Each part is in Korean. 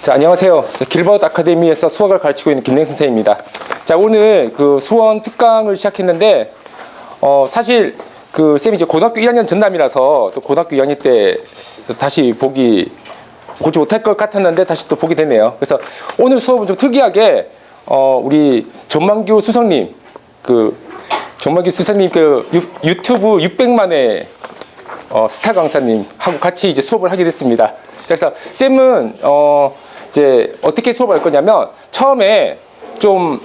자, 안녕하세요. 길버드 아카데미에서 수학을 가르치고 있는 김랭 선생입니다. 자, 오늘 그 수원 특강을 시작했는데, 사실 쌤이 이제 고등학교 1학년 전남이라서 또 고등학교 2학년 때 다시 보지 못할 것 같았는데 다시 또 보게 됐네요. 그래서 오늘 수업은 좀 특이하게, 우리 전만규 수석님, 유튜브 600만의 스타 강사님하고 같이 이제 수업을 하게 됐습니다. 그래서 쌤은 이제 어떻게 수업을 할 거냐면 처음에 좀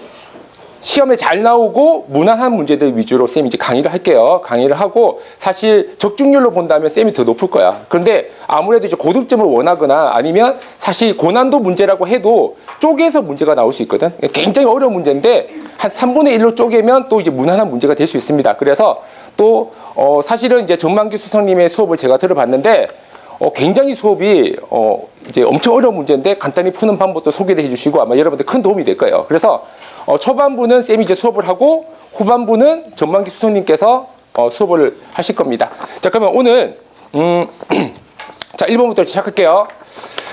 시험에 잘 나오고 무난한 문제들 위주로 쌤이 이제 강의를 할게요. 강의를 하고 사실 적중률로 본다면 쌤이 더 높을 거야. 그런데 아무래도 이제 고득점을 원하거나 아니면 사실 고난도 문제라고 해도 쪼개서 문제가 나올 수 있거든. 굉장히 어려운 문제인데 한 3분의 1로 쪼개면 또 이제 무난한 문제가 될 수 있습니다. 그래서 또 사실은 이제 전만규 수석님의 수업을 제가 들어봤는데 굉장히 수업이 이제 엄청 어려운 문제인데 간단히 푸는 방법도 소개를 해주시고 아마 여러분들 큰 도움이 될 거예요. 그래서 초반부는 쌤이 이제 수업을 하고 후반부는 전만기 수석님께서 수업을 하실 겁니다. 자, 그러면 오늘 자, 1번부터 시작할게요.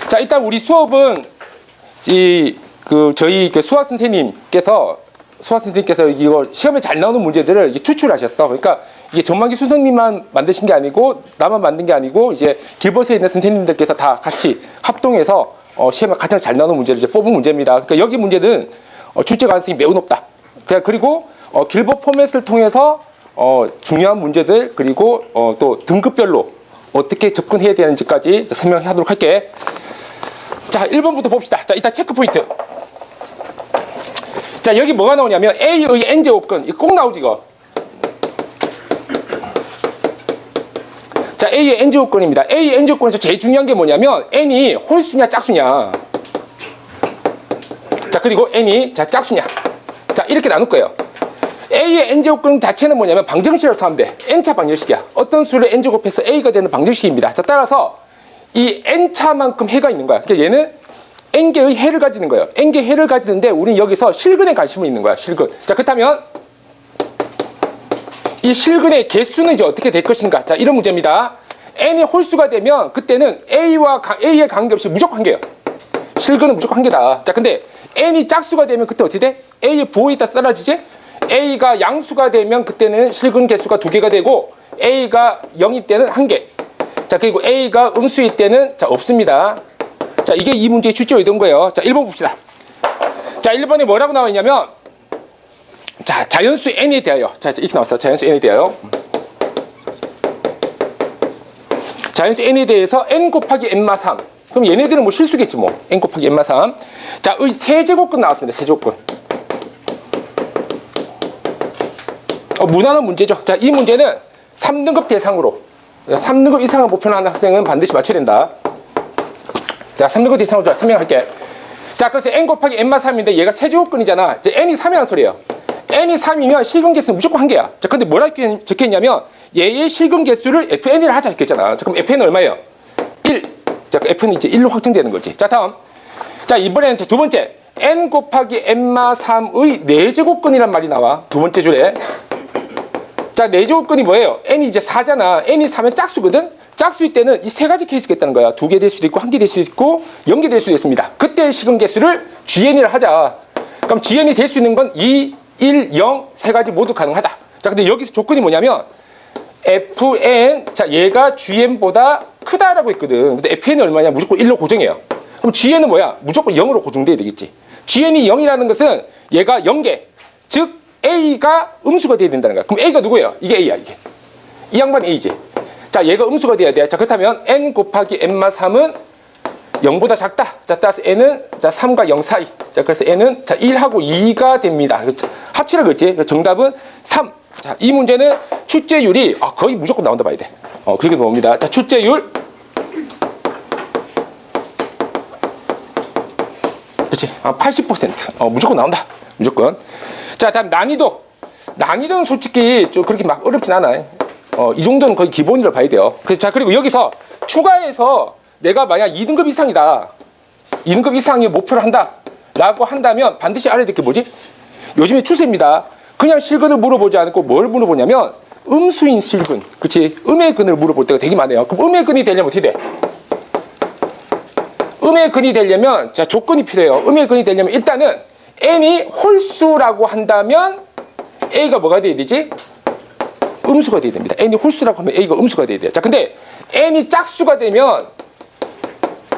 자, 일단 우리 수업은 저희 수학 선생님께서 이거 시험에 잘 나오는 문제들을 추출하셨어. 그러니까 이게 전만기 수석님만 만드신 게 아니고 나만 만든 게 아니고 이제 길버스에 있는 선생님들께서 다 같이 합동해서 시험에 가장 잘 나오는 문제를 이제 뽑은 문제입니다. 그러니까 여기 문제는 출제 가능성이 매우 높다. 그리고 길버 포맷을 통해서 중요한 문제들 그리고 또 등급별로 어떻게 접근해야 되는지까지 설명하도록 할게. 자, 1번부터 봅시다. 자, 일단 체크 포인트. 자, 여기 뭐가 나오냐면 A의 n제곱근 이거 꼭 나오지 이거. 자, A의 n제곱근입니다. A의 n제곱근에서 제일 중요한 게 뭐냐면 n이 홀수냐 짝수냐. 자, 그리고 n이 짝수냐. 자, 이렇게 나눌 거예요. A의 n제곱근 자체는 뭐냐면 방정식이라고 하면 돼. n차 방정식이야. 어떤 수를 n제곱해서 A가 되는 방정식입니다. 자, 따라서 이 n차만큼 해가 있는 거야. 그러니까 얘는 n개의 해를 가지는 거예요. n개 해를 가지는데 우리는 여기서 실근에 관심이 있는 거야. 실근. 자, 그렇다면 이 실근의 개수는 이제 어떻게 될 것인가. 자, 이런 문제입니다. n이 홀수가 되면 그때는 A의 관계없이 무조건 한 개예요. 실근은 무조건 한 개다. 자, 근데 n이 짝수가 되면 그때 어떻게 돼? A의 부호에 따라 사라지지? A가 양수가 되면 그때는 실근 개수가 2개가 되고 A가 0일 때는 1개. 자, 그리고 A가 음수일 때는 없습니다. 자, 이게 이 문제의 출제 의도인 거예요. 자, 1번 봅시다. 자, 1번에 뭐라고 나와 있냐면 자, 자연수 n에 대하여. 자, 이렇게 나왔어. 자연수 n에 대하여. 자연수 n에 대해서 n 곱하기 n마 3. 그럼 얘네들은 뭐 실수겠지 뭐. n 곱하기 n마 3. 자, 의 세제곱근 나왔습니다. 세제곱근. 무난한 문제죠. 자, 이 문제는 3등급 대상으로 3등급 이상을 목표로 하는 학생은 반드시 맞춰야 된다. 자, 3등급 대상으로 설명할게. 자, 그래서 n 곱하기 n마 3인데 얘가 세제곱근이잖아. 이제 n이 3이라는 소리예요. n이 3이면 실근 개수는 무조건 1개야. 자, 근데 뭐라 적혀있냐면 얘의 실근 개수를 fn이라 하자 적혔잖아. 자, 그럼 fn은 얼마예요? 1. 자, f는 이제 1로 확정되는 거지. 자, 다음. 자, 이번에는 두 번째. n 곱하기 n마 3의 4제곱근이란 말이 나와. 두 번째 줄에. 자, 4제곱근이 뭐예요? n이 이제 4잖아. n이 4면 짝수거든? 짝수일 때는 이 세 가지 케이스가 있다는 거야. 2개 될 수도 있고, 1개 될 수도 있고, 0개 될 수도 있습니다. 그때 실근 개수를 GN이라 하자. 그럼 GN이 될 수 있는 건 2, 1, 0, 세 가지 모두 가능하다. 자, 근데 여기서 조건이 뭐냐면 fn, 자, 얘가 GN보다 크다라고 했거든. 근데 fn이 얼마냐? 무조건 1로 고정해요. 그럼 GN은 뭐야? 무조건 0으로 고정돼야 되겠지. GN이 0이라는 것은 얘가 0개, 즉 A가 음수가 돼야 된다는 거야. 그럼 A가 누구예요? 이게 A야, 이게. 이 양반 A지. 자, 얘가 음수가 돼야 돼. 자, 그렇다면 n 곱하기 n마 3은 0보다 작다. 자, 따라서 n은 3과 0 사이. 자, 그래서 n은 1하고 2가 됩니다. 합치라 그랬지? 정답은 3. 자, 이 문제는 출제율이 거의 무조건 나온다 봐야 돼. 그렇게 나옵니다. 자, 출제율. 그렇지? 80%. 무조건 나온다. 무조건. 자, 다음 난이도. 난이도는 솔직히 좀 그렇게 막 어렵진 않아요. 이 정도는 거의 기본이라고 봐야 돼요. 자, 그리고 여기서 추가해서 내가 만약 2등급 이상이다. 2등급 이상이 목표로 한다. 라고 한다면 반드시 알아야 될 게 뭐지? 요즘에 추세입니다. 그냥 실근을 물어보지 않고 뭘 물어보냐면 음수인 실근. 그치? 음의 근을 물어볼 때가 되게 많아요. 그럼 음의 근이 되려면 어떻게 돼? 음의 근이 되려면 자 조건이 필요해요. 음의 근이 되려면 일단은 n이 홀수라고 한다면 a가 뭐가 돼야 되지? 음수가 돼야 됩니다. n이 홀수라고 하면 a가 음수가 돼야 돼요. 자 근데 n이 짝수가 되면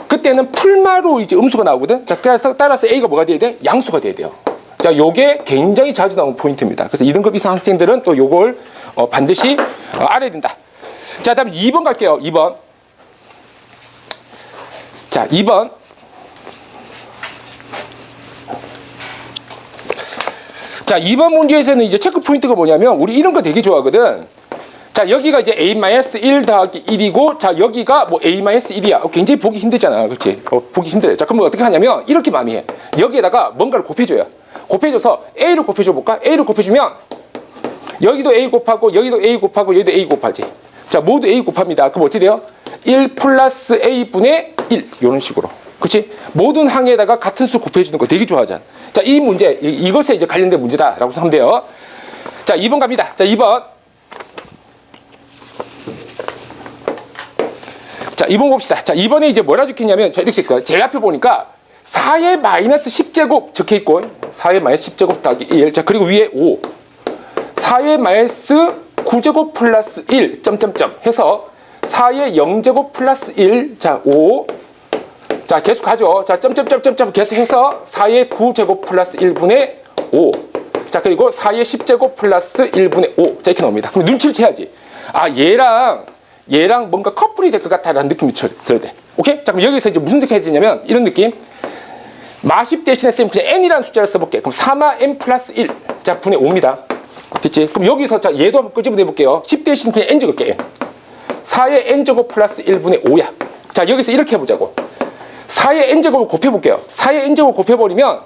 그때는 풀마로 이제 음수가 나오거든. 자 그래서 따라서 a가 뭐가 돼야 돼? 양수가 돼야 돼요. 자 요게 굉장히 자주 나오는 포인트입니다. 그래서 2등급 이상 학생들은 또 요걸 반드시 알아야 된다. 자 다음 2번 갈게요. 2번. 자 2번. 자 2번 문제에서는 이제 체크 포인트가 뭐냐면 우리 이런 거 되게 좋아하거든. 자 여기가 이제 a-1 더하기 1이고 자 여기가 뭐 a-1이야. 굉장히 보기 힘들잖아. 그렇지? 보기 힘들어요. 자 그럼 어떻게 하냐면 이렇게 많이 해. 여기에다가 뭔가를 곱해줘요. 곱해줘서 a를 곱해줘 볼까? a를 곱해주면 여기도 a 곱하고 여기도 a 곱하고 여기도 a 곱하지. 자 모두 a 곱합니다. 그럼 어떻게 돼요? 1 플러스 a분의 1 이런 식으로. 그렇지? 모든 항에다가 같은 수 곱해주는 거 되게 좋아하잖아. 자 이 문제 이것에 이제 관련된 문제다라고 하면 돼요. 자 2번 갑니다. 자 2번. 자 2번 봅시다. 자 2번에 이제 뭐라 적혀있냐면 저 이렇게 있어요. 제 앞에 보니까 4의 마이너스 10제곱 적혀있고 4의 마이너스 10제곱 더하기 1. 자 그리고 위에 5 4의 마이너스 9제곱 플러스 1 점점점 해서 4의 0제곱 플러스 1 자 5 자 계속 가죠. 자 점점점점점 계속 해서 4의 9제곱 플러스 1분의 5 자 그리고 4의 10제곱 플러스 1분의 5 자 이렇게 나옵니다. 그럼 눈치를 채야지. 아 얘랑 뭔가 커플이 될 것 같다라는 느낌이 들어야 돼. 오케이? 자 그럼 여기서 이제 무슨 생각이 드냐면 이런 느낌. 마십 대신에 쌤 그냥 n이라는 숫자를 써볼게. 그럼 3마 n 플러스 1 자 분의 5입니다. 됐지? 그럼 여기서 자 얘도 한번 끄집어내 볼게요. 10 대신 그냥 n 적을게. 4의 n제곱 플러스 1분의 5야. 자 여기서 이렇게 해보자고. 4의 n제곱을 곱해볼게요. 4의 n제곱 곱해버리면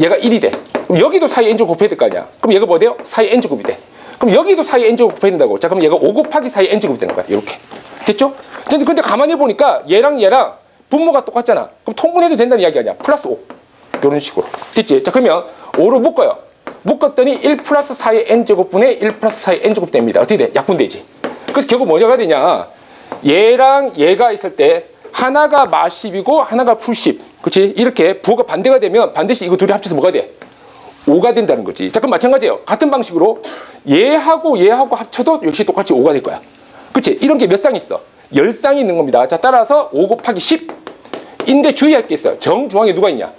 얘가 1이 돼. 그럼 여기도 4의 n제곱 곱해야 될 거 아니야. 그럼 얘가 뭐 돼요? 4의 n제곱이 돼. 그럼 여기도 4의 n제곱 곱해야 된다고. 자 그럼 얘가 5 곱하기 4의 n제곱이 되는 거야. 이렇게. 됐죠? 근데 가만히 보니까 얘랑 분모가 똑같잖아. 그럼 통분해도 된다는 이야기 아니야. 플러스 5. 이런 식으로. 됐지? 자 그러면 5로 묶어요. 묶었더니 1 플러스 4의 n제곱분의 1 플러스 4의 n제곱 됩니다. 어떻게 돼? 약분되지. 그래서 결국 뭐가 되냐. 얘랑 얘가 있을 때 하나가 마십이고 하나가 풀십. 그렇지? 이렇게 부호가 반대가 되면 반드시 이거 둘이 합쳐서 뭐가 돼? 5가 된다는 거지. 자 그럼 마찬가지예요. 같은 방식으로 얘하고 합쳐도 역시 똑같이 5가 될 거야. 그렇지? 이런 게 몇 쌍 있어? 10쌍이 있는 겁니다. 자 따라서 5 곱하기 10인데 주의할 게 있어요. 정중앙에 누가 있냐?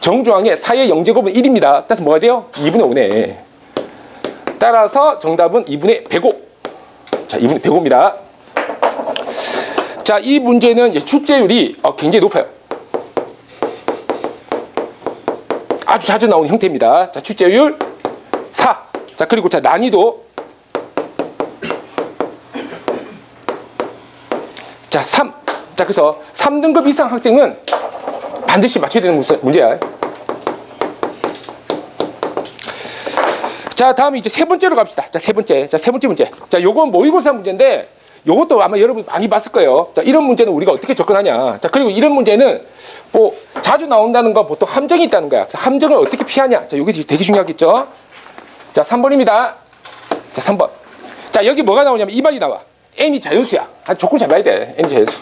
정중앙에 4의 0제곱은 1입니다. 따라서 뭐가 돼요? 2분의 5네. 따라서 정답은 2분의 105. 자 2분의 105입니다. 자 이 문제는 출제율이 굉장히 높아요. 아주 자주 나오는 형태입니다. 자 출제율 4. 자 그리고 자 난이도 자 3. 자 그래서 3등급 이상 학생은 반드시 맞춰야 되는 문제야. 자 다음 이제 세 번째로 갑시다. 자 세 번째 문제. 자 요건 모의고사 문제인데 요것도 아마 여러분 많이 봤을 거예요. 자 이런 문제는 우리가 어떻게 접근하냐. 자 그리고 이런 문제는 뭐 자주 나온다는 거 보통 함정이 있다는 거야. 자, 함정을 어떻게 피하냐. 자 요게 되게 중요하겠죠. 자 3번입니다. 자 3번. 자 여기 뭐가 나오냐면 이 말이 나와. n이 자연수야. 조건 잘 봐야 돼. n이 자연수.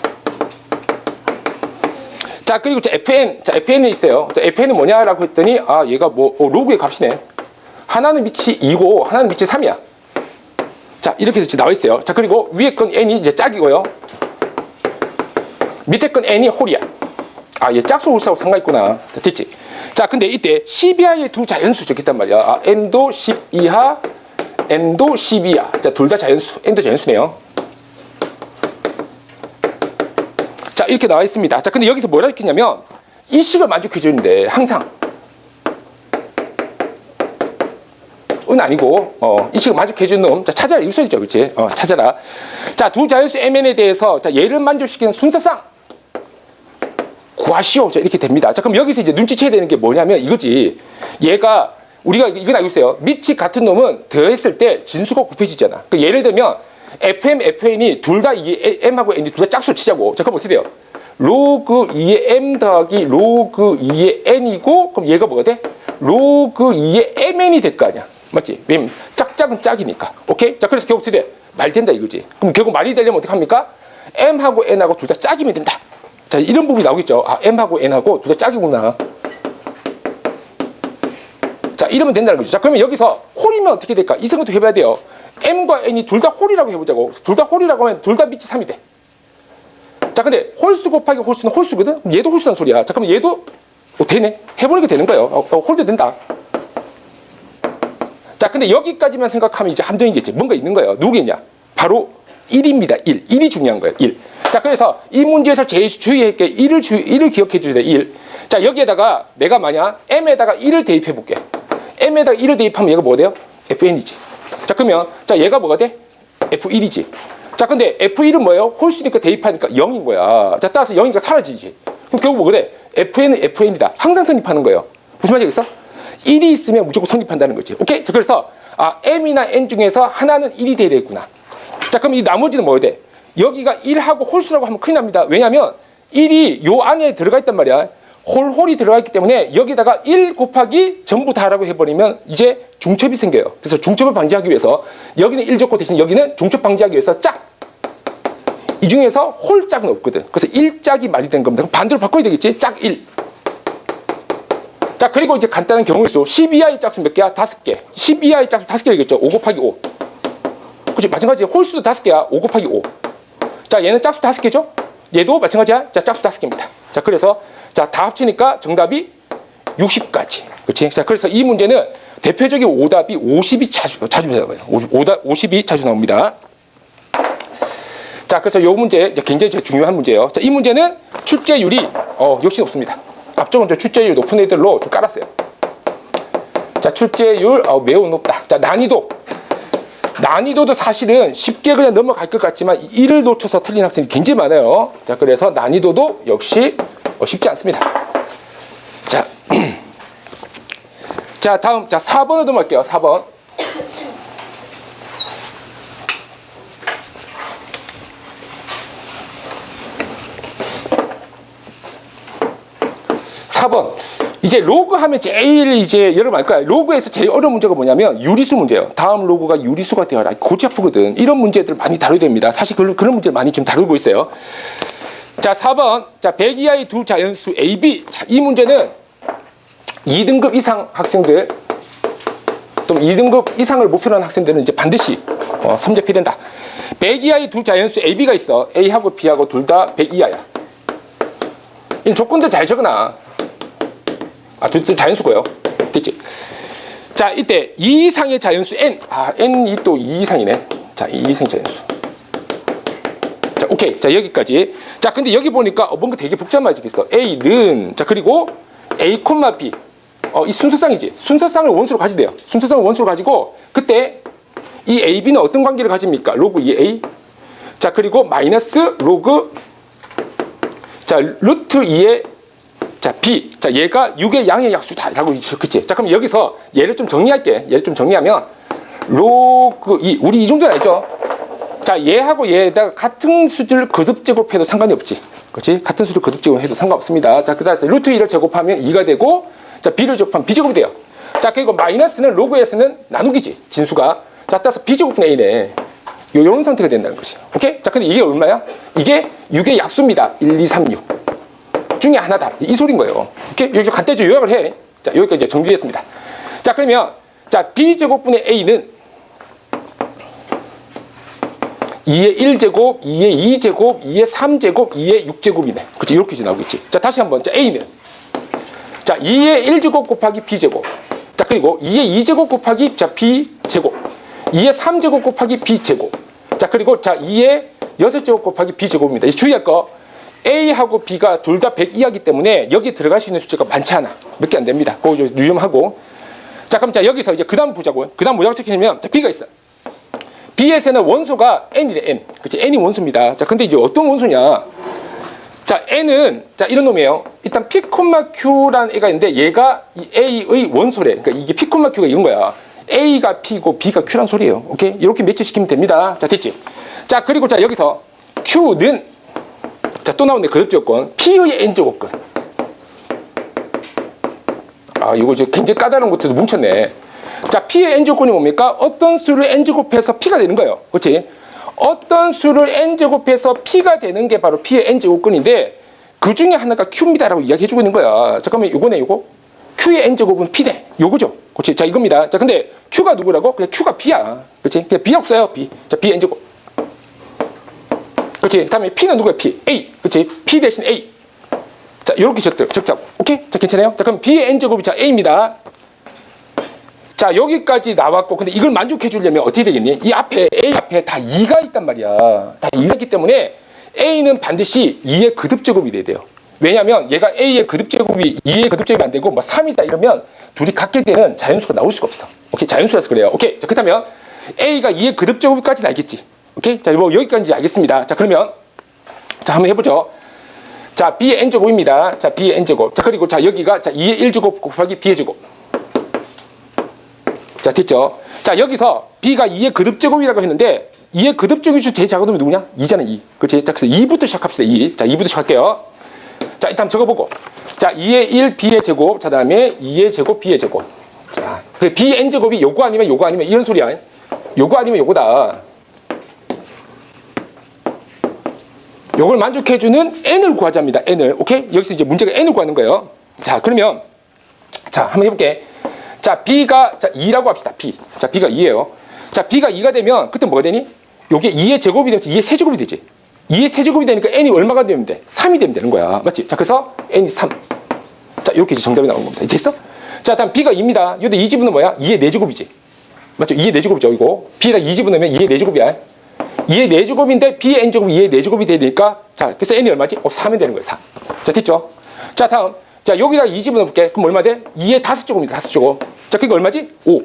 자 그리고 자 fn. 자 fn이 있어요. 자 fn은 뭐냐라고 했더니 아 얘가 뭐 로그의 값이네. 하나는 밑이 2고 하나는 밑이 3이야. 자 이렇게 나와 있어요. 자 그리고 위에 건 n이 이제 짝이고요. 밑에 건 n이 홀이야. 아 얘 짝수 홀수하고 상관있구나. 자, 됐지? 자 근데 이때 10 이하의 두 자연수 적겠단 말이야. 아, n도 10 이하, n도 10 이하. 자 둘 다 자연수. n도 자연수네요. 자 이렇게 나와 있습니다. 자 근데 여기서 뭐라 했냐면 이 식을 만족해 주는데 항상 은 아니고 이 식을 만족해 주는 놈. 자 찾아라. 유선이죠. 그렇지? 찾아라. 자 두 자연수 mn에 대해서 자 얘를 만족시키는 순서상 구하시오. 자 이렇게 됩니다. 자 그럼 여기서 이제 눈치채야 되는 게 뭐냐면 이거지. 얘가 우리가 이건 알고 있어요. 밑이 같은 놈은 더했을 때 진수가 곱해지잖아. 그러니까 예를 들면 fm, fn이 둘 다 m하고 n이 둘 다 짝수 치자고. 자 그럼 어떻게 돼요? 로그 2의 m 더하기 로그 2의 n이고 그럼 얘가 뭐가 돼? 로그 2의 mn이 될 거 아니야. 맞지? 왜냐면 짝짝은 짝이니까. 오케이? 자 그래서 결국 어떻게 돼? 말 된다 이거지. 그럼 결국 말이 되려면 어떻게 합니까? m하고 n하고 둘 다 짝이면 된다. 자, 이런 부분이 나오겠죠. 아, M하고 N하고 둘 다 짝이구나. 자, 이러면 된다는 거죠. 자, 그러면 여기서 홀이면 어떻게 될까? 이 생각도 해봐야 돼요. M과 N이 둘 다 홀이라고 해보자고. 둘 다 홀이라고 하면 둘 다 밑이 3이 돼. 자, 근데 홀수 곱하기 홀수는 홀수거든? 얘도 홀수란 소리야. 자, 그럼 얘도 되네. 해보니까 되는 거예요. 홀도 된다. 자, 근데 여기까지만 생각하면 이제 함정이겠지. 뭔가 있는 거예요. 누구겠냐? 바로 1입니다. 1. 1이 중요한 거예요. 1. 자, 그래서 이 문제에서 제일 주의할 게 1을 기억해 주셔야 돼. 1. 자, 여기에다가 내가 만약 M에다가 1을 대입해 볼게. M에다가 1을 대입하면 얘가 뭐가 돼요? FN이지. 자, 그러면 자, 얘가 뭐가 돼? F1이지. 자, 근데 F1은 뭐예요? 홀수니까 대입하니까 0인 거야. 자, 따라서 0이니까 사라지지. 그럼 결국 뭐가 돼? FN은 FN이다. 항상 성립하는 거예요. 무슨 말이겠어? 1이 있으면 무조건 성립한다는 거지. 오케이? 자, 그래서 M이나 N 중에서 하나는 1이 돼야 되겠구나. 자, 그럼 이 나머지는 뭐야 돼? 여기가 1하고 홀수라고 하면 큰일 납니다. 왜냐면 1이 요 안에 들어가 있단 말이야. 홀이 들어가 있기 때문에 여기다가 1 곱하기 전부 다라고 해버리면 이제 중첩이 생겨요. 그래서 중첩을 방지하기 위해서 여기는 1 적고 대신 여기는 중첩 방지하기 위해서 짝! 이 중에서 홀짝은 없거든. 그래서 1짝이 말이 된 겁니다. 그럼 반대로 바꿔야 되겠지? 짝 1. 자, 그리고 이제 간단한 경우일수 10 이하의 짝수 몇 개야? 5개. 10 이하의 짝수 5개겠죠? 5 곱하기 5. 그치? 마찬가지 홀수도 5개야. 5 곱하기 5. 자, 얘는 짝수 5개죠? 얘도 마찬가지야. 자, 짝수 5개입니다. 자, 그래서 자, 다 합치니까 정답이 60까지. 그치? 자, 그래서 이 문제는 대표적인 오답이 50이 자주 나와요. 50이 자주 나옵니다. 자, 그래서 이 문제 굉장히 중요한 문제예요. 자, 이 문제는 출제율이 역시 높습니다. 앞쪽은 출제율 높은 애들로 좀 깔았어요. 자, 출제율 매우 높다. 자, 난이도도 사실은 쉽게 그냥 넘어갈 것 같지만 1을 놓쳐서 틀린 학생이 굉장히 많아요. 자, 그래서 난이도도 역시 쉽지 않습니다. 자, 자, 다음 4번으로 넘어갈게요. 4번. 4번. 이제 로그 하면 제일 이제 여러분 알 거예요. 로그에서 제일 어려운 문제가 뭐냐면 유리수 문제예요. 다음 로그가 유리수가 되어라. 골치 아프거든. 이런 문제들 많이 다뤄야 됩니다. 사실 그런 문제를 많이 좀 다루고 있어요. 자, 4번. 자, 100 이하의 두 자연수 A, B. 자, 이 문제는 2등급 이상 학생들, 또 2등급 이상을 목표로 하는 학생들은 이제 반드시 선접해야 된다. 100 이하의 두 자연수 A, B가 있어. A하고 B하고 둘 다 100 이하야. 이 조건들 잘 적어놔. 둘 다 자연수고요. 됐지? 자, 이때 2 이상의 자연수 N. N이 또 2 이상이네. 자, 2 이상 자연수. 자, 오케이. 자, 여기까지. 자, 근데 여기 보니까 뭔가 되게 복잡해지겠어. A는, 자, 그리고 A, B. 이 순서상이지. 순서상을 원수로 가진대요. 순서상을 원수로 가지고, 그때 이 A, B는 어떤 관계를 가집니까? 로그 2A. 자, 그리고 마이너스 로그, 자, 루트 2의 자, B. 자, 얘가 6의 양의 약수다라고 그치? 자, 그럼 여기서 얘를 좀 정리할게. 얘를 좀 정리하면 로그 2. 우리 이 정도는 알죠? 자, 얘하고 얘에다가 같은 수를 거듭 제곱해도 상관이 없지. 그렇지? 같은 수를 거듭 제곱해도 상관없습니다. 자, 그다음에 루트 2를 제곱하면 2가 되고, 자, B를 제곱하면 B제곱이 돼요. 자, 그리고 마이너스는 로그에서는 나누기지. 진수가. 자, 따라서 B제곱분의 A네. 요런 상태가 된다는 거지. 오케이? 자, 근데 이게 얼마야? 이게 6의 약수입니다. 1, 2, 3, 6. 중에 하나다. 이 소리인 거예요. 오케이? 여기서 간단히 좀 요약을 해. 자, 여기까지 이제 정리했습니다. 자, 그러면, 자, B제곱분의 A는 2의 1제곱, 2의 2제곱, 2의 3제곱, 2의 6제곱이네. 그치? 이렇게 이제 나오겠지. 자, 다시 한번. 자, A는. 자, 2의 1제곱 곱하기 B제곱. 자, 그리고 2의 2제곱 곱하기, 자, B제곱. 2의 3제곱 곱하기 B제곱. 자, 그리고, 자, 2의 6제곱 곱하기 B제곱입니다. 이제 주의할 거. A하고 B가 둘 다 100 이하기 때문에 여기 들어갈 수 있는 숫자가 많지 않아. 몇 개 안 됩니다. 그거 좀 유념하고. 자, 그럼 자, 여기서 이제 그 다음 보자고요. 그 다음 뭐라고 적혀있냐면, 자, B가 있어. B에서는 원소가 N이래, N. 그치? N이 원소입니다. 자, 근데 이제 어떤 원소냐. 자, N은, 자, 이런 놈이에요. 일단 P, Q라는 애가 있는데 얘가 이 A의 원소래. 그러니까 이게 P, Q가 이런 거야. A가 P고 B가 Q란 소리예요. 오케이? 이렇게 매치시키면 됩니다. 자, 됐지? 자, 그리고 자, 여기서 Q는 자, 또 나오네. 거듭조건. P의 N제곱근. 이거 이제 굉장히 까다로운 것들도 뭉쳤네. 자, P의 N제곱근이 뭡니까? 어떤 수를 N제곱해서 P가 되는 거예요. 그렇지? 어떤 수를 N제곱해서 P가 되는 게 바로 P의 N제곱근인데, 그 중에 하나가 Q입니다라고 이야기해주고 있는 거야. 잠깐만, 요거네, 요거. Q의 N제곱은 P네. 요거죠. 그렇지. 자, 이겁니다. 자, 근데 Q가 누구라고? 그냥 Q가 B야. 그렇지. 그냥 B 없어요, B. 자, B N제곱. 그렇지. 다음에 P는 누구야? P. A. 그렇지. P 대신 A. 자, 요렇게 적자고. 오케이? 자, 괜찮아요? 자, 그럼 B의 N제곱이 자, A입니다. 자, 여기까지 나왔고, 근데 이걸 만족해 주려면 어떻게 되겠니? 이 앞에, A 앞에 다 2가 있단 말이야. 다 2가 있기 때문에 A는 반드시 2의 거듭제곱이 돼야 돼요. 왜냐면 얘가 A의 거듭제곱이 2의 거듭제곱이 안 되고 뭐 3이다 이러면 둘이 같게 되는 자연수가 나올 수가 없어. 오케이? 자연수라서 그래요. 오케이? 자, 그렇다면 A가 2의 거듭제곱까지는 알겠지? 오케이? 자, 뭐 여기까지 알겠습니다. 자, 그러면 자, 한번 해보죠. 자, B의 N제곱입니다. 자, B의 N제곱. 자, 그리고 자, 여기가 자, 2의 1제곱 곱하기 B의 제곱. 자, 됐죠? 자, 여기서 B가 2의 거듭제곱이라고 했는데 2의 거듭제곱이 제일 작은 놈이 누구냐? 2잖아, 2. 그렇지? 자, 그래서 2부터 시작합시다, 2. 자, 2부터 시작할게요. 자, 일단 적어보고. 자, 2의 1 B의 제곱. 자, 다음에 2의 제곱 B의 제곱. 자, 그 B N제곱이 요거 아니면 이런 소리야. 요거 아니면 요거다. 요걸 만족해주는 N을 구하자입니다. N을. 오케이? 여기서 이제 문제가 N을 구하는 거예요. 자, 그러면 자, 한번 해볼게. 자, B가 자 2라고 합시다. B. 자, B가 2예요. 자, B가 2가 되면 그때 뭐가 되니? 요게 2의 제곱이 되면 2의 세제곱이 되지. 2의 세제곱이 되니까 N이 얼마가 되면 돼? 3이 되면 되는 거야. 맞지? 자, 그래서 N이 3. 자, 이렇게 정답이 나오는 겁니다. 됐어? 자, 다음 B가 2입니다. 요때 2 집어넣으면 뭐야? 2의 4제곱이지. 맞죠? 2의 4제곱이죠, 이거. B에다 2 집어넣으면 2의 4제곱이야. 2의 4제곱인데 B의 N제곱이 2의 4제곱이 되니까 자, 그래서 N이 얼마지? 3이 되는 거예요, 4. 자, 됐죠? 자, 다음. 자, 여기다 2 집어넣을게. 그럼 얼마 돼? 2의 5제곱입니다, 5제곱. 자, 그게 얼마지? 5.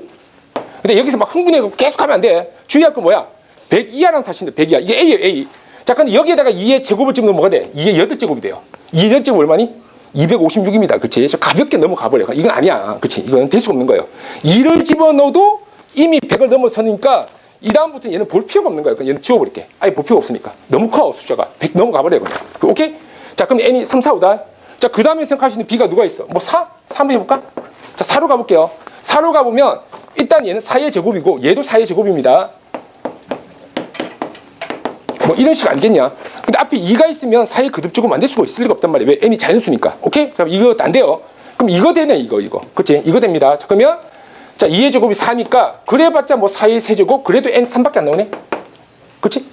근데 여기서 막 흥분해서 계속 하면 안 돼. 주의할 건 뭐야? 100 이하라는 사실인데 100 이하. 이게 A예요, A. 자, 근데 여기에다가 2의 제곱을 집으면 뭐가 돼? 2의 8제곱이 돼요. 2의 8제곱 얼마니? 256입니다. 그치? 가볍게 넘어가 버려. 이건 아니야. 그치? 이건 될 수가 없는 거예요. 2를 집어넣어도 이미 100을 넘어서니까 이 다음부터는 얘는 볼 필요가 없는 거예요. 그냥 얘는 지워버릴게. 아예 볼 필요가 없으니까. 너무 커, 숫자가. 100 넘어가 버려요, 그냥. 오케이? 자, 그럼 N이 3, 4, 5다. 자, 그 다음에 생각할 수 있는 B가 누가 있어? 뭐 4? 4 한번 해볼까? 자, 4로 가볼게요. 4로 가보면 일단 얘는 4의 제곱이고 얘도 4의 제곱입니다. 뭐 이런 식 아니겠냐? 근데 앞에 2가 있으면 4의 거듭제곱 만들 수가 있을 리가 없단 말이에요. 왜? N이 자연수니까. 오케이? 그럼 이거 안 돼요. 그럼 이거 되네, 이거. 그치? 이거 됩니다. 자, 그러면 자, 2의 제곱이 4니까 그래봤자 뭐 4의 세제곱 그래도 N 3밖에 안 나오네? 그치?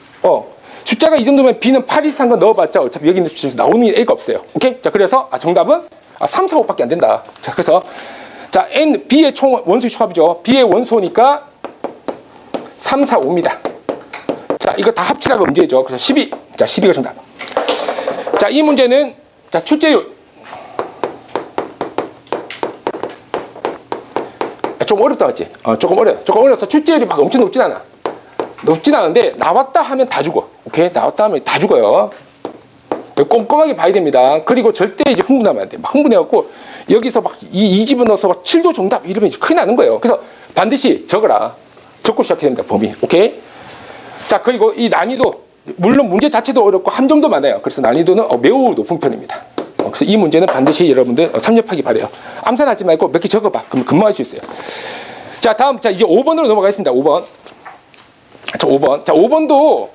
숫자가 이 정도면 B는 8 이상 거 넣어봤자 어차피 여기 있는 숫자 나오는 A가 없어요. 오케이? 자, 그래서 정답은 3, 4, 5밖에 안 된다. 자, 그래서 자, N, B의 총 원소의 총합이죠. B의 원소니까 3, 4, 5입니다. 자, 이거 다 합치라가 문제죠. 그래서 12. 자, 12가 정답. 자, 이 문제는 자, 출제율. 좀 어렵다, 맞지? 조금 어려요. 조금 어려서 출제율이 막 엄청 높진 않아. 높진 않은데 나왔다 하면 다 죽어. 오케이? 나왔다 하면 다 죽어요. 꼼꼼하게 봐야 됩니다. 그리고 절대 이제 흥분하면 안 돼. 막 흥분해갖고 여기서 막 이 집어넣어서 막 7도 정답 이러면 이제 큰일 나는 거예요. 그래서 반드시 적어라. 적고 시작해야 됩니다. 범위. 오케이? 자, 그리고 이 난이도 물론 문제 자체도 어렵고 함정도 많아요. 그래서 난이도는 매우 높은 편입니다. 그래서 이 문제는 반드시 여러분들 섭렵하기 바래요. 암산하지 말고 몇 개 적어봐. 그러면 금방 할 수 있어요. 자, 다음 자 이제 5번으로 넘어가겠습니다. 5번. 자, 5번. 자, 5번도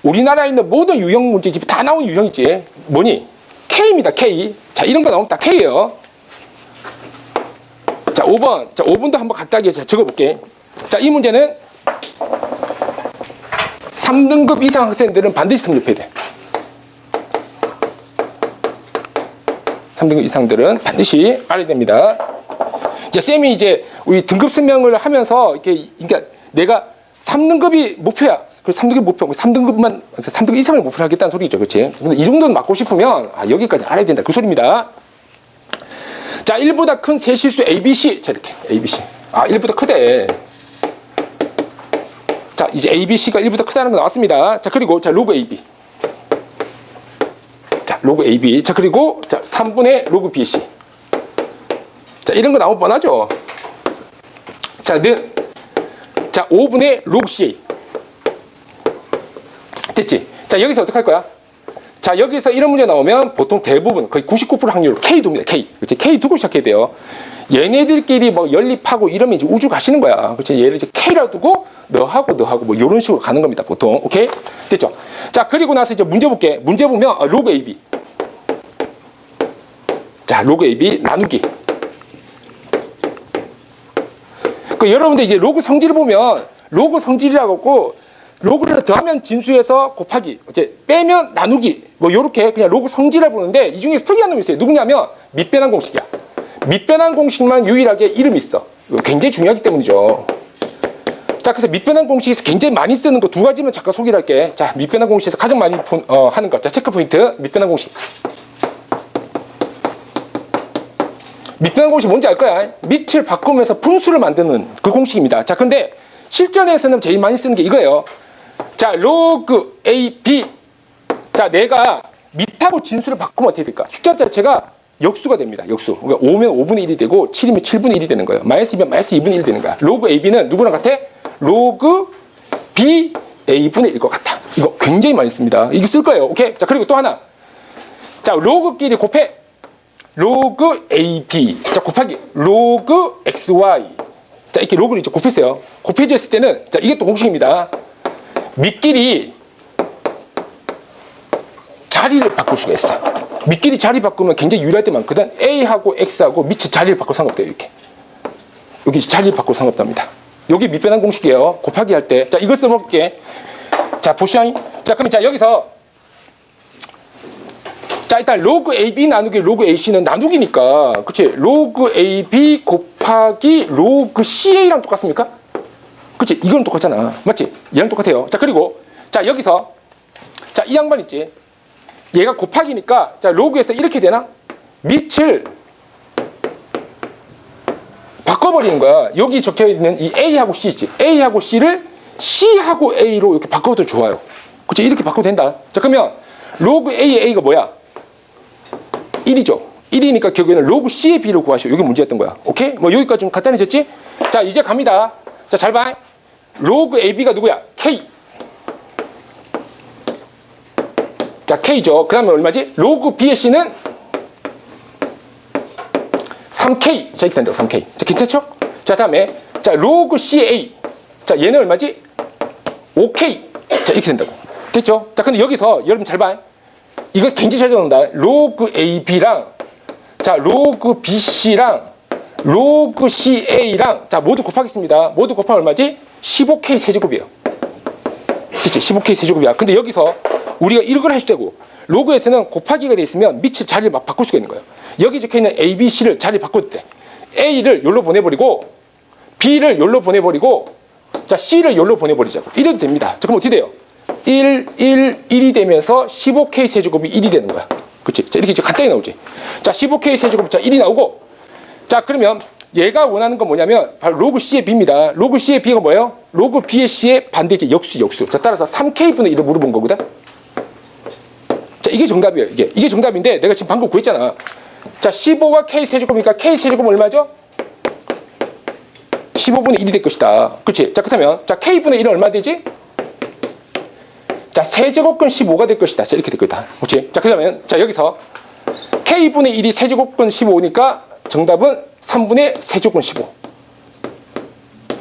우리나라에 있는 모든 유형 문제집이 다 나온 유형이지. 뭐니? K입니다. K. 자, 이런 거 나오면 다 K예요. 자, 5번. 자, 5번도 한번 간단하게 적어볼게. 자, 이 문제는 3등급 이상 학생들은 반드시 섭렵해야 돼. 3등급 이상들은 반드시 알아야 됩니다. 이제 쌤이 이제 우리 등급 설명을 하면서 이렇게 그러니까 내가 3등급이 목표야. 그 3등급 목표, 3등급 이상을 목표로 하겠다는 소리죠. 그렇지? 근데 이 정도는 맞고 싶으면 여기까지 알아야 된다. 그 소리입니다. 자, 1보다 큰 세실수 ABC. 자, 이렇게 ABC. 1보다 크대. 자, 이제 ABC가 1보다 크다는 거 나왔습니다. 자, 그리고 자, 로그 AB. 자, 로그 AB. 자, 그리고 자, 3분의 로그 BC. 자, 이런 거 나오면 뻔하죠. 자, 자, 5분의 로그 CA. 됐지? 자, 여기서 어떻게 할 거야? 자, 여기서 이런 문제 나오면 보통 대부분 거의 99% 확률로 K 둡니다. K. 그렇지? K 두고 시작해야 돼요. 얘네들끼리 뭐 연립하고 이러면 이제 우주 가시는 거야. 그렇지? 얘를 이제 K라 두고 너하고 뭐 이런 식으로 가는 겁니다. 보통. 오케이? 됐죠? 자, 그리고 나서 이제 문제 볼게. 문제 보면 로그 AB. 자, 로그 AB 나누기. 그 여러분들 이제 로그 성질을 보면 로그 성질이라고 하고 로그를 더하면 진수에서 곱하기, 이제 빼면 나누기, 뭐 요렇게 그냥 로그 성질을 보는데 이 중에서 특이한 놈이 있어요. 누구냐면 밑변환 공식이야. 밑변환 공식만 유일하게 이름이 있어. 이거 굉장히 중요하기 때문이죠. 자, 그래서 밑변환 공식에서 굉장히 많이 쓰는 거 두 가지만 잠깐 소개를 할게. 자, 밑변환 공식에서 가장 많이 하는 거. 자, 체크 포인트. 밑변환 공식. 밑변환 공식 뭔지 알 거야. 밑을 바꾸면서 분수를 만드는 그 공식입니다. 자, 근데 실전에서는 제일 많이 쓰는 게 이거예요. 자, 로그 AB. 자, 내가 밑하고 진수를 바꾸면 어떻게 될까? 숫자 자체가 역수가 됩니다. 역수. 그러니까 5면 5분의 1이 되고 7이면 7분의 1이 되는 거예요. 마이너스면 마이너스 2분의 1이 되는 거야. 로그 AB는 누구랑 같아? 로그 B A분의 1것 같아. 이거 굉장히 많이 씁니다. 이거 쓸 거예요. 오케이? 자, 그리고 또 하나. 자, 로그끼리 곱해. 로그 AB. 자, 곱하기. 로그 XY. 자, 이렇게 로그를 이제 곱했어요. 곱해졌을 때는, 자, 이게 또 공식입니다. 밑끼리 자리를 바꿀 수가 있어. 밑끼리 자리 바꾸면 굉장히 유리할 때 많거든. A하고 X하고 밑에 자리를 바꿔 상관없대요. 이렇게. 여기 자리를 바꿔 상관없답니다. 여기 밑변환 공식이에요. 곱하기 할 때. 자, 이걸 써볼게. 자, 보시오. 자, 그럼 자, 여기서. 자, 일단 로그 AB 나누기 로그 AC는 나누기니까. 그치? 로그 AB 곱하기 로그 CA랑 똑같습니까? 그치? 이건 똑같잖아. 맞지? 얘랑 똑같아요. 자, 그리고. 자, 여기서. 자, 이 양반 있지? 얘가 곱하기니까. 자, 로그에서 이렇게 되나? 밑을 바꿔버리는 거야. 여기 적혀있는 이 A하고 C 있지. A하고 C를 C하고 A로 이렇게 바꿔도 좋아요. 그치? 이렇게 바꿔도 된다. 자, 그러면 로그 A의 A가 뭐야? 1이죠. 1이니까 결국에는 로그 C의 B를 구하시오. 이게 문제였던 거야. 오케이? 뭐 여기까지 좀 간단해졌지? 자, 이제 갑니다. 자, 잘 봐. 로그 AB가 누구야? K. 자, K죠. 그 다음에 얼마지? 로그 B의 C는 3K. 자, 이렇게 된다고, 3K. 자, 괜찮죠? 자, 다음에, 자, 로그 CA. 자, 얘는 얼마지? 5K. 자, 이렇게 된다고. 됐죠? 자, 근데 여기서, 여러분 잘 봐. 이거 굉장히 잘 적는다. 로그 AB랑, 자, 로그 BC랑, 로그 CA랑, 자, 모두 곱하겠습니다. 모두 곱하면 얼마지? 15K 세제곱이에요. 그치? 15K 세제곱이야. 근데 여기서 우리가 이걸 할 수도 되고, 로그에서는 곱하기가 돼 있으면 밑을 자리를 막 바꿀 수가 있는 거예요. 여기 적혀있는 A, B, C를 자리 바꿀 때 A를 여기로 보내버리고 B를 여기로 보내버리고 자, C를 여기로 보내버리자고. 이래도 됩니다. 자, 그럼 어떻게 돼요? 1, 1, 1이 되면서 15K 세제곱이 1이 되는 거야. 그치? 자, 이렇게 이제 간단히 나오지. 자, 15K 세제곱, 자, 1이 나오고 자, 그러면 얘가 원하는 건 뭐냐면 바로 로그 C의 B입니다. 로그 C의 B가 뭐예요? 로그 B의 C의 반대지 역수, 역수. 자, 따라서 3K분의 1을 물어본 거거든. 자, 이게 정답이에요. 이게 정답인데 내가 지금 방금 구했잖아. 자, 15가 K 세제곱이니까 K 세제곱은 얼마죠? 15분의 1이 될 것이다. 그렇지? 자, 그렇다면 자, K분의 1은 얼마 되지? 자, 세제곱근 15가 될 것이다. 자, 이렇게 될 거다. 그렇지? 자, 그러면 자, 여기서 K분의 1이 세제곱근 15니까 정답은 3분의 세제곱근 15.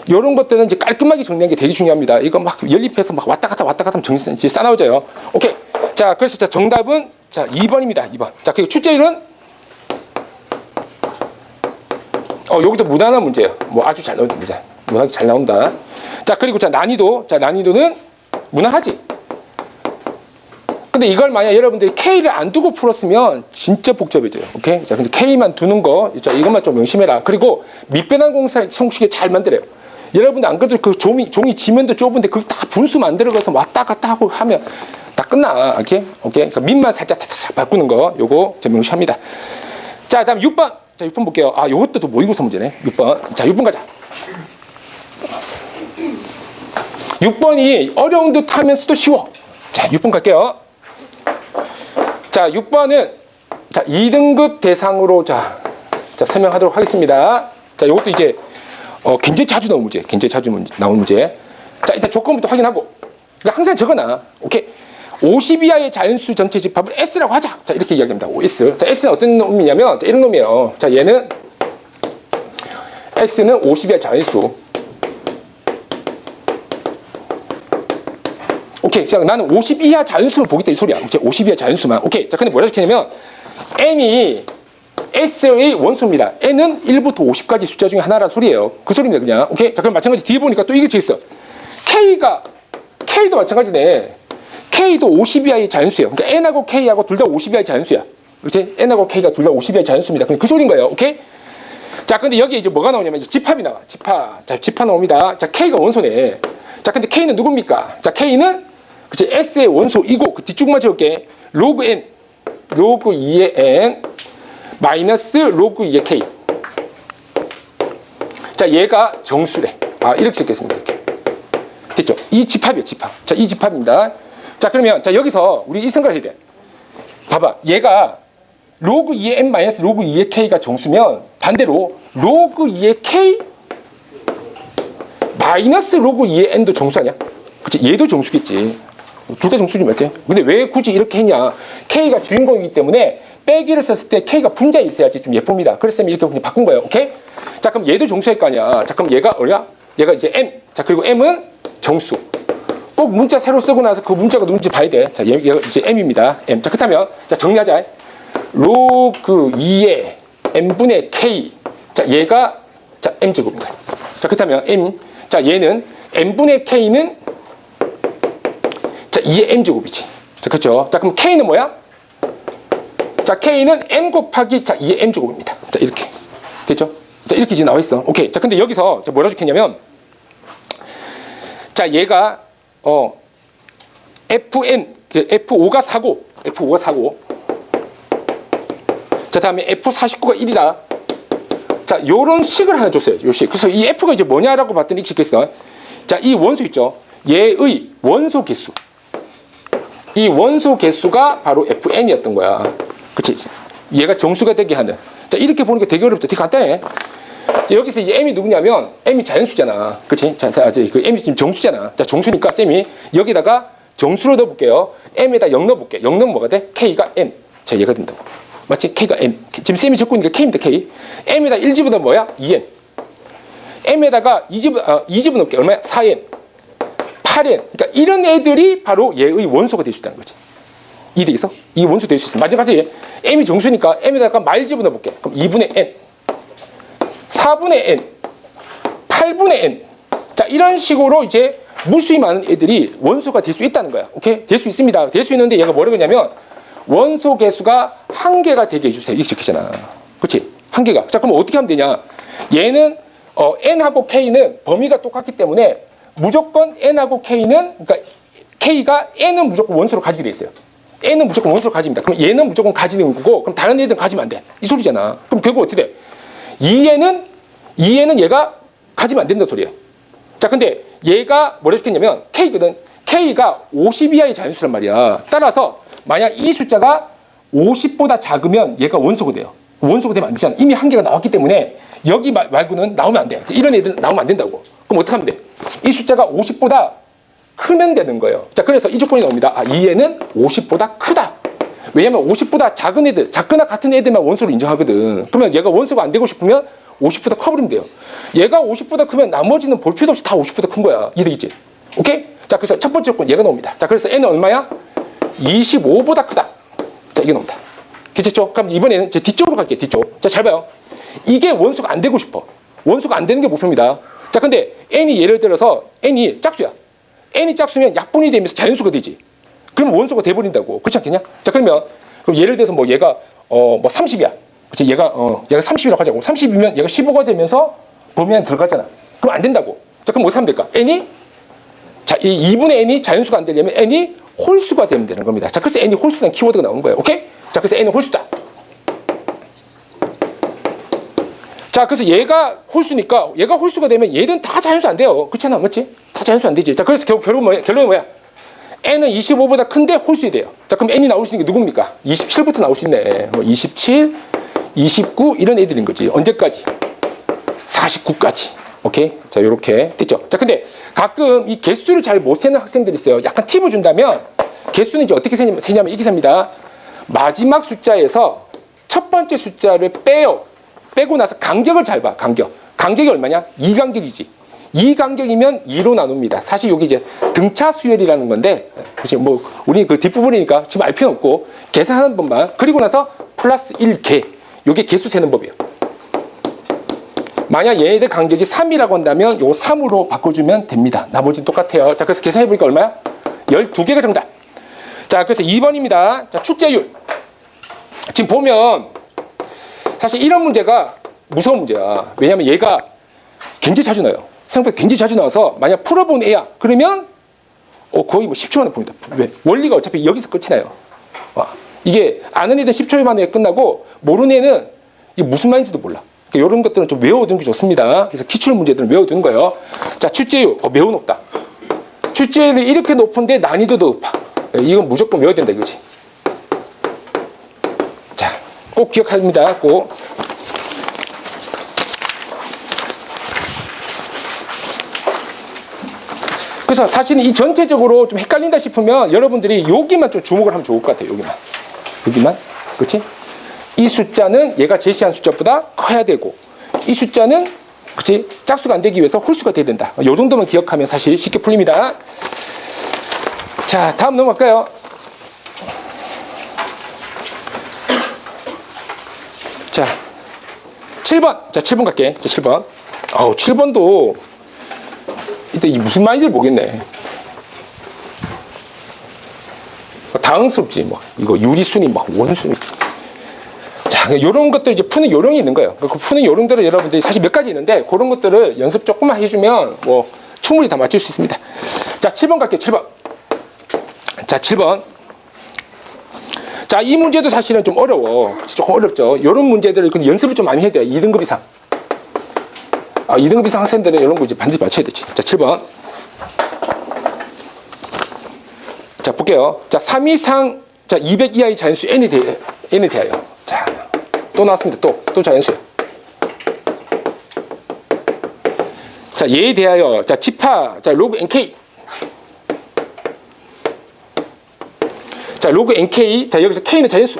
이런 것들은 이제 깔끔하게 정리하는 게 되게 중요합니다. 이거 막 연립해서 막 왔다 갔다 하면 정신 싸나워져요. 오케이. 자, 그래서 자, 정답은 자, 2번입니다. 2번. 자, 그리고 출제율은 여기도 무난한 문제예요. 뭐 아주 잘 나온다. 무난하게 잘 나온다. 자, 그리고 자, 난이도. 자, 난이도는 무난하지. 근데 이걸 만약 여러분들이 K를 안 두고 풀었으면 진짜 복잡해져요. 오케이? 자, 근데 K만 두는 거, 자, 이것만 좀 명심해라. 그리고 밑변환 공식에 잘 만들어요. 여러분들 안 그래도 그 종이 지면도 좁은데 그걸 다 분수 만들어가서 왔다 갔다 하고 하면 다 끝나. 오케이? 오케이? 그러니까 밑만 살짝 바꾸는 거, 요거 좀 명심합니다. 자, 다음 6번. 자, 6번 볼게요. 아, 요것도 또 모의고사 문제네. 6번. 자, 6번 가자. 6번이 어려운 듯 하면서도 쉬워. 자, 6번 갈게요. 자, 6번은 자, 2등급 대상으로 자, 설명하도록 하겠습니다. 자, 요것도 이제 굉장히 자주 나오는 문제. 굉장히 자주 나오는 문제. 자, 일단 조건부터 확인하고. 그러니까 항상 적어놔. 오케이. 50 이하의 자연수 전체 집합을 S라고 하자. 자, 이렇게 이야기합니다. S. 자, S는 어떤 놈이냐면, 자, 이런 놈이에요. 자, 얘는, S는 50 이하 자연수. 오케이. 자, 나는 50 이하 자연수를 보겠다, 이 소리야. 오케이. 50 이하 자연수만. 오케이. 자, 근데 뭐라 시키냐면, N이 S의 원소입니다. N은 1부터 50까지 숫자 중에 하나라는 소리예요. 그 소리입니다, 그냥. 오케이? 자, 그럼 마찬가지 뒤에 보니까 또 이게 있어. K도 마찬가지네. K도 50 이하의 자연수예요. 그러니까 N하고 K하고 둘 다 50 이하의 자연수야. 그렇지? N하고 K가 둘 다 50 이하의 자연수입니다. 그럼 그 소리인 거예요. 오케이? 자, 근데 여기 이제 뭐가 나오냐면 이제 집합이 나와. 집합 나옵니다. 자, K가 원소네. 자, 근데 K는 누굽니까? 자, K는 그치? S의 원소이고, 그 뒤쪽만 적을게. 로그 N, 로그 2의 N, 마이너스 로그 2의 K. 자, 얘가 정수래. 이렇게 적겠습니다. 이렇게. 됐죠? 이 집합이에요, 집합. 자, 이 집합입니다. 자, 그러면, 자, 여기서 우리 이 생각을 해야 돼. 봐봐. 얘가 로그 2의 N 마이너스 로그 2의 K가 정수면 반대로 로그 2의 K 마이너스 로그 2의 N도 정수 아니야? 그치? 얘도 정수겠지. 둘 다 정수지 맞지? 근데 왜 굳이 이렇게 했냐? K가 주인공이기 때문에 빼기를 썼을 때 K가 분자에 있어야지 좀 예쁩니다. 그래서 이렇게 그냥 바꾼 거예요. 오케이? 자, 그럼 얘도 정수일 거 아니야. 자, 그럼 얘가 뭐야? 얘가 이제 M. 자, 그리고 M은 정수. 꼭 문자 새로 쓰고 나서 그 문자가 누군지 봐야 돼. 자, 얘가 이제 M입니다. M. 자, 그렇다면 자, 정리하자. 로그 2의 M분의 K. 자, 얘가 자, M제곱입니다. 자, 그렇다면 M. 자, 얘는 M분의 K는 자, 2의 N제곱이지. 자, 그렇죠? 자, 그럼 K는 뭐야? 자, K는 N 곱하기 자, 2의 N제곱입니다. 자, 이렇게. 됐죠? 자, 이렇게 이제 나와 있어. 오케이. 자, 근데 여기서 자, 뭐라 적혔냐면 자, 얘가 FN F5가 4고 F5가 4고 자, 다음에 F49가 1이다. 자, 요런 식을 하나 줬어요. 요 식. 그래서 이 F가 이제 뭐냐라고 봤더니 이렇게 있겠어. 자, 이 원소 있죠. 얘의 원소 개수. 이 원소 개수가 바로 FN이었던 거야. 그치? 얘가 정수가 되게 하는. 자, 이렇게 보는 게 되게 어렵죠. 되게 간단해. 자, 여기서 이제 M이 누구냐면, M이 자연수잖아. 그치? 자, 그 M이 지금 정수잖아. 자, 정수니까 쌤이 여기다가 정수로 넣어볼게요. M에다 0 넣어볼게. 0 넣으면 뭐가 돼? K가 N. 자, 얘가 된다고. 맞지? K가 N. 지금 쌤이 적고 있는 게 K입니다, K. M에다 1 집어넣으면 뭐야? 2N. M에다가 2 집어넣을게. 얼마야? 4N. 8N. 그러니까 이런 애들이 바로 얘의 원소가 될 수 있다는 거지. 이해되겠어? 이 원소 될 수 있어. 마찬가지 M이 정수니까 M에다가 말 집어넣어볼게. 그럼 2분의 N, 4분의 N, 8분의 N. 자, 이런 식으로 이제 무수히 많은 애들이 원소가 될 수 있다는 거야. 오케이? 될 수 있습니다. 될 수 있는데 얘가 뭐라고 했냐면 원소 개수가 한 개가 되게 해주세요. 이렇게 적히잖아. 그렇지? 한 개가. 자, 그럼 어떻게 하면 되냐? 얘는 N하고 K는 범위가 똑같기 때문에 무조건 N하고 K는, 그러니까 K가 N은 무조건 원소로 가지게 돼 있어요. N은 무조건 원소로 가집니다. 그럼 얘는 무조건 가지는 거고, 그럼 다른 애들은 가지면 안 돼. 이 소리잖아. 그럼 결국 어떻게 돼? 2N은 얘가 가지면 안 된다는 소리예요. 자, 근데 얘가 뭐라 적혔냐면 K거든. K가 50 이하의 자연수란 말이야. 따라서 만약 이 숫자가 50보다 작으면 얘가 원소가 돼요. 원소가 되면 안 되잖아. 이미 한 개가 나왔기 때문에 여기 말고는 나오면 안 돼. 이런 애들은 나오면 안 된다고. 그럼 어떻게 하면 돼? 이 숫자가 50보다 크면 되는 거예요. 자, 그래서 이 조건이 나옵니다. 이 애는 50보다 크다. 왜냐면 50보다 작은 애들, 작거나 같은 애들만 원소로 인정하거든. 그러면 얘가 원소가 안 되고 싶으면 50보다 커버리면 돼요. 얘가 50보다 크면 나머지는 볼 필요도 없이 다 50보다 큰 거야. 이해되겠지? 오케이? 자, 그래서 첫 번째 조건 얘가 나옵니다. 자, 그래서 N은 얼마야? 25보다 크다. 자, 이게 나옵니다. 괜찮죠? 그럼 이번에는 제 뒤쪽으로 갈게요. 뒤쪽. 자, 잘 봐요. 이게 원소가 안 되고 싶어. 원소가 안 되는 게 목표입니다. 자, 근데 N이 예를 들어서 N이 짝수야. N이 짝수면 약분이 되면서 자연수가 되지. 그러면 원소가 돼버린다고. 그렇지 않겠냐? 자, 그럼 예를 들어서 뭐 얘가 뭐 30이야. 그치? 얘가 30이라고 하자고. 30이면 얘가 15가 되면서 범위 안에 들어가잖아. 그럼 안 된다고. 자, 그럼 어떻게 하면 될까? N이 자, 이 2분의 N이 자연수가 안 되려면 N이 홀수가 되면 되는 겁니다. 자, 그래서 N이 홀수라는 키워드가 나오는 거예요. 오케이? 자, 그래서 N은 홀수다. 자, 그래서 얘가 홀수니까 얘가 홀수가 되면 얘는 다 자연수 안 돼요. 그렇잖아, 맞지? 다 자연수 안 되지. 자, 그래서 결론은 뭐야? N은 25보다 큰데 홀수이 돼요. 자, 그럼 N이 나올 수 있는 게 누굽니까? 27부터 나올 수 있네. 뭐 27, 29 이런 애들인 거지. 언제까지? 49까지. 오케이? 자, 요렇게 됐죠? 자, 근데 가끔 이 개수를 잘 못 세는 학생들이 있어요. 약간 팁을 준다면 개수는 이제 어떻게 세냐면 이렇게 셉니다. 마지막 숫자에서 첫 번째 숫자를 빼고 나서 간격을 잘 봐. 간격이 얼마냐? 2간격이지. 2간격이면 2로 나눕니다. 사실 여기 이제 등차 수열이라는 건데, 그치? 뭐, 우리 그 뒷부분이니까 지금 알 필요 없고, 계산하는 것만. 그리고 나서 플러스 1개. 요게 개수 세는 법이에요. 만약 얘네들 간격이 3이라고 한다면 요거 3으로 바꿔주면 됩니다. 나머지는 똑같아요. 자, 그래서 계산해보니까 얼마야? 12개가 정답. 자, 그래서 2번입니다. 자, 축제율. 지금 보면 사실 이런 문제가 무서운 문제야. 왜냐면 얘가 굉장히 자주 나요. 생각보다 굉장히 자주 나와서 만약 풀어본 애야. 그러면 거의 뭐 10초 만에 봅니다. 왜? 원리가 어차피 여기서 끝이 나요. 이게 아는 애는 10초 만에 끝나고 모르는 애는 이게 무슨 말인지도 몰라. 그러니까 이런 것들은 좀 외워두는 게 좋습니다. 그래서 기출 문제들은 외워두는 거예요. 자, 출제율 매우 높다. 출제율이 이렇게 높은데 난이도도 높아. 이건 무조건 외워야 된다 이거지. 자, 꼭 기억합니다. 꼭. 그래서 사실은 이 전체적으로 좀 헷갈린다 싶으면 여러분들이 여기만 좀 주목을 하면 좋을 것 같아요. 여기만. 그렇지? 이 숫자는 얘가 제시한 숫자보다 커야 되고 이 숫자는 그렇지? 짝수가 안 되기 위해서 홀수가 돼야 된다. 이 정도만 기억하면 사실 쉽게 풀립니다. 자, 다음 넘어갈까요? 자, 7번. 자, 7번 갈게. 자, 7번. 7번도 일단 이 무슨 말인지 모르겠네. 당황스럽지. 뭐 이거 유리순위, 막 원순위. 자, 이런 것들 이제 푸는 요령이 있는 거예요. 그 푸는 요령들은 여러분들이 사실 몇 가지 있는데 그런 것들을 연습 조금만 해주면 뭐 충분히 다 맞출 수 있습니다. 자, 7번 갈게요. 7번. 자, 7번. 자, 이 문제도 사실은 좀 어려워. 조금 어렵죠. 이런 문제들을 근데 연습을 좀 많이 해야 돼요. 2등급 이상. 2등급 이상 학생들은 이런 거 이제 반드시 맞춰야 되지. 자, 7번. 자, 볼게요. 자, 3 이상, 자, 200 이하의 자연수 n에 대하여. 자, 또 나왔습니다. 또 자연수요. 자, 얘에 대하여. 자, 집합. 자, 로그 nk. 자, 로그 nk. 자, 여기서 k는 자연수.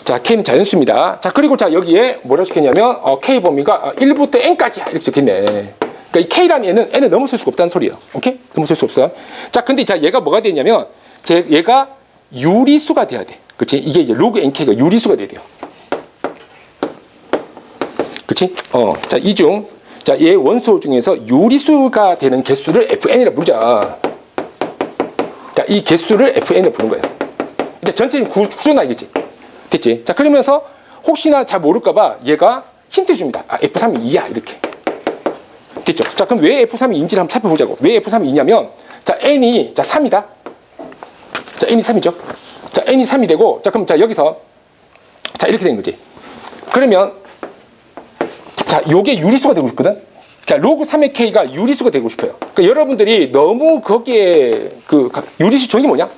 자, k는 자연수입니다. 자, 그리고 자, 여기에 뭐라고 적혔냐면, k 범위가 1부터 n까지야. 이렇게 적혔네. 그러니까 이 k라는 n은 넘어설 수가 없다는 소리예요. 오케이? 넘어설 수 없어. 자, 근데 자, 얘가 뭐가 되냐면, 얘가 유리수가 돼야 돼. 그치? 이게 이제 로그 nk가 유리수가 돼야 돼요. 그치? 자, 자, 얘 원소 중에서 유리수가 되는 개수를 fn이라 부르자. 자, 이 개수를 fn이라 부르는 거예요. 이제 전체적인 구조는 알겠지? 됐지? 자, 그러면서 혹시나 잘 모를까봐 얘가 힌트 줍니다. F3이 2야. 이렇게. 됐죠? 자, 그럼 왜 F3이 2인지를 한번 살펴보자고. 왜 F3이 2냐면, 자, N이, 자, 3이다. 자, N이 3이죠? 자, N이 3이 되고, 자, 그럼 자, 여기서, 자, 이렇게 된 거지. 그러면, 자, 요게 유리수가 되고 싶거든? 자, 로그 3의 K가 유리수가 되고 싶어요. 그러니까 여러분들이 너무 거기에, 유리수 정의가 뭐냐?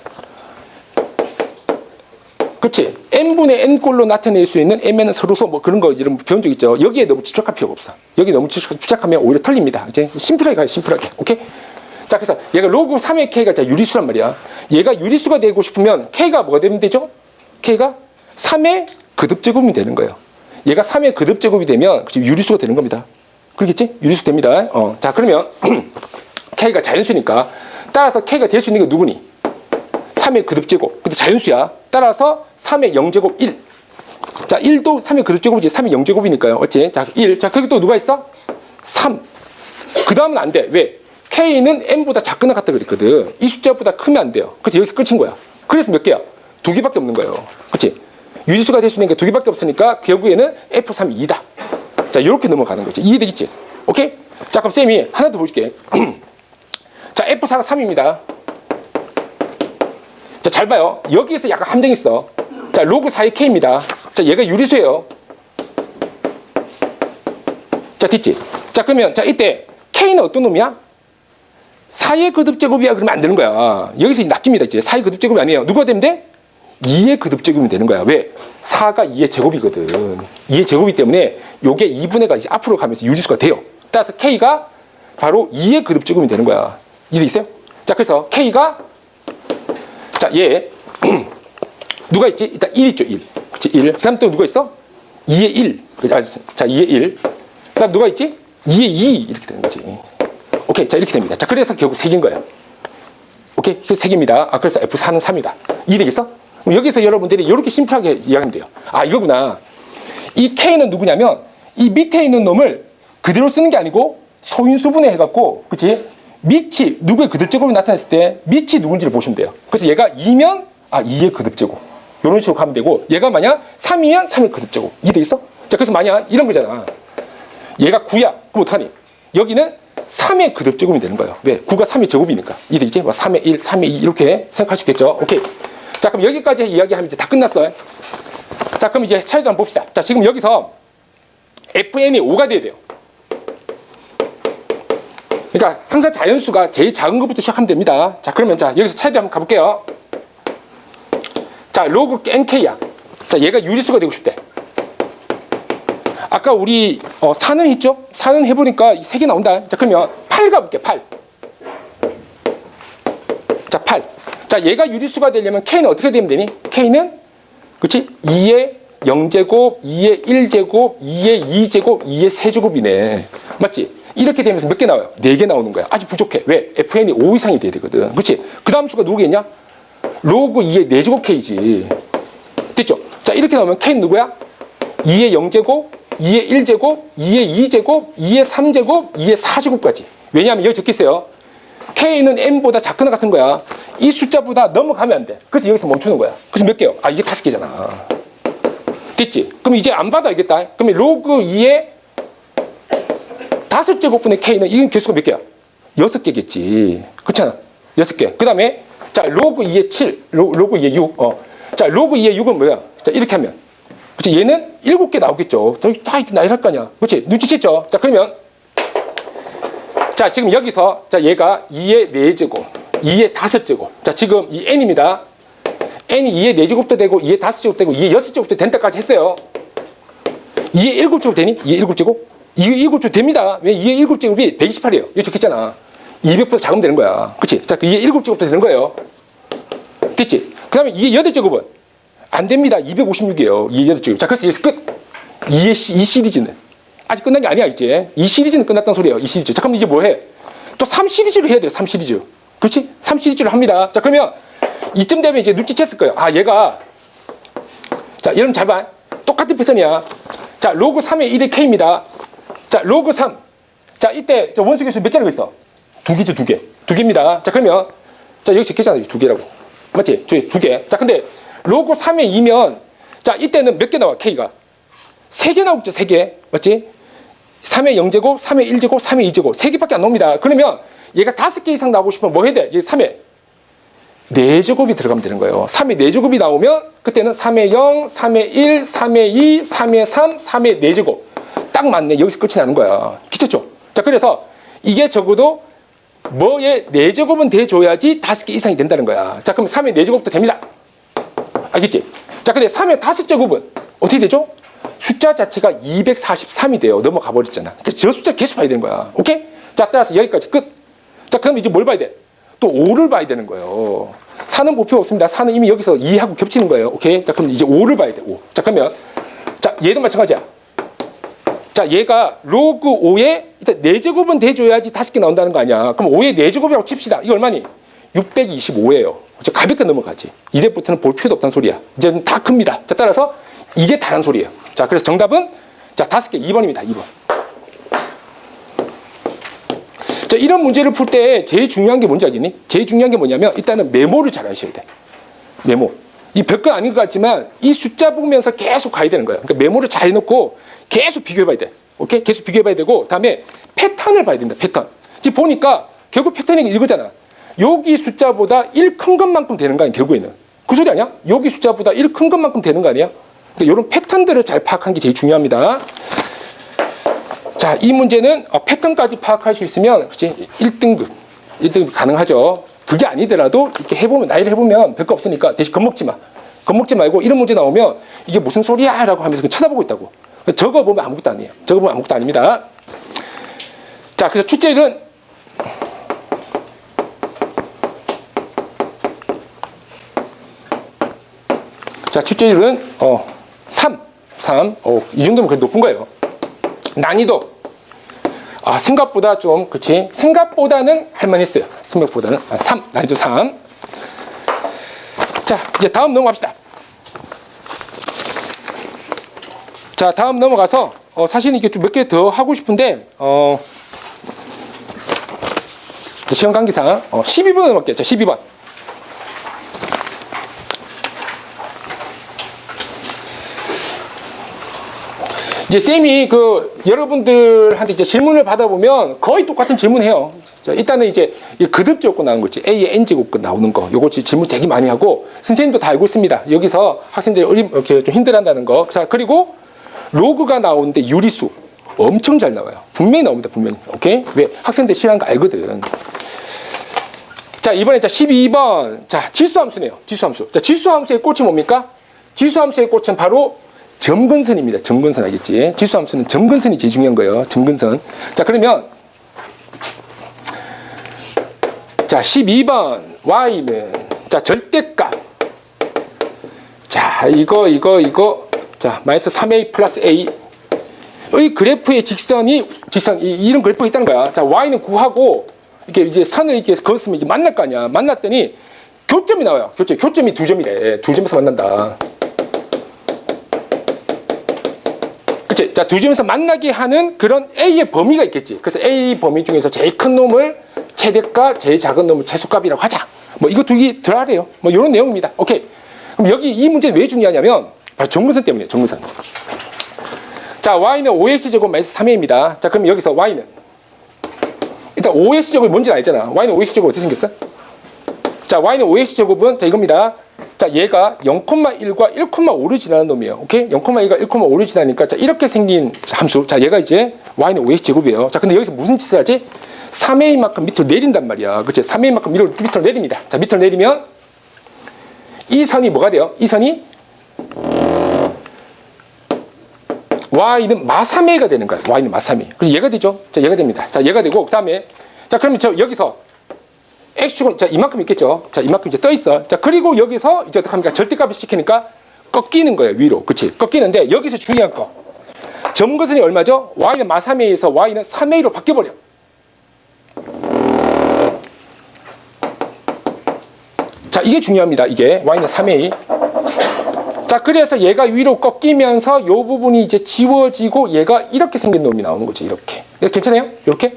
그렇지. n분의 n꼴로 나타낼 수 있는 mn은 서로서 뭐 그런 거 이런 배운 적 있죠. 여기에 너무 집착할 필요가 없어. 여기 너무 집착하면 오히려 털립니다. 이제 심플하게 가요. 심플하게. 오케이? 자, 그래서 얘가 로그 3의 k가 자 유리수란 말이야. 얘가 유리수가 되고 싶으면 k가 뭐가 되면 되죠? k가 3의 거듭제곱이 되는 거예요. 얘가 3의 거듭제곱이 되면 유리수가 되는 겁니다. 그렇겠지? 유리수 됩니다. 자, 그러면 k가 자연수니까 따라서 k가 될 수 있는 게 누구니? 3의 거듭제곱. 근데 자연수야. 따라서 3의 0제곱 1. 자, 1도 3의 거듭제곱이지. 3의 0제곱이니까요. 어찌? 자, 1. 자, 거기 또 누가 있어? 3. 그 다음은 안 돼. 왜? K는 N보다 작거나 같다 그랬거든. 이 숫자보다 크면 안 돼요. 그치? 여기서 끝인 거야. 그래서 몇 개야? 2개밖에 없는 거예요. 그치? 유리수가 될 수 있는 게 2개밖에 없으니까 결국에는 F3이 2다. 자, 이렇게 넘어가는 거지. 이해되겠지? 오케이? 자, 그럼 쌤이 하나 더 보여줄게. 자, F4가 3입니다. 자, 잘 봐요. 여기에서 약간 함정이 있어. 자, 로그 4의 K입니다. 자, 얘가 유리수예요. 자, 됐지? 자, 그러면, 자, 이때 K는 어떤 놈이야? 4의 거듭제곱이야. 그러면 안 되는 거야. 여기서 낚입니다. 이제 4의 거듭제곱이 아니에요. 누가 되면 돼? 2의 거듭제곱이 되는 거야. 왜? 4가 2의 제곱이거든. 2의 제곱이기 때문에 요게 2분의가 이제 앞으로 가면서 유리수가 돼요. 따라서 K가 바로 2의 거듭제곱이 되는 거야. 이해 있어요? 자, 그래서 K가 자, 얘 누가 있지? 일단 1 있죠. 1. 그치? 1. 그 다음 또 누가 있어? 2의 1. 자, 2의 1. 그 다음 누가 있지? 2의 2. 이렇게 되는 거지. 오케이. 자, 이렇게 됩니다. 자, 그래서 결국 3개인 거예요. 오케이. 그래서 3개입니다. 그래서 F4는 3이다. 이해되겠어? 그럼 여기서 여러분들이 이렇게 심플하게 이해하면 돼요. 아, 이거구나. 이 K는 누구냐면 이 밑에 있는 놈을 그대로 쓰는 게 아니고 소인수분해 해갖고, 그치? 밑이 누구의 거듭제곱이 나타났을 때 밑이 누군지를 보시면 돼요. 그래서 얘가 2면 2의 거듭제곱. 이런 식으로 가면 되고, 얘가 만약 3이면 3의 거듭제곱. 이해돼 있어? 자, 그래서 만약 이런 거잖아. 얘가 9야. 그럼 어떡하니? 여기는 3의 거듭제곱이 되는 거예요. 왜? 9가 3의 제곱이니까. 이해돼 있지? 3의 1, 3의 2 이렇게 생각할 수 있겠죠? 오케이. 자, 그럼 여기까지 이야기하면 이제 다 끝났어. 자, 그럼 이제 차이도 한번 봅시다. 자, 지금 여기서 FN이 5가 돼야 돼요. 그러니까 항상 자연수가 제일 작은 것부터 시작하면 됩니다. 자, 그러면 자, 여기서 차이도 한번 가볼게요. 자, 로그 NK야. 자, 얘가 유리수가 되고 싶대. 아까 우리 4는 했죠? 4는 해보니까 3개 나온다. 자, 그러면 8 가볼게. 8. 자, 8. 자, 얘가 유리수가 되려면 K는 어떻게 되면 되니? K는 그렇지? 2의 0제곱, 2의 1제곱, 2의 2제곱, 2의 세제곱이네. 맞지? 이렇게 되면서 몇 개 나와요? 4개 나오는 거야. 아주 부족해. 왜? FN이 5 이상이 돼야 되거든. 그렇지? 그 다음 수가 누구겠냐? 로그 2의 4제곱 K지. 됐죠? 자, 이렇게 나오면 K는 누구야? 2의 0제곱, 2의 1제곱, 2의 2제곱, 2의 3제곱, 2의 4제곱까지. 왜냐하면 여기 적혀있어요. K는 M보다 작거나 같은 거야. 이 숫자보다 넘어가면 안 돼. 그래서 여기서 멈추는 거야. 그래서 몇 개요? 이게 5개잖아. 됐지? 그럼 이제 안 받아야겠다. 그러면 로그 2의 5제곱분의 K는 이건 개수가 몇 개야? 6개겠지. 그렇잖아. 6개. 그 다음에 자, 로그 2의 7, 로그 2의 6. 자, 로그 2의 6은 뭐야? 자, 이렇게 하면. 그치? 얘는 7개 나오겠죠. 다 나열할 거 아니야. 그치? 눈치챘죠? 자, 그러면 자, 지금 여기서 자, 얘가 2의 4제곱, 2의 5제곱. 자, 지금 이 n입니다. n이 2의 4제곱도 되고 2의 5제곱도 되고 2의 6제곱도 된다까지 했어요. 2의 7제곱 되니? 2의 7제곱? 2의 7제곱 됩니다. 왜? 2의 7제곱이 128이에요. 여기 적혔잖아. 200보다 작으면 되는 거야. 그치? 자, 2의 7제곱도 되는 거예요. 됐지? 그 다음에 2의 8제곱은? 안 됩니다. 256이에요. 2의 8제곱. 자, 그래서 여기서 끝. 2의 이 시리즈는. 아직 끝난 게 아니야, 이제. 이 시리즈는 끝났단 소리예요. 이 시리즈. 자, 그럼 이제 뭐 해? 또 3 시리즈를 해야 돼요. 3 시리즈. 그렇지? 3 시리즈를 합니다. 자, 그러면 이쯤 되면 이제 눈치챘을 거예요. 얘가. 자, 여러분 잘 봐. 똑같은 패턴이야. 자, 로그 3의 1의 K입니다. 자, 로그 3. 자, 이때 원소 개수 몇 개라고 있어? 2개죠, 2개. 2개입니다. 자, 그러면 자, 여기 적혀있잖아. 2개라고. 맞지? 저기 2개. 자, 근데 로그 3의 2면 자, 이때는 몇 개 나와? K가. 3개 나오겠죠, 3개. 맞지? 3의 0제곱, 3의 1제곱, 3의 2제곱. 3개밖에 안 나옵니다. 그러면 얘가 5개 이상 나오고 싶으면 뭐 해야 돼? 얘 3의 4제곱이 들어가면 되는 거예요. 3의 4제곱이 나오면 그때는 3의 0, 3의 1, 3의 2, 3의 3, 3의 4제곱. 딱 맞네. 여기서 끝이 나는 거야. 미쳤죠? 자, 그래서 이게 적어도 뭐의 4제곱은 돼줘야지 5개 이상이 된다는 거야. 자, 그럼 3의 4제곱도 됩니다. 알겠지? 자, 근데 3의 5제곱은 어떻게 되죠? 숫자 자체가 243이 돼요. 넘어가 버렸잖아. 그러니까 저 숫자 계속 봐야 되는 거야. 오케이? 자, 따라서 여기까지 끝. 자, 그럼 이제 뭘 봐야 돼? 또 5를 봐야 되는 거예요. 4는 못 필요 없습니다. 4는 이미 여기서 2하고 겹치는 거예요. 오케이? 자, 그럼 이제 5를 봐야 돼. 5. 자, 그러면 자, 얘도 마찬가지야. 자, 얘가 로그 5에 일단 4제곱은 돼줘야지 5개 나온다는 거 아니야. 그럼 5의 4제곱이라고 칩시다. 이거 얼마니? 625예요. 가볍게 넘어가지. 이제부터는 볼 필요도 없다는 소리야. 이제는 다 큽니다. 자, 따라서 이게 다란 소리예요. 자, 그래서 정답은 자, 5개 2번입니다. 2번. 자, 이런 문제를 풀 때 제일 중요한 게 뭔지 알겠니? 제일 중요한 게 뭐냐면 일단은 메모를 잘 하셔야 돼. 메모. 이 별거 아닌 것 같지만 이 숫자 보면서 계속 가야 되는 거예요. 그러니까 메모를 잘 해놓고 계속 비교해봐야 돼. 오케이? 계속 비교해봐야 되고 다음에 패턴을 봐야 된다. 패턴. 지금 보니까 결국 패턴이 이거잖아. 여기 숫자보다 1 큰 것만큼 되는 거 아니야? 결국에는. 그 소리 아니야? 여기 숫자보다 1 큰 것만큼 되는 거 아니야? 그러니까 이런 패턴들을 잘 파악하는 게 제일 중요합니다. 자, 이 문제는 패턴까지 파악할 수 있으면 그치? 1등급 가능하죠. 그게 아니더라도 이렇게 해보면 나이를 해보면 별거 없으니까 대신 겁먹지 마. 겁먹지 말고 이런 문제 나오면 이게 무슨 소리야? 라고 하면서 쳐다보고 있다고. 적어보면 아무것도 아니에요. 적어보면 아무것도 아닙니다. 자, 그래서 출제율은 자, 출제율은 3. 이 정도면 그래도 높은 거예요. 난이도 생각보다 좀 그치? 생각보다는 할만했어요. 생각보다는 3. 난이도 3. 자, 이제 다음 넘어갑시다. 자, 다음 넘어가서 사실은 이게 좀 몇 개 더 하고 싶은데 시간 관계상 12번 넘을게요. 자, 12번. 이제 쌤이 여러분들한테 이제 질문을 받아보면 거의 똑같은 질문해요. 자, 일단은 이제 그듭 조건 나오는 거 있지. A의 N제곱 나오는 거. 요거 질문 되게 많이 하고 선생님도 다 알고 있습니다. 여기서 학생들이 이렇게 좀 힘들어한다는 거. 자, 그리고 로그가 나오는데 유리수 엄청 잘 나와요. 분명히 나옵니다. 분명히. 오케이? 왜? 학생들 싫어하는 거 알거든. 자, 이번에 12번. 자, 지수함수네요. 지수함수. 자, 지수함수의 꽃이 뭡니까? 지수함수의 꽃은 바로 점근선입니다. 점근선 알겠지? 지수함수는 점근선이 제일 중요한 거예요. 점근선. 자, 그러면 자, 12번 y는 자, 절대값. 자, 이거 자, 마이너스 3a 플러스 a 의 그래프의 직선이 이런 그래프가 있다는 거야. 자, y는 9하고 이렇게 이제 선을 이렇게 그었으면 이게 만날 거 아니야. 만났더니 교점이 나와요. 교점이 2점이래. 2점에서 만난다. 그치? 자, 2점에서 만나게 하는 그런 A의 범위가 있겠지. 그래서 A 범위 중에서 제일 큰 놈을 최대값, 제일 작은 놈을 최소값이라고 하자. 뭐 이거 두 개 들어가래요. 뭐 이런 내용입니다. 오케이. 그럼 여기 이 문제는 왜 중요하냐면 바로 정근선 때문이에요. 정근선. 자, y는 5x제곱 마이너스 3a입니다. 자, 그럼 여기서 y는 일단 5x제곱이 뭔지 알잖아. y는 5x제곱 어떻게 생겼어? 자, y는 5x제곱은 자, 이겁니다. 자, 얘가 0,1과 1,5를 지나는 놈이에요. 오케이? 0,1과 1,5를 지나니까 자, 이렇게 생긴 함수. 자, 얘가 이제 y는 5x제곱이에요. 자, 근데 여기서 무슨 짓을 하지? 3a만큼 밑으로 내린단 말이야. 그치? 3a만큼 밑으로 내립니다. 자, 밑으로 내리면 이 선이 뭐가 돼요? 이 선이 y는 마3a가 되는 거야. y는 마3a. 그래서 얘가 되죠. 자, 얘가 됩니다. 자, 얘가 되고 그다음에 자, 그러면 여기서 x축은 자, 이만큼 있겠죠. 자, 이만큼 이제 떠 있어. 자, 그리고 여기서 이제 어떻게 합니까? 절대값을 시키니까 꺾이는 거예요. 위로. 그치? 꺾이는데 여기서 중요한 거. 점근선이 얼마죠? y는 마3a에서 y는 3a로 바뀌어 버려. 자, 이게 중요합니다. 이게 y는 3a. 자, 그래서 얘가 위로 꺾이면서 이 부분이 이제 지워지고 얘가 이렇게 생긴 놈이 나오는 거지. 이렇게. 괜찮아요? 이렇게?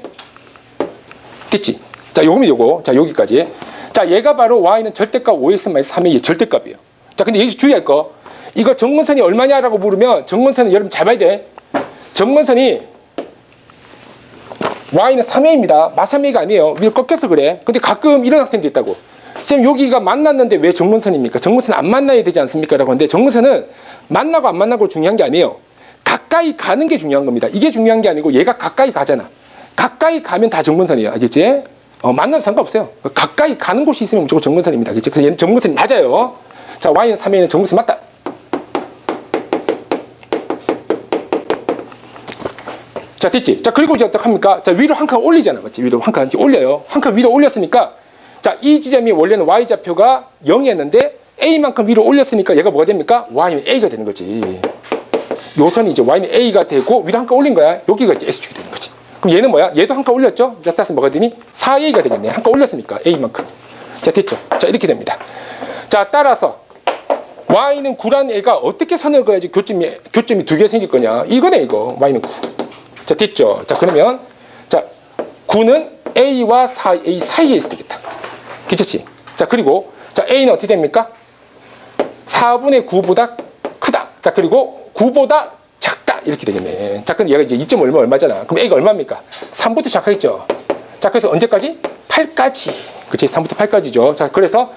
됐지? 자, 요거면 요거. 자, 여기까지. 자, 얘가 바로 y는 절대값 5x-3a의 절대값이에요. 자, 근데 여기서 주의할 거. 이거 정근선이 얼마냐라고 물으면 정근선은 여러분 잘 봐야 돼. 정근선이 y는 3a입니다. 마3a가 아니에요. 위로 꺾여서 그래. 근데 가끔 이런 학생도 있다고. 쌤, 여기가 만났는데 왜 정근선입니까? 정근선은 안 만나야 되지 않습니까? 라고 하는데 정근선은 만나고 안 만나고 중요한 게 아니에요. 가까이 가는 게 중요한 겁니다. 이게 중요한 게 아니고 얘가 가까이 가잖아. 가까이 가면 다 정근선이에요. 알겠지? 만나도 상관없어요. 가까이 가는 곳이 있으면 무조건 정근선입니다. 알겠지? 그래서 얘는 정근선이 맞아요. 자, y는 3a는 정근선이 맞다. 자, 됐지? 자, 그리고 이제 어떡합니까? 자, 위로 한 칸 올리잖아. 맞지? 위로 한 칸 올려요. 한 칸 위로 올렸으니까 자, 이 지점이 원래는 y좌표가 0이었는데 a만큼 위로 올렸으니까 얘가 뭐가 됩니까? y는 a가 되는 거지. 요 선이 이제 y는 a가 되고 위로 한 칸 올린 거야. 여기가 이제 s축이 되는 거지. 그럼 얘는 뭐야? 얘도 한 칸 올렸죠? 자, 따라서 뭐가 되니? 4a가 되겠네. 한 칸 올렸으니까 a만큼. 자, 됐죠? 자, 이렇게 됩니다. 자, 따라서 y는 9라는 애가 어떻게 선을 그어야지 교점이 두 개 생길 거냐? 이거네, 이거. y는 9. 자, 됐죠? 자, 그러면 자, 9는 a와 4a 사이에 있어야 되겠다. 괜찮지? 자, 그리고 자, a는 어떻게 됩니까? 4분의 9보다 크다. 자, 그리고 9보다 작다. 이렇게 되겠네. 자, 그럼 얘가 이제 2점 얼마잖아. 그럼 a가 얼마입니까? 3부터 시작하겠죠. 자, 그래서 언제까지? 8까지. 그치? 3부터 8까지죠. 자, 그래서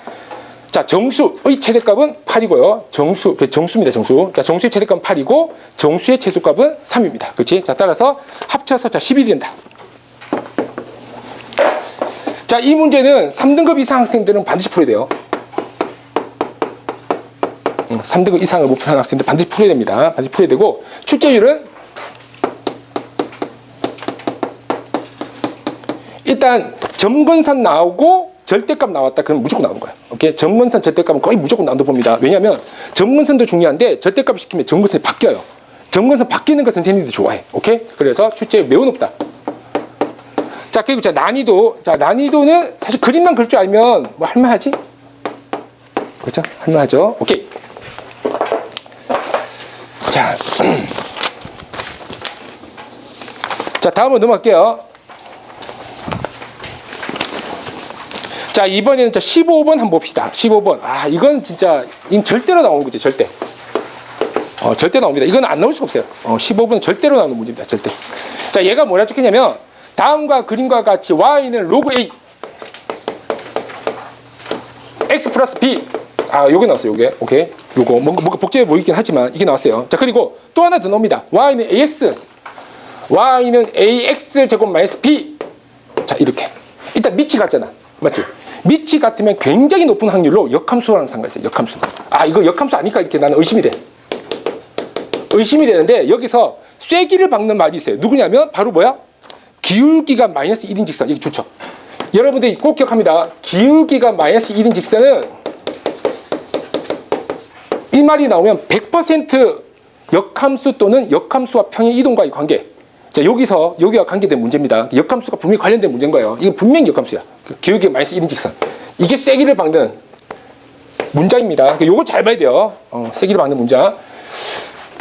자, 정수의 최대값은 8이고요. 정수입니다. 정수. 자, 정수의 최대값은 8이고 정수의 최소값은 3입니다. 그렇지? 자, 따라서 합쳐서 자, 11이 된다. 자, 이 문제는 3등급 이상 학생들은 반드시 풀어야 돼요. 3등급 이상을 못 푸는 학생들 반드시 풀어야 됩니다. 반드시 풀어야 되고 출제율은 일단 점근선 나오고 절대값 나왔다. 그럼 무조건 나오는 거야. 오케이? 점근선 절대값은 거의 무조건 나온다고 봅니다. 왜냐하면 점근선도 중요한데 절대값 시키면 점근선이 바뀌어요. 점근선 바뀌는 거 선생님들이 좋아해. 오케이? 그래서 출제율 매우 높다. 자, 그리고 자, 난이도. 자, 난이도는 사실 그림만 그릴 줄 알면 뭐 할만하지? 그렇죠? 할만하죠? 오케이. 자, 자 다음으로 넘어갈게요. 자, 이번에는 15번 한번 봅시다. 15번. 아, 이건 진짜 이건 절대로 나오는 거지, 절대. 절대 나옵니다. 이건 안 나올 수가 없어요. 15번은 절대로 나오는 문제입니다. 절대. 자, 얘가 뭐라 적혔냐면 다음과 그림과 같이 y는 로그 a x 플러스 b. 아, 요게 나왔어요. 요게. 오케이. 요거 뭔가 복잡해 보이긴 하지만 이게 나왔어요. 자, 그리고 또 하나 더 나옵니다. y는 ax 제곱 마이너스 b. 자, 이렇게. 일단 밑이 같잖아. 맞지? 밑이 같으면 굉장히 높은 확률로 역함수라는 상관이 있어요. 역함수. 아, 이거 역함수 아니까 이렇게 나는 의심이 돼. 의심이 되는데 여기서 쐐기를 박는 말이 있어요. 누구냐면 바로 뭐야? 기울기가 마이너스 1인 직선. 이게 좋죠. 여러분들이 꼭 기억합니다. 기울기가 마이너스 1인 직선은 이 말이 나오면 100% 역함수 또는 역함수와 평행 이동과의 관계. 자, 여기가 관계된 문제입니다. 역함수가 분명히 관련된 문제인 거예요. 이건 분명히 역함수야. 기울기가 마이너스 1인 직선. 이게 쐐기를 박는 문장입니다. 요거 잘 봐야 돼요. 쐐기를 박는 문장.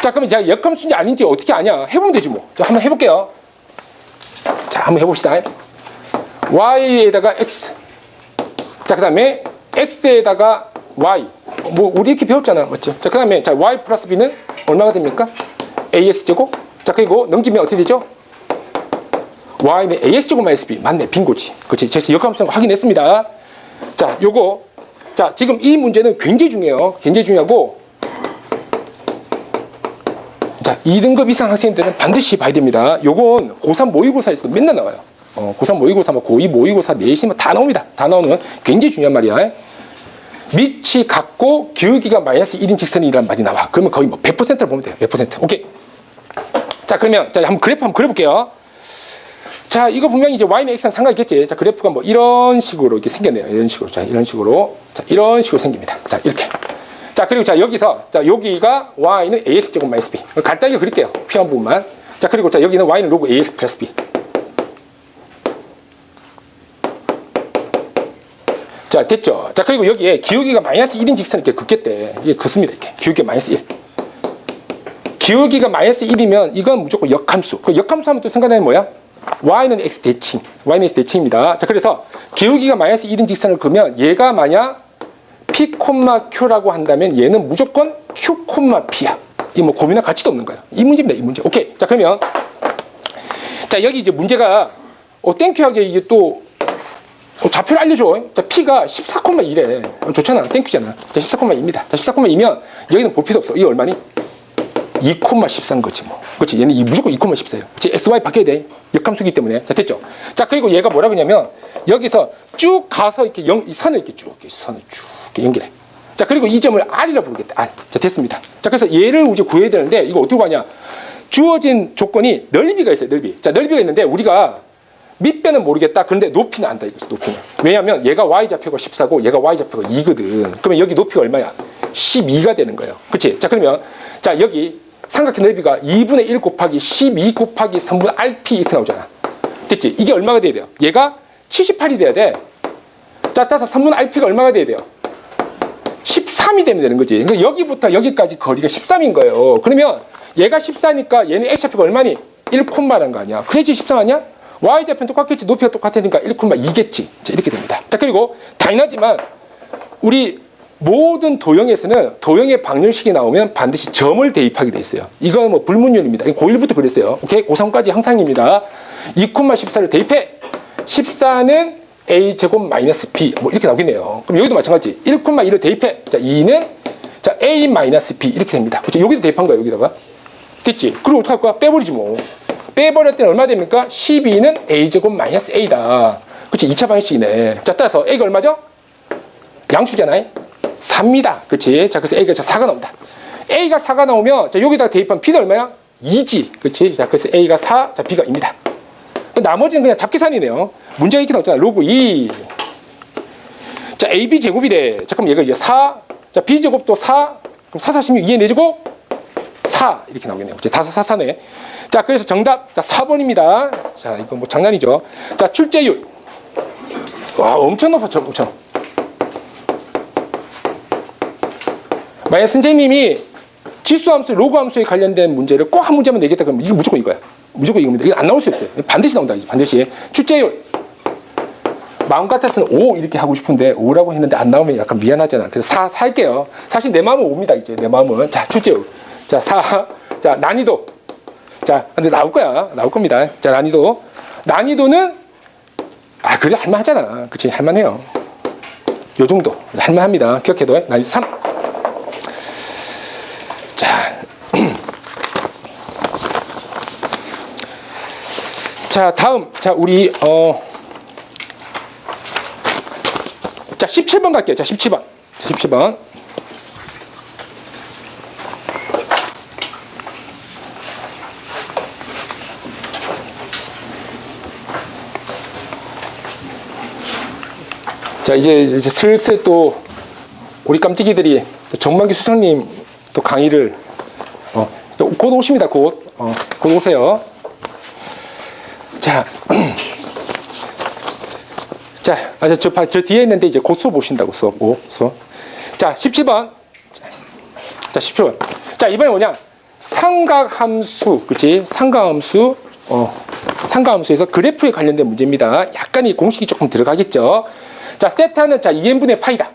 자, 그러면 제가 역함수인지 아닌지 어떻게 아냐? 해보면 되지 뭐. 자, 한번 해볼게요. 자, 한번 해봅시다. y에다가 x. 자, 그 다음에 x에다가 y. 뭐 우리 이렇게 배웠잖아, 맞죠? 자, 그 다음에 자 y 플러스 b는 얼마가 됩니까? ax 제곱. 자, 그리고 넘기면 어떻게 되죠? y는 ax 제곱 마이너스 b. 맞네, 빈고지. 그렇지. 그래서 역함수는 확인했습니다. 자, 요거. 자, 지금 이 문제는 굉장히 중요해요. 굉장히 중요하고. 자, 2등급 이상 학생들은 반드시 봐야 됩니다. 요건 고3 모의고사에서도 맨날 나와요. 고3 모의고사, 고2 모의고사, 내신 다 나옵니다. 다 나오는 굉장히 중요한 말이야. 밑이 같고 기울기가 마이너스 1인 직선이라는 말이 나와. 그러면 거의 뭐 100%를 보면 돼요. 100%. 오케이. 자, 그러면 자, 한번 그래프 한번 그려볼게요. 자, 이거 분명히 이제 y는 x랑 상관있겠지. 자, 그래프가 뭐 이런 식으로 이렇게 생겼네요. 이런 식으로. 자, 이런 식으로. 자, 이런 식으로 생깁니다. 자, 이렇게. 자, 그리고 자, 여기서 자, 여기가 y는 ax 제곱 마이너스 b. 간단하게 그릴게요. 필요한 부분만. 자, 그리고 자, 여기는 y는 로그 ax 플러스 b. 자, 됐죠. 자, 그리고 여기에 기울기가 마이너스 1인 직선 이렇게 긋겠대. 이게 긋습니다. 이렇게. 기울기가 마이너스 1. 기울기가 마이너스 1이면 이건 무조건 역함수. 그 역함수 하면 또 생각나는 뭐야? y는 x 대칭. y는 x 대칭입니다. 자, 그래서 기울기가 마이너스 1인 직선을 그으면 얘가 만약 p, q라고 한다면 얘는 무조건 q, p야. 이 뭐 고민할 가치도 없는 거야. 이 문제입니다. 이 문제. 오케이. 자, 그러면 자, 여기 이제 문제가 땡큐하게 이게 또 좌표를 알려줘. 자, p가 14,2래. 좋잖아. 땡큐잖아. 자, 14,2입니다. 자, 14,2면 여기는 볼 필요 없어. 이게 얼마니? 2,14인 거지 뭐. 그렇지. 얘는 무조건 2,14예요. xy 바뀌어야 돼. 역함수기 때문에. 자, 됐죠. 자, 그리고 얘가 뭐라 그러냐면 여기서 쭉 가서 이렇게 이 선을 이렇게 쭉 이렇게 연결해. 자, 그리고 이 점을 r이라 부르겠다. r. 자, 됐습니다. 자, 그래서 얘를 이제 구해야 되는데 이거 어떻게 구하냐? 주어진 조건이 넓이가 있어요. 넓이. 자, 넓이가 있는데 우리가 밑배는 모르겠다. 그런데 높이는 안다 이거지. 높이는. 왜냐하면 얘가 y좌표가 14고 얘가 y좌표가 2거든. 그러면 여기 높이가 얼마야? 12가 되는 거예요. 그렇지? 자, 그러면 자, 여기 삼각형 넓이가 2분의 1 곱하기 12 곱하기 3분의 rp 이렇게 나오잖아. 됐지? 이게 얼마가 돼야 돼요? 얘가 78이 돼야 돼. 자, 따라서 3분의 rp가 얼마가 돼야 돼요? 13이 되는 거지. 그러니까 여기부터 여기까지 거리가 13인 거예요. 그러면 얘가 14니까 얘는 x좌표가 얼마니? 1콤마라는 거 아니야. 그래야지 13 아니야? y좌표는 똑같겠지. 높이가 똑같으니까 1,2겠지. 자, 이렇게 됩니다. 자, 그리고 당연하지만 우리 모든 도형에서는 도형의 방정식이 나오면 반드시 점을 대입하게 돼 있어요. 이건 뭐 불문율입니다. 고1부터 그랬어요. 오케이? 고3까지 항상입니다. 2,14를 대입해. 14는 a 제곱 마이너스 b 뭐 이렇게 나오겠네요. 그럼 여기도 마찬가지. 1,2를 대입해. 자, 2는 자 a 마이너스 b 이렇게 됩니다. 그렇죠? 여기도 대입한 거야. 여기다가. 됐지? 그리고 어떻게 할 거야? 빼버리지 뭐. 빼버릴 때는 얼마 됩니까? 12는 a 제곱 마이너스 a다. 그렇지? 2차 방정식이네. 자, 따라서 a가 얼마죠? 양수잖아요. 4입니다. 그렇지? 자, 그래서 a가 4가 나온다. a가 4가 나오면 자, 여기다가 대입한 b는 얼마야? 2지. 그렇지? 자, 그래서 a가 4, 자, b가 2입니다. 나머지는 그냥 잡기산이네요. 문제가 이렇게 나왔잖아. 로그 2. 자, ab 제곱이래. 자, 그럼 얘가 이제 4. 자, b 제곱도 4. 그럼 4, 46, 2의 4제곱 4. 이렇게 나오겠네요. 그렇지? 5, 4, 4네. 자, 그래서 정답. 자, 4번입니다. 자, 이거 뭐 장난이죠. 자, 출제율. 와, 엄청 높아, 엄청. 만약 선생님이 지수 함수, 로그 함수에 관련된 문제를 꼭 한 문제만 내겠다 그러면 이거 무조건 이거야. 무조건 이겁니다. 이거 안 나올 수 없어요. 반드시 나온다. 반드시. 출제율. 마음 같아서는 5 이렇게 하고 싶은데 5라고 했는데 안 나오면 약간 미안하잖아. 그래서 4 할게요. 사실 내 마음은 5입니다. 이제 내 마음은. 자, 출제율. 자, 4. 자, 난이도. 자, 근데 나올 거야. 나올 겁니다. 자, 난이도. 난이도는 그래 할만하잖아. 그치? 할만해요. 요 정도. 할만합니다. 기억해둬. 난이도 3. 자. 자, 다음. 자, 우리 자, 17번 갈게요. 자, 17번. 자, 17번. 자, 이제 슬슬 또 우리 깜찍이들이 또 정만기 수석님 또 강의를 곧 오십니다. 곧 오세요. 자, 자, 저 뒤에 있는데 이제 곧 수업 오신다고 수업. 자, 17번. 자, 17번. 자, 이번에 뭐냐? 삼각함수, 그렇지? 삼각함수에서 그래프에 관련된 문제입니다. 약간 이 공식이 조금 들어가겠죠. 자, 세타는 자 2n분의 파이다.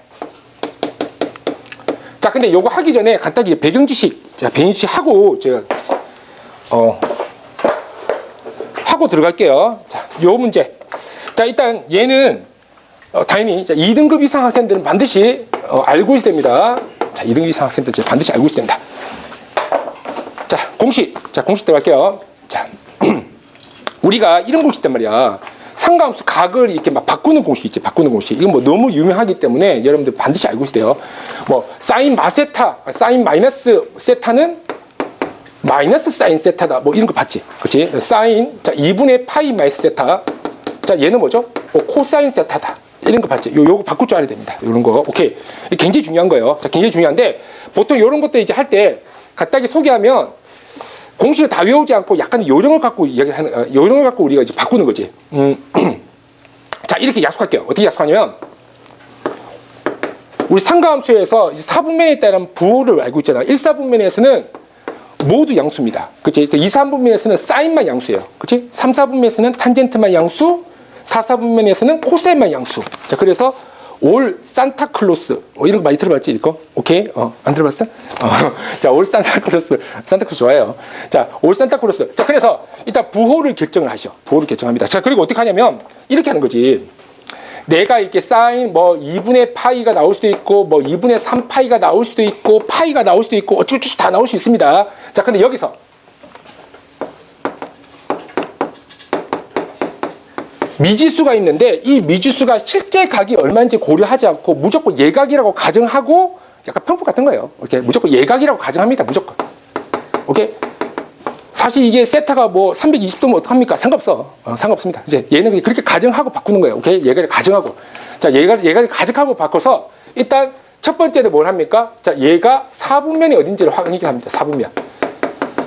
자, 근데 요거 하기 전에 간단히 배경 지식, 자, 배경 지식 하고 제가 하고 들어갈게요. 자, 요 문제. 자, 일단 얘는 당연히 2등급 이상 학생들은 반드시 알고 있어야 됩니다. 자, 2등급 이상 학생들 반드시 알고 있어야 된다. 자, 공식. 자, 공식 들어갈게요. 자, 우리가 이런 공식 있단 말이야. 상가함수 각을 이렇게 막 바꾸는 공식 있지. 바꾸는 공식. 이건 뭐 너무 유명하기 때문에 여러분들 반드시 알고 있어야 돼요. 뭐 사인 마세타, 사인 마이너스 세타는 마이너스 사인 세타다. 뭐 이런 거 봤지. 그렇지? 사인 자 2분의 파이 마이너스 세타. 자, 얘는 뭐죠? 코사인 세타다. 이런 거 봤지. 요거 바꿀 줄 알아야 됩니다. 이런 거. 오케이. 굉장히 중요한 거예요. 자, 굉장히 중요한데 보통 이런 것들 이제 할 때 간단하게 소개하면 공식을 다 외우지 않고 약간 요령을 갖고 이야기하는, 요령을 갖고 우리가 이제 바꾸는 거지. 자, 이렇게 약속할게요. 어떻게 약속하냐면, 우리 상가함수에서 4분면에 따른 부호를 알고 있잖아. 1, 4분면에서는 모두 양수입니다. 그치? 2, 3분면에서는 사인만 양수예요. 그치? 3, 4분면에서는 탄젠트만 양수, 4, 4분면에서는 코사인만 양수. 자, 그래서 올 산타클로스 이런 거 많이 들어봤지 이거? 오케이? 안 들어봤어? 자, 올 산타클로스 좋아해요. 자, 올 산타클로스. 자, 그래서 일단 부호를 결정을 하셔. 부호를 결정합니다. 자, 그리고 어떻게 하냐면 이렇게 하는 거지. 내가 이렇게 사인 뭐 2분의 파이가 나올 수도 있고 뭐 2분의 3파이가 나올 수도 있고 파이가 나올 수도 있고 어쩌고저쩌고 다 나올 수 있습니다. 자, 근데 여기서 미지수가 있는데 이 미지수가 실제 각이 얼마인지 고려하지 않고 무조건 예각이라고 가정하고 약간 편법 같은 거예요. 이렇게 무조건 예각이라고 가정합니다. 무조건. 오케이. 사실 이게 세타가 뭐 320도면 어떡합니까? 상관없어. 상관없습니다. 이제 얘는 그렇게 가정하고 바꾸는 거예요. 오케이. 예각을 가정하고. 자, 예각을 가정하고 바꿔서 일단 첫 번째는 뭘 합니까? 자, 얘가 4분면이 어딘지를 확인합니다. 4분면.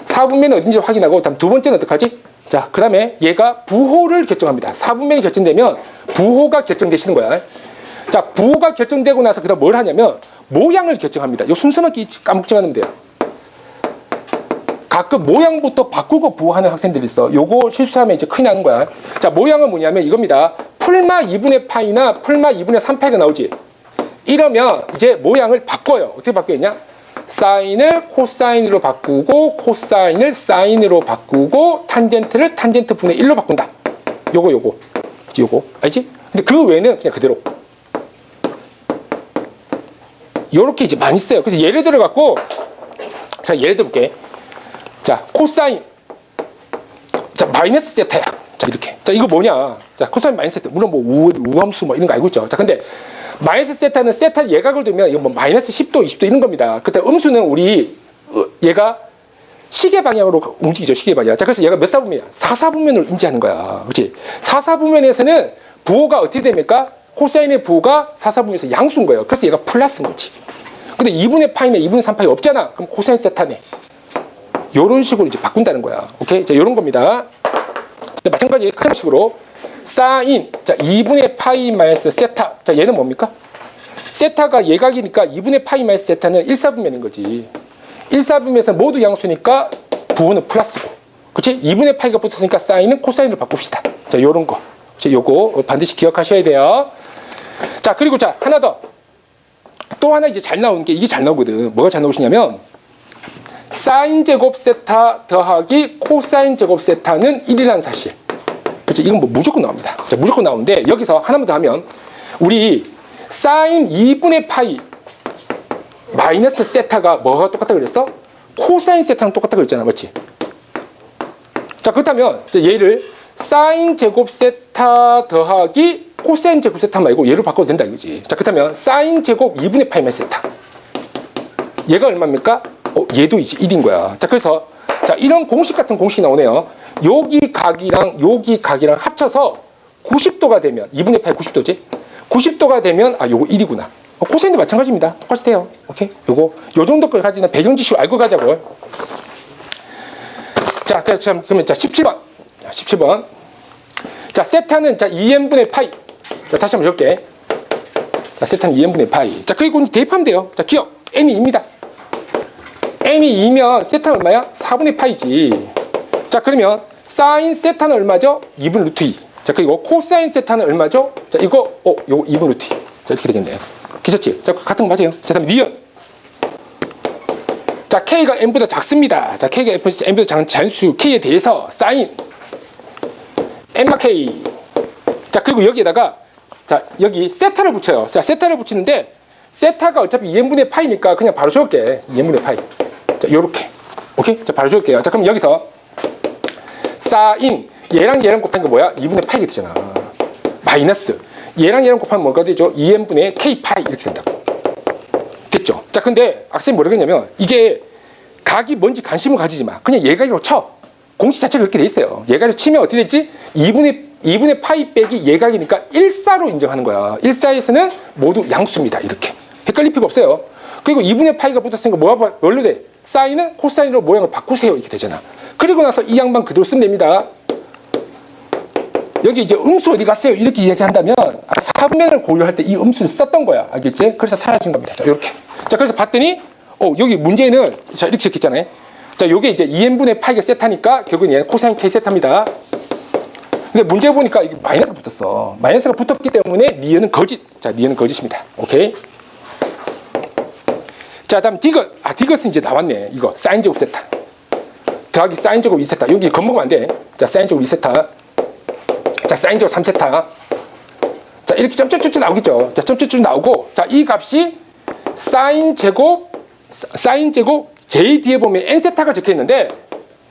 4분면이 어딘지를 확인하고 다음 두 번째는 어떡하지? 자, 그 다음에 얘가 부호를 결정합니다. 4분면이 결정되면 부호가 결정되시는 거야. 자, 부호가 결정되고 나서 그 다음 뭘 하냐면 모양을 결정합니다. 이 순서만 까먹지 않으면 돼요. 가끔 모양부터 바꾸고 부호하는 학생들이 있어. 요거 실수하면 이제 큰일 나는 거야. 자, 모양은 뭐냐면 이겁니다. 풀마 2분의 파이나 풀마 2분의 3파이가 나오지. 이러면 이제 모양을 바꿔요. 어떻게 바뀌었냐? 사인을 코사인으로 바꾸고 코사인을 사인으로 바꾸고 탄젠트를 탄젠트 분의 1로 바꾼다. 요거 알지? 근데 그 외에는 그냥 그대로 요렇게 이제 많이 써요. 그래서 예를 들어 갖고 자, 예를 들어 볼게. 자, 코사인 자, 마이너스 세타야. 자, 이렇게. 자, 이거 뭐냐? 자, 코사인 마이너스 세타. 물론 뭐 우함수 뭐 이런 거 알고 있죠. 자, 근데 마이너스 세타는 세타 예각을 두면 이거 뭐 마이너스 10도, 20도 이런 겁니다. 그때 음수는 우리 얘가 시계 방향으로 움직이죠. 시계 방향. 자, 그래서 얘가 몇 사분면이야? 4, 4분면으로 인지하는 거야. 그렇지? 4, 4분면에서는 부호가 어떻게 됩니까? 코사인의 부호가 4, 4분면에서 양수인 거예요. 그래서 얘가 플러스인 거지. 근데 2분의 파이나 2분의 3파이 없잖아. 그럼 코사인 세타네. 요런 식으로 이제 바꾼다는 거야. 오케이? 자, 요런 겁니다. 마찬가지 그런 식으로 사인 자 2분의 파이 마이너스 세타 자 얘는 뭡니까? 세타가 예각이니까 2분의 파이 마이너스 세타는 1사분면인 거지. 1사분면에서 모두 양수니까 부호는 플러스고. 그치? 2분의 파이가 붙었으니까 사인은 코사인으로 바꿉시다. 자, 요런 거. 요거 반드시 기억하셔야 돼요. 자, 그리고 자, 하나 더. 또 하나 이제 잘 나오는 게 이게 잘 나오거든. 뭐가 잘 나오시냐면 사인 제곱 세타 더하기 코사인 제곱 세타는 1이라는 사실. 그치? 이건 뭐 무조건 나옵니다. 자, 무조건 나오는데 여기서 하나만 더 하면 우리 사인 2분의 파이 마이너스 세타가 뭐가 똑같다 그랬어? 코사인 세타랑 똑같다 그랬잖아. 맞지? 자, 그렇다면 얘를 사인 제곱 세타 더하기 코사인 제곱 세타 말고 얘로 바꿔도 된다 이거지. 자, 그렇다면 사인 제곱 2분의 파이 마이너스 세타. 얘가 얼마입니까? 얘도 이제 1인 거야. 자, 그래서 자, 이런 공식 같은 공식이 나오네요. 여기 각이랑 합쳐서 90도가 되면 2분의 파이 90도지. 90도가 되면 요거 1이구나. 코사인도 마찬가지입니다. 똑같이 돼요. 오케이? 요 정도까지는 배경 지식을 알고 가자고. 자, 그러면 자, 17번. 자, 17번. 자, 세타는 자, 2n분의 파이. 자, 다시 한번 적을게. 자, 세타는 2n분의 파이. 자, 그리고 대입하면 돼요. 자, 기억. n이 2입니다. n이 2면 세타는 얼마야? 4분의 파이지. 자, 그러면 사인 세타는 얼마죠? 2분 루트 2. 자, 그리고 코사인 세타는 얼마죠? 자, 요거 2분 루트 2. 자, 이렇게 되겠네요. 괜찮지? 자, 같은 거 맞아요. 자, 다음에 니은. 자, K가 M보다 작습니다. 자, K가 M보다 작은 잔수 K에 대해서 사인 M마 K. 자, 그리고 여기에다가 자, 여기 세타를 붙여요. 자, 세타를 붙이는데 세타가 어차피 2n분의 파이니까 그냥 바로 적을게. 2n분의 파이. 자, 요렇게. 오케이? 자, 바로 적을게요. 자, 그럼 여기서 사인 얘랑 얘랑 곱한 게 뭐야? 2분의 파이가 되잖아. 마이너스 얘랑 얘랑 곱하면 뭐가 되죠? 2n분의 k 파이 이렇게 된다고. 됐죠? 자, 근데 학생이 뭐라 그랬냐면 이게 각이 뭔지 관심을 가지지 마. 그냥 예각이라고 쳐. 공식 자체가 그렇게 돼 있어요. 예각으로 치면 어떻게 됐지? 2분의 파이 빼기 예각이니까 1사로 인정하는 거야. 1사에서는 모두 양수입니다. 이렇게. 헷갈릴 필요가 없어요. 그리고 2분의 파이가 붙었으니까 뭘로 돼? 사인은 코사인으로 모양을 바꾸세요. 이렇게 되잖아. 그리고 나서 이 양반 그대로 쓰면 됩니다. 여기 이제 음수 어디 갔어요? 이렇게 이야기한다면 3면을 고려할 때 이 음수를 썼던 거야. 알겠지? 그래서 사라진 겁니다. 자, 이렇게. 자, 그래서 봤더니 여기 문제는 자, 이렇게 적혔잖아요. 자, 요게 이제 2n분의 파이가 세타니까 결국은 얘는 코사인 k 세타입니다. 근데 문제 보니까 이게 마이너스가 붙었어. 마이너스가 붙었기 때문에 니은은 거짓. 자, 니은은 거짓입니다. 오케이? 자, 다음 디귿. 디귿은 이제 나왔네. 이거 사인 제곱 세타 더하기 사인 제곱 2세타. 여기 겁먹으면 안 돼. 자, 사인 제곱 2세타. 자, 사인 제곱 3세타. 자, 이렇게 점점점점 나오겠죠. 자, 점점점 나오고, 자, 이 값이 사인 제곱 j 뒤에 보면 n세타가 적혀 있는데,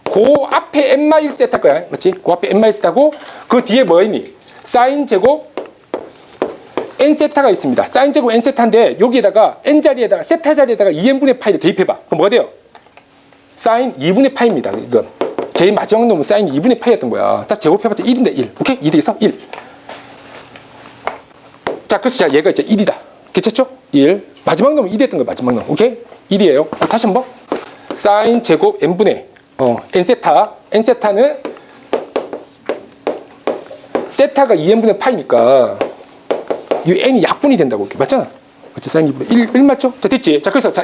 그 앞에 n-1세타 거야. 맞지? 그 앞에 n-1세타고, 그 뒤에 뭐 있니? 사인 제곱 n세타가 있습니다. 사인 제곱 n세타인데, 여기에다가 n 자리에다가, 세타 자리에다가 2n분의 파이를 대입해봐. 그럼 뭐가 돼요? 사인 2분의 파이입니다. 이건. 제일 마지막 놈은 사인 2분의 파이였던 거야. 딱 제곱해봤자 1인데 1. 오케이? 2대 있어? 1. 자, 그래서 자, 얘가 이제 1이다. 괜찮죠? 1. 마지막 놈은 1이 했던 거야. 마지막 놈. 오케이? 1이에요. 다시 한번. 사인 제곱 n분의 n세타. n세타는 세타가 2n분의 파이니까 이 n이 약분이 된다고. 맞잖아. 그치? 사인 2분의 1 맞죠? 자, 됐지? 자, 그래서 자,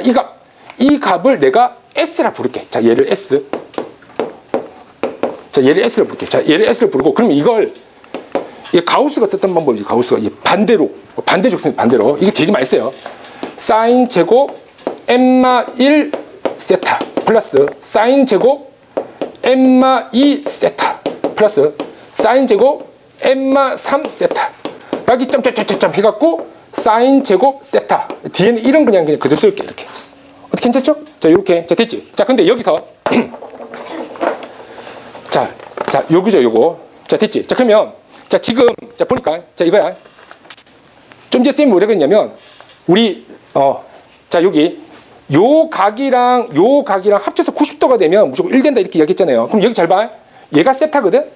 이 값을 내가 S라 부를게. 자, 얘를 S. 자, 얘를 S를 부를게. 자, 얘를 S를 부르고, 그러면 이걸, 가우스가 썼던 방법이지, 가우스가. 반대로, 반대적 쓰는 반대로. 이게 제일 많이 써요. 사인 제곱 M마 1 세타 플러스 사인 제곱 M마 2 세타 플러스 사인 제곱 M마 3 세타. 여기 점점점점 해갖고, 사인 제곱 세타. 뒤에는 이런 그냥 그대로 쓸게, 이렇게. 어떻게 괜찮죠? 자, 요렇게. 자, 됐지? 자, 근데 여기서, 자, 요거죠, 요거. 자, 됐지? 자, 그러면, 자, 지금, 자, 보니까, 자, 이거야. 좀 전에 쌤이 뭐라 그랬냐면, 우리, 자, 여기, 요 각이랑 합쳐서 90도가 되면 무조건 1 된다, 이렇게 이야기했잖아요. 그럼 여기 잘 봐. 얘가 세타거든?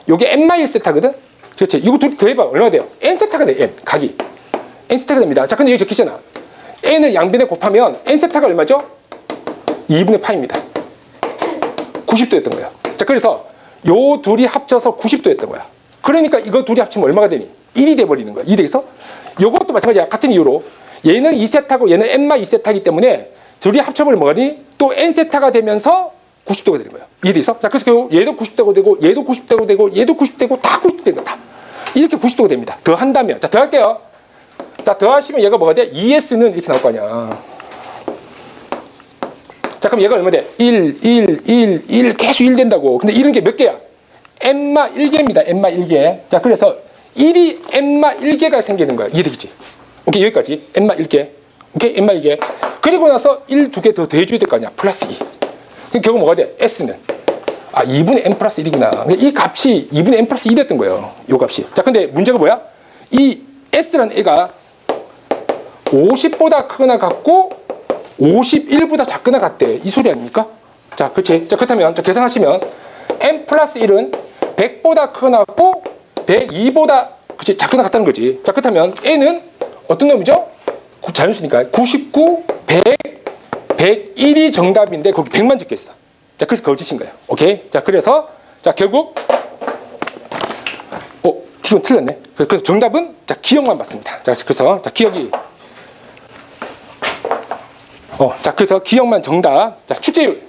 요게 n-1 세타거든? 그렇지? 이거 둘이 더해봐. 얼마나 돼요? n 세타가 돼, n. 각이. n 세타가 됩니다. 자, 근데 여기 적히잖아. n을 양변에 곱하면 n 세타가 얼마죠? 2분의 파입니다. 90도였던 거야. 자, 그래서 요 둘이 합쳐서 90도였던 거야. 그러니까 이거 둘이 합치면 얼마가 되니? 1이 돼버리는 거야. 2 돼서 요것도 마찬가지야. 같은 이유로 얘는 2세타고 얘는 n마 2세타이기 때문에 둘이 합쳐버리면 뭐니? 또 n세타가 되면서 90도가 되는 거예요. 이해돼서? 자, 그래서 결국 얘도 90도가 되고 얘도 90도가 되고 얘도 90도고 다 90도 되는 거다. 이렇게 90도가 됩니다. 더 한다면. 자, 더 할게요. 자, 더 하시면 얘가 뭐가 돼? 2s는 이렇게 나올 거 아니야. 자, 그럼 얘가 얼마 돼? 1 계속 1 된다고. 근데 이런 게 몇 개야? n마 1개입니다. n마 1개. 자, 그래서 1이 n마 1개가 생기는 거야. 이해되겠지? 오케이, 여기까지. n마 1개. 오케이, n마 1개. 그리고 나서 1, 2개 더 더해줘야 될 거 아니야. 플러스 2. 그럼 결국 뭐가 돼? s는. 아, 2분의 n 플러스 1이구나. 이 값이 2분의 n 플러스 1이었던 거예요. 요 값이. 자, 근데 문제가 뭐야? 이 s라는 애가 50보다 크거나 같고 51보다 작거나 같대. 이 소리 아닙니까? 자, 그렇지. 자, 그렇다면 자, 계산하시면 n 플러스 1은 100보다 크거나 같고 102보다 그치, 작거나 같다는 거지. 자, 그렇다면 n은 어떤 놈이죠? 자연수니까 99, 100, 101이 정답인데 거기 100만 적혀있어. 자, 그래서 거짓인 거예요. 오케이? 자, 그래서 자, 결국 이건 틀렸네. 그래서 정답은 자, 기억만 맞습니다. 자, 그래서 자, 기억이 자, 그래서 기억만 정답. 자, 출제율.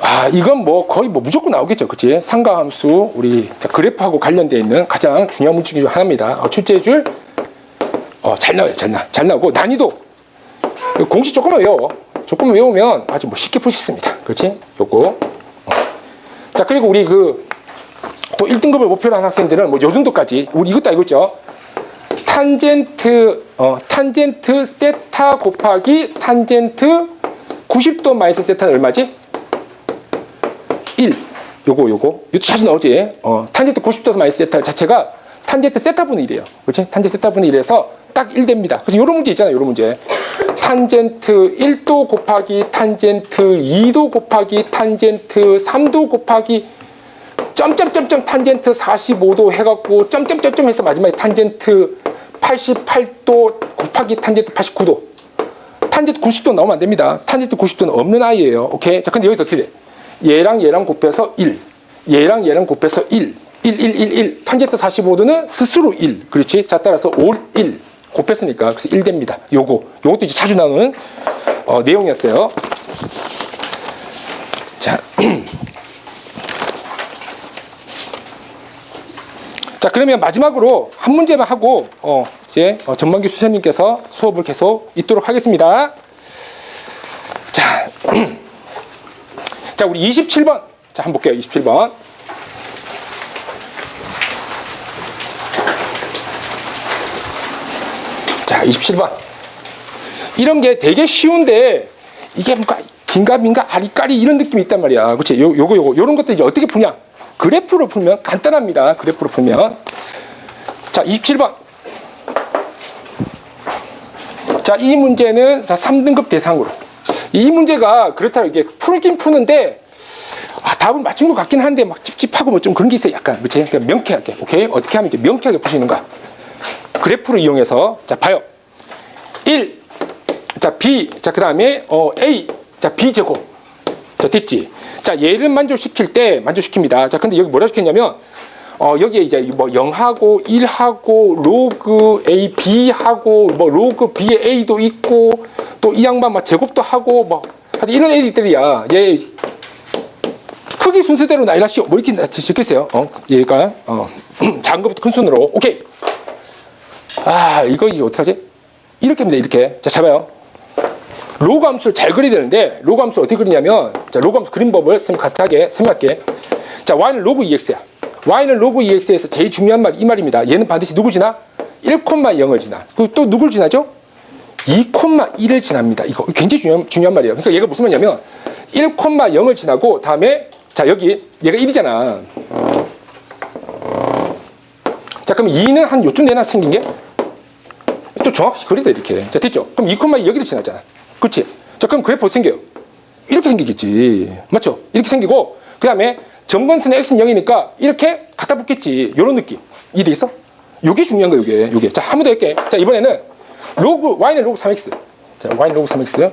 아, 이건 뭐 거의 뭐 무조건 나오겠죠. 그치? 상가함수, 우리 자, 그래프하고 관련되어 있는 가장 중요한 문제 중 하나입니다. 출제율. 잘 나와요. 잘 나오고, 난이도. 공식 조금만 외워. 조금만 외우면 아주 뭐 쉽게 풀 수 있습니다. 그렇지? 요거. 자, 그리고 우리 또 1등급을 목표로 한 학생들은 뭐 요 정도까지. 우리 이것도 알고 있죠? 탄젠트 세타 곱하기 탄젠트 90도 마이너스 세타는 얼마지? 1. 요거. 이것도 자주 나오지? 탄젠트 90도 마이너스 세타 자체가 탄젠트 세타분의 1이에요. 그렇지? 탄젠트 세타분의 1에서 딱 1 됩니다. 그래서 요런 문제 있잖아요. 요런 문제. 탄젠트 1도 곱하기 탄젠트 2도 곱하기 탄젠트 3도 곱하기 점점점점 탄젠트 45도 해갖고 점점점점 해서 마지막에 탄젠트 88도 곱하기 탄젠트 89도. 탄젠트 90도 나오면 안 됩니다. 탄젠트 90도는 없는 아이예요. 오케이? 자, 근데 여기서 어떻게 돼? 얘랑 곱해서 1. 얘랑 곱해서 1. 1. 탄젠트 45도는 스스로 1. 그렇지? 자, 따라서 올 1. 곱했으니까 그래서 1 됩니다. 요것도 이제 자주 나오는 내용이었어요. 자, 자, 그러면 마지막으로 한 문제만 하고 이제 전만기 수사님께서 수업을 계속 잇도록 하겠습니다. 자, 자, 우리 27번. 자, 한번 볼게요. 27번. 자, 27번. 이런 게 되게 쉬운데 이게 뭔가 긴가민가 아리까리 이런 느낌이 있단 말이야. 그렇지? 요런 것들 이제 어떻게 푸냐? 그래프로 풀면 간단합니다. 그래프로 풀면. 자, 27번. 자, 이 문제는 자, 3등급 대상으로. 이 문제가 그렇다고 이게 풀긴 푸는데 답을 맞춘 것 같긴 한데 막 찝찝하고 뭐 좀 그런 게 있어요. 약간. 그렇지? 그러니까 명쾌하게. 오케이? 어떻게 하면 이제 명쾌하게 푸시는가? 그래프를 이용해서 자, 봐요. 1. 자, B. 자, 그다음에 A. 자, B 제곱. 자, 됐지? 자, 얘를 만족시킵니다. 자, 근데 여기 뭐라 시켰냐면 여기에 이제 뭐 0하고 1하고 로그 A, B하고 뭐 로그 B의 A도 있고 또 이 양반 막 제곱도 하고 뭐 이런 애들이야. 얘 크기 순서대로 나열하시오. 뭐 이렇게 적겠어요. 얘가 작은 것부터 큰 순으로. 오케이. 아, 이거 어떡하지? 이렇게 합니다. 이렇게. 자, 잡아요. 로그 함수를 잘 그려야 되는데 로그 함수를 어떻게 그리냐면 자, 로그 함수 그림 법을 간단하게 설명할게. 자, y는 로그 2x야. y는 로그 2x에서 제일 중요한 말 이 말입니다. 얘는 반드시 누구 지나? 1,0을 지나. 그리고 또 누굴 지나죠? 2,1을 지납니다. 이거 굉장히 중요한 말이에요. 그러니까 얘가 무슨 말이냐면 1,0을 지나고 다음에 자, 여기 얘가 1이잖아. 자, 그럼 2는 한 요쯤 되나 생긴 게? 또 정확히 그려야 돼, 이렇게. 자, 됐죠? 그럼 2,2 여기를 지나잖아. 그렇지? 자, 그럼 그래프 어떻게 생겨요? 이렇게 생기겠지. 맞죠? 이렇게 생기고, 그 다음에 점근선의 x는 0이니까 이렇게 갖다 붙겠지. 요런 느낌. 이해되겠어? 요게 중요한 거야, 요게. 자, 한 번 더 할게. 자, 이번에는 y는 로그 3x. 자, y는 로그 3x.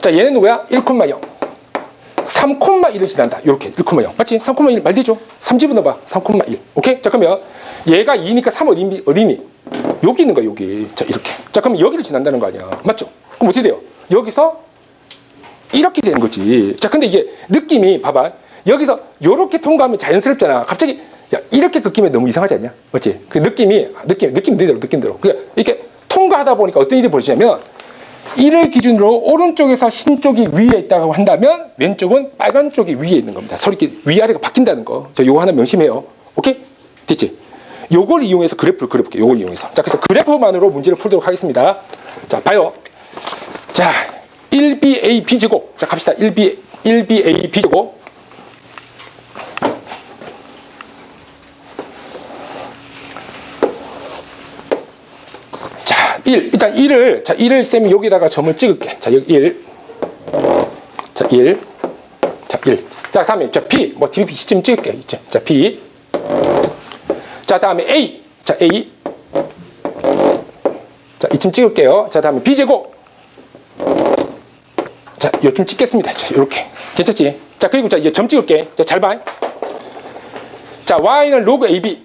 자, 얘는 누구야? 1,0. 3,1을 지난다. 이렇게 1,0 맞지? 3,1 말되죠? 3 집어넣어봐. 3,1. 오케이? 자 그러면 얘가 2니까 3 어디니? 여기 있는 거야 여기. 자 이렇게. 자 그러면 여기를 지난다는 거 아니야. 맞죠? 그럼 어떻게 돼요? 여기서 이렇게 되는 거지. 자 근데 이게 느낌이 봐봐. 여기서 이렇게 통과하면 자연스럽잖아. 갑자기 야 이렇게 긋기면 너무 이상하지 않냐? 맞지? 그 느낌대로 그냥 이렇게 통과하다 보니까 어떤 일이 벌어지냐면 이를 기준으로 오른쪽에서 흰 쪽이 위에 있다고 한다면 왼쪽은 빨간 쪽이 위에 있는 겁니다. 서로 이렇게 위아래가 바뀐다는 거. 자, 요거 하나 명심해요. 오케이? 됐지? 요걸 이용해서 그래프를 그려볼게요. 요걸 이용해서. 자, 그래서 그래프만으로 문제를 풀도록 하겠습니다. 자, 봐요. 자, 1BA B제곱. 자, 갑시다. 1BA B제곱. 일단 1을, 자, 1을 쌤이 여기다가 점을 찍을게. 자, 여기 1. 자, 1. 자, 1. 자, 다음에, 자, B. 뭐, DB 시점 찍을게. 있죠. 자, B. 자, 다음에 A. 자, A. 자, 이쯤 찍을게요. 자, 다음에 B제곱. 자, 요쯤 찍겠습니다. 자, 요렇게. 괜찮지? 자, 그리고 자, 이제 점 찍을게. 자, 잘 봐. 자, Y는 로그 AB.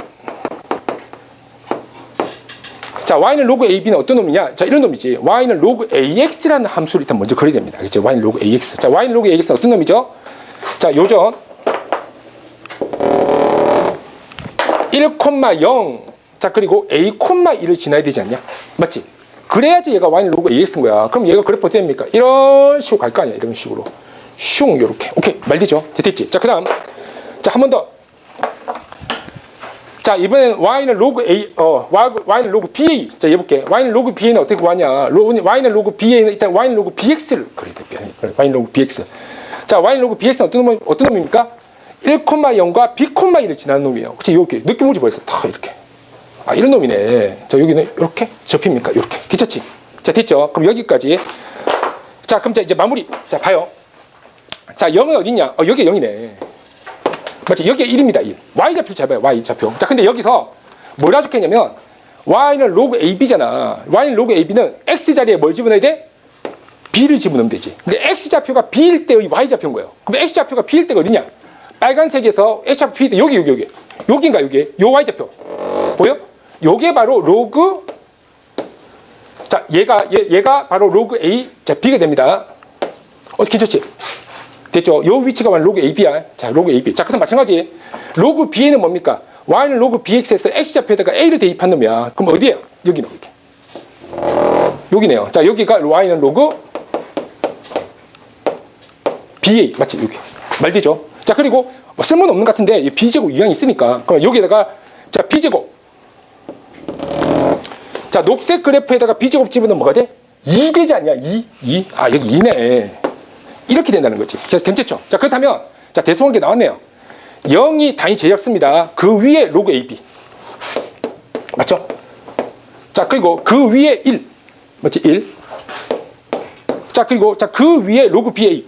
자, y는 로그 ab는 어떤 놈이냐? 자, 이런 놈이지. y는 로그 ax라는 함수를 일단 먼저 그려야 됩니다. 그렇죠? y는 로그 ax. 자, y는 로그 ax는 어떤 놈이죠? 자, 요점 1,0. 자, 그리고 a,1을 지나야 되지 않냐? 맞지? 그래야지 얘가 y는 로그 ax인 거야. 그럼 얘가 그래프 어떻게 됩니까? 이런 식으로 갈 거 아니야? 이런 식으로. 슝, 요렇게. 오케이. 말되죠? 됐지? 자, 그 다음. 자, 한 번 더. 자, 이번에는 y는 로그 a, y는 로그 ba. 자, 해볼게. y는 로그 ba는 어떻게 구하냐? y는 로그 ba는 일단 y는 로그 bx를 그려야 돼. y는 로그 bx. 자, y는 로그 bx는 어떤 놈입니까? 1,0과 b,1을 지나는 놈이에요. 그치? 이렇게 느낌 오지 벌써 다 이렇게. 아, 이런 놈이네. 자, 여기는 이렇게 접힙니까? 이렇게. 괜찮지? 자, 됐죠? 그럼 여기까지. 자, 그럼 이제 마무리. 자, 봐요. 자, 0은 어딨냐? 여기 0이네. 맞지? 여기에 1입니다. 1. Y좌표 잡아요. Y좌표. 자, 근데 여기서 뭐라 적혔냐면 Y는 로그 AB잖아. Y는 로그 AB는 X자리에 뭘 집어넣어야 돼? B를 집어넣으면 되지. 근데 X좌표가 B일 때의 Y좌표인 거예요. 그럼 X좌표가 B일 때가 어디냐? 빨간색에서 X좌표 B일 때 여기. 여기인가 여기? 요 Y좌표. 보여? 요게 바로 로그. 자, 얘가 바로 로그 A. 자, B가 됩니다. 괜찮지? 됐죠? 요 위치가 바로 로그 AB야. 자, 로그 AB. 자, 그럼 마찬가지. 로그 B는 뭡니까? Y는 로그 BX에서 X좌표에다가 A를 대입한 놈이야. 그럼 어디에요? 여기는 이렇게. 여기네요. 자, 여기가 Y는 로그 BA. 맞지? 여기. 말되죠? 자, 그리고 뭐 쓸모는 없는 것 같은데 B제곱 유형이 있으니까. 그럼 여기에다가 자, B제곱. 자, 녹색 그래프에다가 B제곱 집어넣으면 뭐가 돼? 2 되지 않냐? 2? 아, 여기 2네. 이렇게 된다는 거지. 자, 괜찮죠? 자, 그렇다면, 자, 대수관계 나왔네요. 0이 단위 제약수입니다. 그 위에 로그 AB. 맞죠? 자, 그리고 그 위에 1. 맞지? 1. 자, 그리고, 자, 그 위에 로그 BA.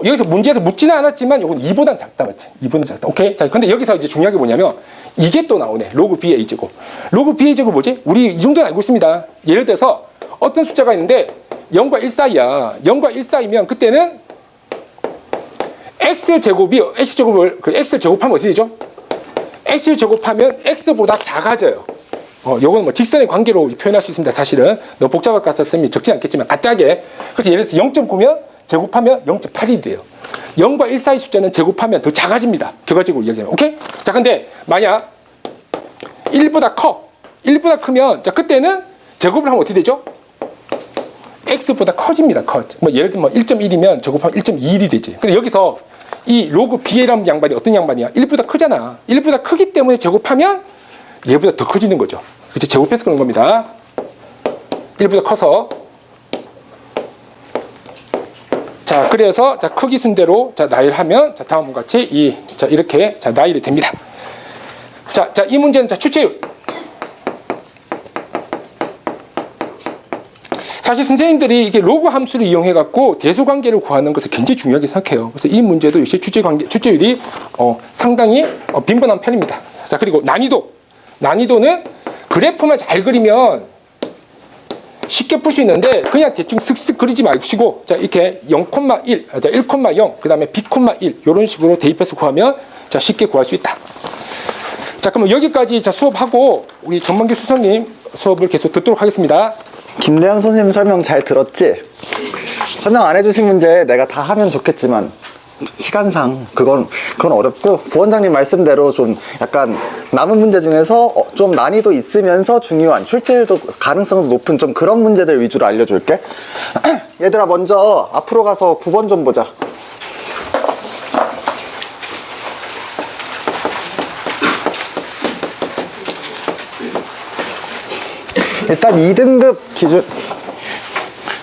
여기서 문제에서 묻지는 않았지만, 이건 2보단 작다. 맞지? 2보단 작다. 오케이? 자, 근데 여기서 이제 중요한 게 뭐냐면, 이게 또 나오네. 로그 BA 제곱. 로그 BA 제곱 뭐지? 우리 이 정도는 알고 있습니다. 예를 들어서, 어떤 숫자가 있는데, 0과 1 사이야. 0과 1 사이면 그때는 x를 제곱하면 어떻게 되죠? x를 제곱하면 x보다 작아져요. 요거는 뭐 직선의 관계로 표현할 수 있습니다. 사실은 너무 복잡할 것 같아서 적진 않겠지만 간단하게. 그래서 예를 들어서 0.9면 제곱하면 0.8이 돼요. 0과 1 사이 숫자는 제곱하면 더 작아집니다. 결과적으로 이야기하면. 오케이? 자, 근데 만약 1보다 커. 1보다 크면 자, 그때는 제곱을 하면 어떻게 되죠? x보다 커집니다. 뭐 예를 들면 1.1이면 제곱하면 1.21이 되지. 근데 여기서 이 로그 b라는 양반이 어떤 양반이야? 1보다 크잖아. 1보다 크기 때문에 제곱하면 얘보다 더 커지는 거죠. 그치? 제곱해서 그런 겁니다. 1보다 커서. 자, 그래서 자, 크기 순대로 자, 나열하면 자, 다음과 같이 자, 이렇게 자, 나열이 됩니다. 자, 이 문제는 자, 출제율. 사실 선생님들이 이게 로그 함수를 이용해 갖고 대소 관계를 구하는 것을 굉장히 중요하게 생각해요. 그래서 이 문제도 역시 출제율이 상당히 빈번한 편입니다. 자, 그리고 난이도는 그래프만 잘 그리면 쉽게 풀 수 있는데 그냥 대충 슥슥 그리지 마시고 자 이렇게 0,1, 자 1,0 그다음에 b,1 이런 식으로 대입해서 구하면 자 쉽게 구할 수 있다. 자 그러면 여기까지 자 수업하고 우리 전만기 수석님 수업을 계속 듣도록 하겠습니다. 김래현 선생님 설명 잘 들었지? 설명 안 해주신 문제 내가 다 하면 좋겠지만 시간상 그건 어렵고 부원장님 말씀대로 좀 약간 남은 문제 중에서 좀 난이도 있으면서 중요한 출제율도 가능성도 높은 좀 그런 문제들 위주로 알려줄게. 얘들아 먼저 앞으로 가서 9번 좀 보자. 일단 2등급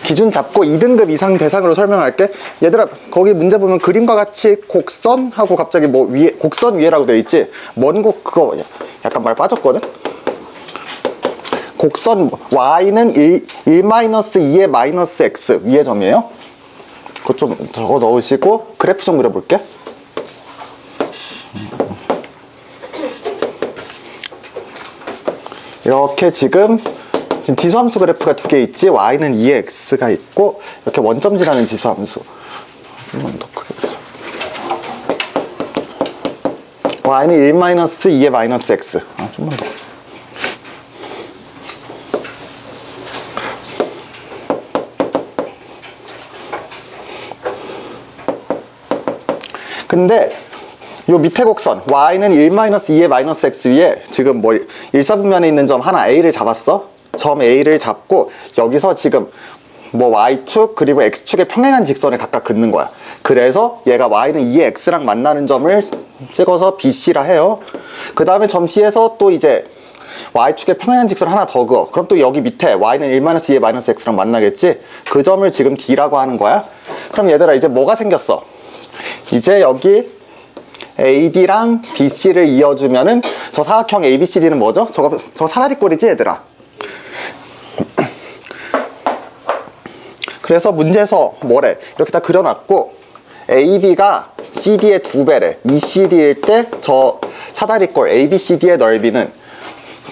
기준 잡고 2등급 이상 대상으로 설명할게. 얘들아 거기 문제 보면 그림과 같이 곡선하고 갑자기 뭐 위에 곡선 위에라고 되어 있지. 먼 곡 그거 약간 말 빠졌거든. 곡선 y는 1-2의 마이너스 x 위에 점이에요. 그거 좀 적어 넣으시고 그래프 좀 그려볼게. 이렇게 지금 지수함수 그래프가 두 개 있지. y는 2의 x가 있고 이렇게 원점지라는 지수함수. 좀만 더 크게 그려서. y는 1-2의 마이너스 x. 좀만 더. 근데 요 밑에 곡선 y는 1-2의 마이너스 x 위에 지금 뭐 일사분면에 있는 점 하나 a를 잡았어. 점 A를 잡고 여기서 지금 뭐 Y축 그리고 X축의 평행한 직선을 각각 긋는 거야. 그래서 얘가 Y는 2의 X랑 만나는 점을 찍어서 BC라 해요. 그 다음에 점 C에서 또 이제 Y축의 평행한 직선 하나 더 그어. 그럼 또 여기 밑에 Y는 1-2의 마이너스 X랑 만나겠지? 그 점을 지금 D라고 하는 거야. 그럼 얘들아 이제 뭐가 생겼어? 이제 여기 AD랑 BC를 이어주면은 저 사각형 ABCD는 뭐죠? 저 사다리꼴이지 얘들아. 그래서 문제에서 뭐래? 이렇게 다 그려놨고 AB가 CD의 2배래. ECD일 때 저 사다리꼴 ABCD의 넓이는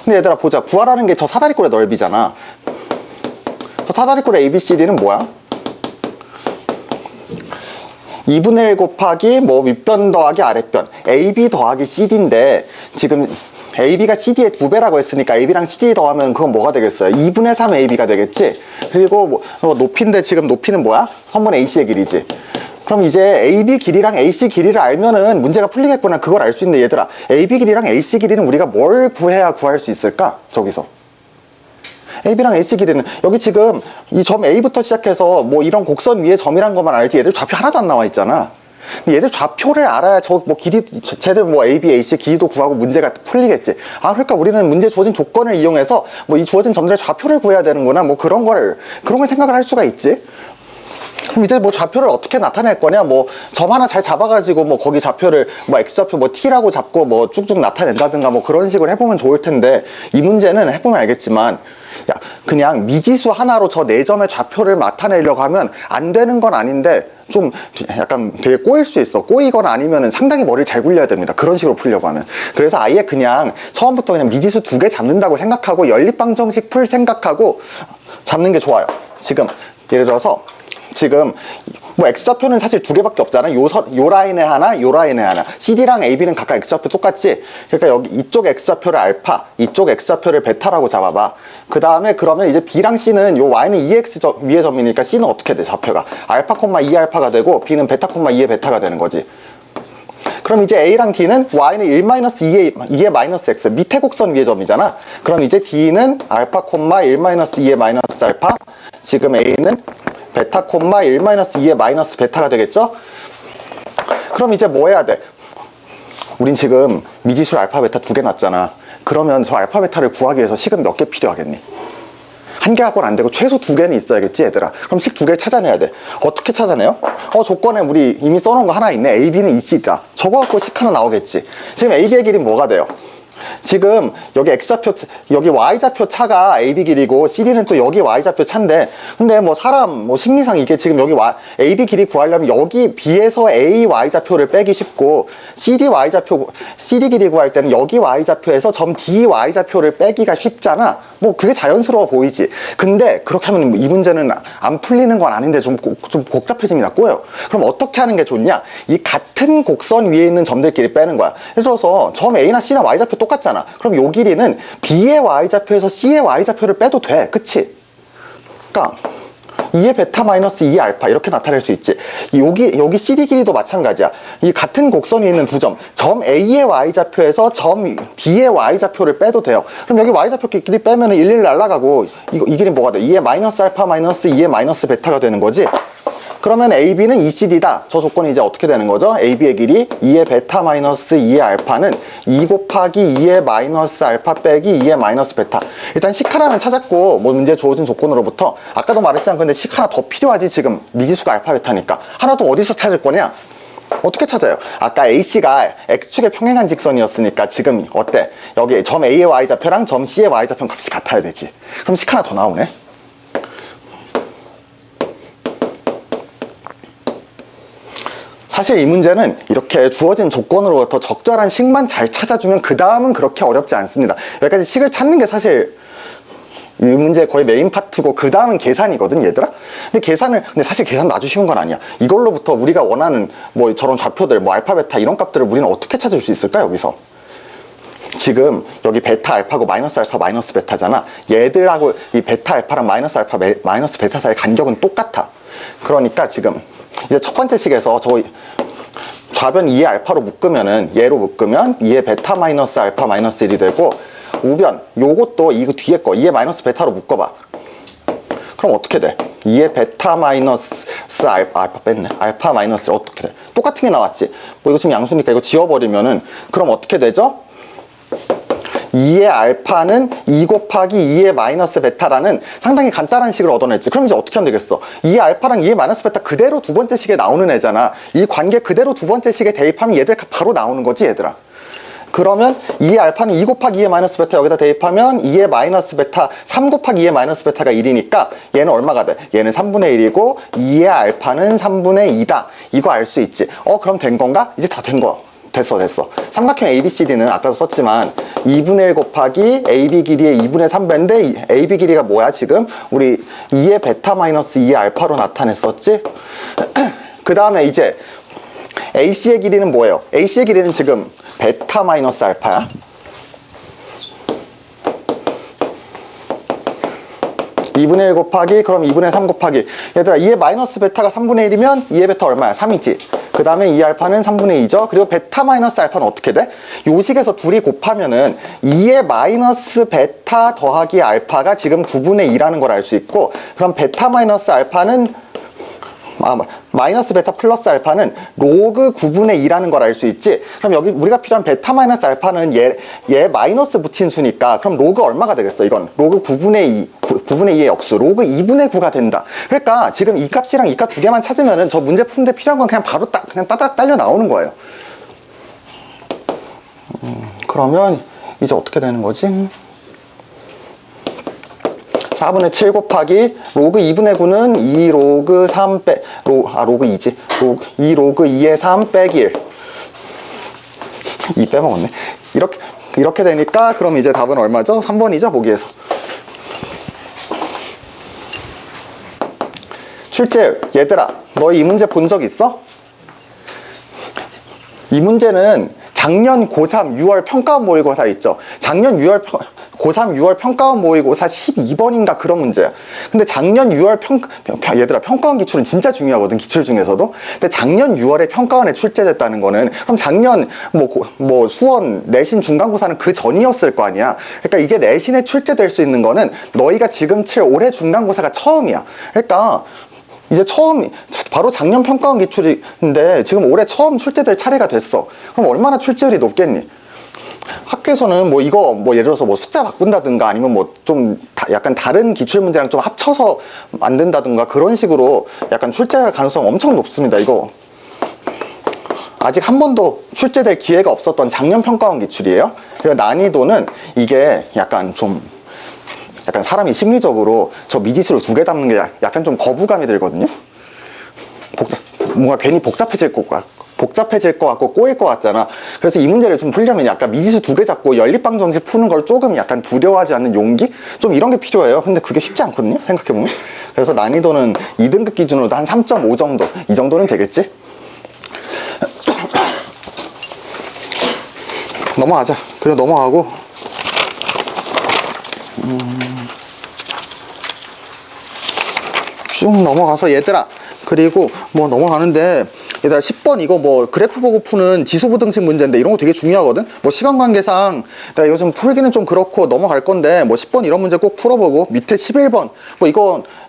근데 얘들아 보자. 구하라는 게 저 사다리꼴의 넓이잖아. 저 사다리꼴의 ABCD는 뭐야? 2분의 1 곱하기 뭐 윗변 더하기 아랫변 AB 더하기 CD인데 지금 AB가 CD의 2배라고 했으니까 AB랑 CD 더하면 그건 뭐가 되겠어요? 2분의 3 AB가 되겠지? 그리고 뭐 높이인데 지금 높이는 뭐야? 선분 AC의 길이지. 그럼 이제 AB 길이랑 AC 길이를 알면은 문제가 풀리겠구나. 그걸 알 수 있는데 얘들아 AB 길이랑 AC 길이는 우리가 뭘 구해야 구할 수 있을까? 저기서 AB랑 AC 길이는 여기 지금 이 점 A부터 시작해서 뭐 이런 곡선 위에 점이란 것만 알지 얘들 좌표 하나도 안 나와 있잖아. 얘들 좌표를 알아야 저 뭐 길이 쟤들 뭐 AB, AC 길이도 구하고 문제가 풀리겠지. 그러니까 우리는 문제 주어진 조건을 이용해서 뭐 이 주어진 점들의 좌표를 구해야 되는구나. 뭐 그런 걸 생각을 할 수가 있지. 그럼 이제 뭐 좌표를 어떻게 나타낼 거냐? 뭐 점 하나 잘 잡아가지고 뭐 거기 좌표를 뭐 x좌표 뭐 t라고 잡고 뭐 쭉쭉 나타낸다든가 뭐 그런 식으로 해보면 좋을 텐데 이 문제는 해보면 알겠지만 야 그냥 미지수 하나로 저 네 점의 좌표를 나타내려고 하면 안 되는 건 아닌데 좀 약간 되게 꼬일 수 있어. 꼬이거나 아니면은 상당히 머리를 잘 굴려야 됩니다. 그런 식으로 풀려고 하는. 그래서 아예 그냥 처음부터 그냥 미지수 2개 잡는다고 생각하고 연립방정식 풀 생각하고 잡는 게 좋아요. 지금 예를 들어서 지금 뭐 x좌표는 사실 2개밖에 없잖아. 요 라인에 하나, 요 라인에 하나. CD랑 AB는 각각 x좌표 똑같지. 그러니까 여기 이쪽 x좌표를 알파, 이쪽 x좌표를 베타라고 잡아봐. 그 다음에 그러면 이제 B랑 C는 요 y는 2x 위의 점이니까 C는 어떻게 돼? 좌표가 알파, 2알파가 되고 B는 베타, 2의 베타가 되는 거지. 그럼 이제 A랑 D는 y는 1-2의 마이너스 x 밑에 곡선 위의 점이잖아. 그럼 이제 D는 알파, 1-2의 마이너스 알파. 지금 A는 베타, 1-2의 마이너스 베타가 되겠죠? 그럼 이제 뭐 해야 돼? 우린 지금 미지수 알파, 베타 2개 놨잖아. 그러면 저 알파, 베타를 구하기 위해서 식은 몇 개 필요하겠니? 한 개 갖고는 안 되고 최소 2개는 있어야겠지 얘들아. 그럼 식 2개를 찾아내야 돼. 어떻게 찾아내요? 조건에 우리 이미 써놓은 거 하나 있네. AB는 EC다. 저거 갖고 식 하나 나오겠지. 지금 AB의 길이는 뭐가 돼요? 지금 여기 x좌표 여기 y좌표 차가 AB 길이고 CD는 또 여기 y좌표 차인데 근데 뭐 사람 뭐 심리상 이게 지금 여기 AB 길이 구하려면 여기 B에서 A y좌표를 빼기 쉽고 CD 길이 구할 때는 여기 y좌표에서 점 D y좌표를 빼기가 쉽잖아. 뭐 그게 자연스러워 보이지. 근데 그렇게 하면 이 문제는 안 풀리는 건 아닌데 좀 복잡해집니다. 꼬여요. 그럼 어떻게 하는 게 좋냐? 이 같은 곡선 위에 있는 점들끼리 빼는 거야. 예를 들어서 점 A나 C나 Y좌표 똑같잖아. 그럼 요 길이는 B의 Y좌표에서 C의 Y좌표를 빼도 돼. 그치? 그러니까 2의 베타 마이너스 2의 알파 이렇게 나타낼 수 있지. 여기 CD 길이도 마찬가지야. 이 같은 곡선이 있는 두 점, 점 A의 Y좌표에서 점 B의 Y좌표를 빼도 돼요. 그럼 여기 Y좌표 길이 빼면은 일일이 날아가고 이 길이 뭐가 돼? 2의 마이너스 알파 마이너스 2의 마이너스 베타가 되는 거지. 그러면 AB는 ECD다. 저 조건이 이제 어떻게 되는 거죠? AB의 길이 2의 베타 마이너스 2의 알파는 2 곱하기 2의 마이너스 알파 빼기 2의 마이너스 베타. 일단 식 하나는 찾았고 뭐 문제 주어진 조건으로부터 아까도 말했잖아. 근데 식 하나 더 필요하지. 지금 미지수가 알파 베타니까. 하나 더 어디서 찾을 거냐? 어떻게 찾아요? 아까 AC가 X축의 평행한 직선이었으니까 지금 어때? 여기 점 A의 Y좌표랑 점 C의 Y좌표 값이 같아야 되지. 그럼 식 하나 더 나오네. 사실 이 문제는 이렇게 주어진 조건으로부터 적절한 식만 잘 찾아주면 그 다음은 그렇게 어렵지 않습니다. 여기까지 식을 찾는 게 사실 이 문제의 거의 메인 파트고 그 다음은 계산이거든 얘들아. 근데 사실 계산도 아주 쉬운 건 아니야. 이걸로부터 우리가 원하는 뭐 저런 좌표들 뭐 알파 베타 이런 값들을 우리는 어떻게 찾을 수 있을까 여기서. 지금 여기 베타 알파고 마이너스 알파 마이너스 베타잖아. 얘들하고 이 베타 알파랑 마이너스 알파 마이너스 베타 사이의 간격은 똑같아. 그러니까 지금 이제 첫 번째 식에서 저 좌변 2의 알파로 묶으면은 얘로 묶으면 2의 베타 마이너스 알파 마이너스 1이 되고 우변 요것도 이거 뒤에 거 2의 마이너스 베타로 묶어봐. 그럼 어떻게 돼? 2의 베타 마이너스 알파 뺐네. 알파 마이너스 어떻게 돼? 똑같은 게 나왔지. 뭐 이거 지금 양수니까 이거 지워버리면은 그럼 어떻게 되죠? 2의 알파는 2 곱하기 2의 마이너스 베타라는 상당히 간단한 식을 얻어냈지. 그럼 이제 어떻게 하면 되겠어? 2의 알파랑 2의 마이너스 베타 그대로 두 번째 식에 나오는 애잖아. 이 관계 그대로 두 번째 식에 대입하면 얘들 바로 나오는 거지 얘들아. 그러면 2의 알파는 2 곱하기 2의 마이너스 베타 여기다 대입하면 2의 마이너스 베타 3 곱하기 2의 마이너스 베타가 1이니까 얘는 얼마가 돼? 얘는 3분의 1이고 2의 알파는 3분의 2다. 이거 알 수 있지. 그럼 된 건가? 이제 다 된 거. 됐어. 삼각형 ABCD는 아까도 썼지만 2분의 1 곱하기 AB 길이의 2분의 3배인데 AB 길이가 뭐야 지금? 우리 2의 베타 마이너스 2의 알파로 나타냈었지? 그 다음에 이제 AC의 길이는 뭐예요? AC의 길이는 지금 베타 마이너스 알파야. 2분의 1 곱하기 그럼 2분의 3 곱하기 얘들아 2의 마이너스 베타가 3분의 1이면 2의 베타 얼마야? 3이지. 그 다음에 2 알파는 3분의 2죠. 그리고 베타 마이너스 알파는 어떻게 돼? 요 식에서 둘이 곱하면은 2의 마이너스 베타 더하기 알파가 지금 9분의 2라는 걸 알 수 있고 그럼 베타 마이너스 알파는 마이너스 베타 플러스 알파는 로그 9분의 2라는 걸 알 수 있지. 그럼 여기 우리가 필요한 베타 마이너스 알파는 얘 마이너스 붙인 수니까 그럼 로그 얼마가 되겠어? 이건 로그 9분의 2의 역수 로그 2분의 9가 된다. 그러니까 지금 이 값이랑 이 값 두 개만 찾으면은 저 문제 푸는데 필요한 건 그냥 바로 그냥 따닥 딸려 나오는 거예요. 그러면 이제 어떻게 되는 거지? 4분의 7 곱하기 로그 2분의 9는 2 로그 3 빼 로그 2지 2 로그 2의 3 빼기 1 2 빼먹었네. 이렇게 되니까 그럼 이제 답은 얼마죠? 3번이죠 보기에서. 출제율 얘들아 너 이 문제 본 적 있어? 이 문제는 작년 고3 6월 평가원 모의고사 있죠. 작년 고3 6월 평가원 모의고사 12번인가 그런 문제야. 근데 작년 6월 얘들아 평가원 기출은 진짜 중요하거든. 기출 중에서도. 근데 작년 6월에 평가원에 출제됐다는 거는 그럼 작년 뭐 수원 내신 중간고사는 그 전이었을 거 아니야. 그러니까 이게 내신에 출제될 수 있는 거는 너희가 지금 칠 올해 중간고사가 처음이야. 그러니까 이제 바로 작년 평가원 기출인데 지금 올해 처음 출제될 차례가 됐어. 그럼 얼마나 출제율이 높겠니? 학교에서는 예를 들어서 숫자 바꾼다든가 아니면 좀 약간 다른 기출 문제랑 좀 합쳐서 만든다든가 그런 식으로 약간 출제할 가능성 엄청 높습니다. 이거 아직 한 번도 출제될 기회가 없었던 작년 평가원 기출이에요. 그리고 난이도는 이게 약간 사람이 심리적으로 저 미지수를 2개 담는 게 약간 좀 거부감이 들거든요. 뭔가 괜히 복잡해질 것 복잡해질 것 같고 꼬일 것 같잖아. 그래서 이 문제를 좀 풀려면 약간 미지수 2개 잡고 연립방 정식 푸는 걸 조금 약간 두려워하지 않는 용기? 좀 이런 게 필요해요. 근데 그게 쉽지 않거든요, 생각해보면. 그래서 난이도는 2등급 기준으로도 한 3.5 정도, 이 정도는 되겠지? 넘어가자. 그래, 넘어가고 쭉 넘어가서 얘들아, 그리고 뭐 넘어가는데 얘들아, 10번 이거 뭐 그래프 보고 푸는 지수부등식 문제인데 이런 거 되게 중요하거든. 뭐 시간 관계상 내가 요즘 풀기는 좀 그렇고 넘어갈 건데, 뭐 10번 이런 문제 꼭 풀어보고, 밑에 11번 뭐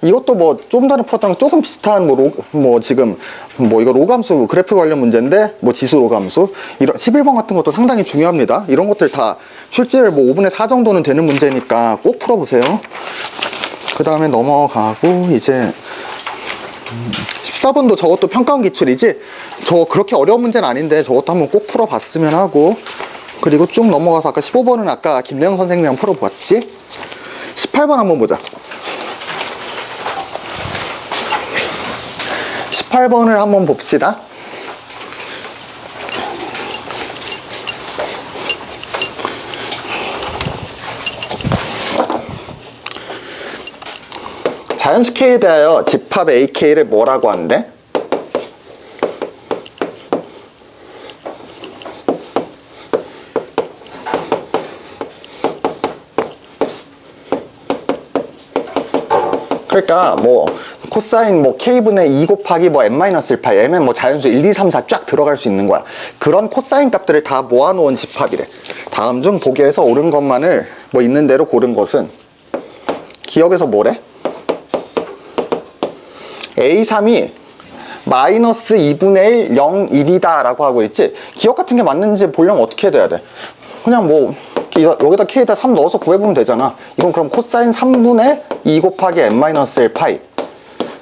이것도 뭐 좀 전에 풀었던 거 조금 비슷한 뭐 지금 뭐 이거 로감수 그래프 관련 문제인데, 뭐 지수 로감수 이런 11번 같은 것도 상당히 중요합니다. 이런 것들 다 출제를 뭐 5분의 4 정도는 되는 문제니까 꼭 풀어보세요. 그 다음에 넘어가고 이제 14번도 저것도 평가원 기출이지, 저거 그렇게 어려운 문제는 아닌데 저것도 한번 꼭 풀어봤으면 하고, 그리고 쭉 넘어가서 아까 15번은 아까 김래영 선생님이랑 풀어봤지. 18번 한번 보자. 18번을 한번 봅시다. 자연수 K에 대하여 집합 AK를 뭐라고 하는데? 그러니까 뭐 코사인 뭐 K분의 2 곱하기 뭐 n-1파이, m은 뭐 자연수 1, 2, 3, 4 쫙 들어갈 수 있는 거야. 그런 코사인 값들을 다 모아놓은 집합이래. 다음 중 보기에서 옳은 것만을 뭐 있는 대로 고른 것은, 기억에서 뭐래? A3이 마이너스 2분의 1, 0, 1이다 라고 하고 있지. 기억 같은 게 맞는지 보려면 어떻게 돼야 돼? 그냥 뭐 여기다 K에다 3 넣어서 구해보면 되잖아. 이건 그럼 코사인 3분의 2 곱하기 n-1 파이,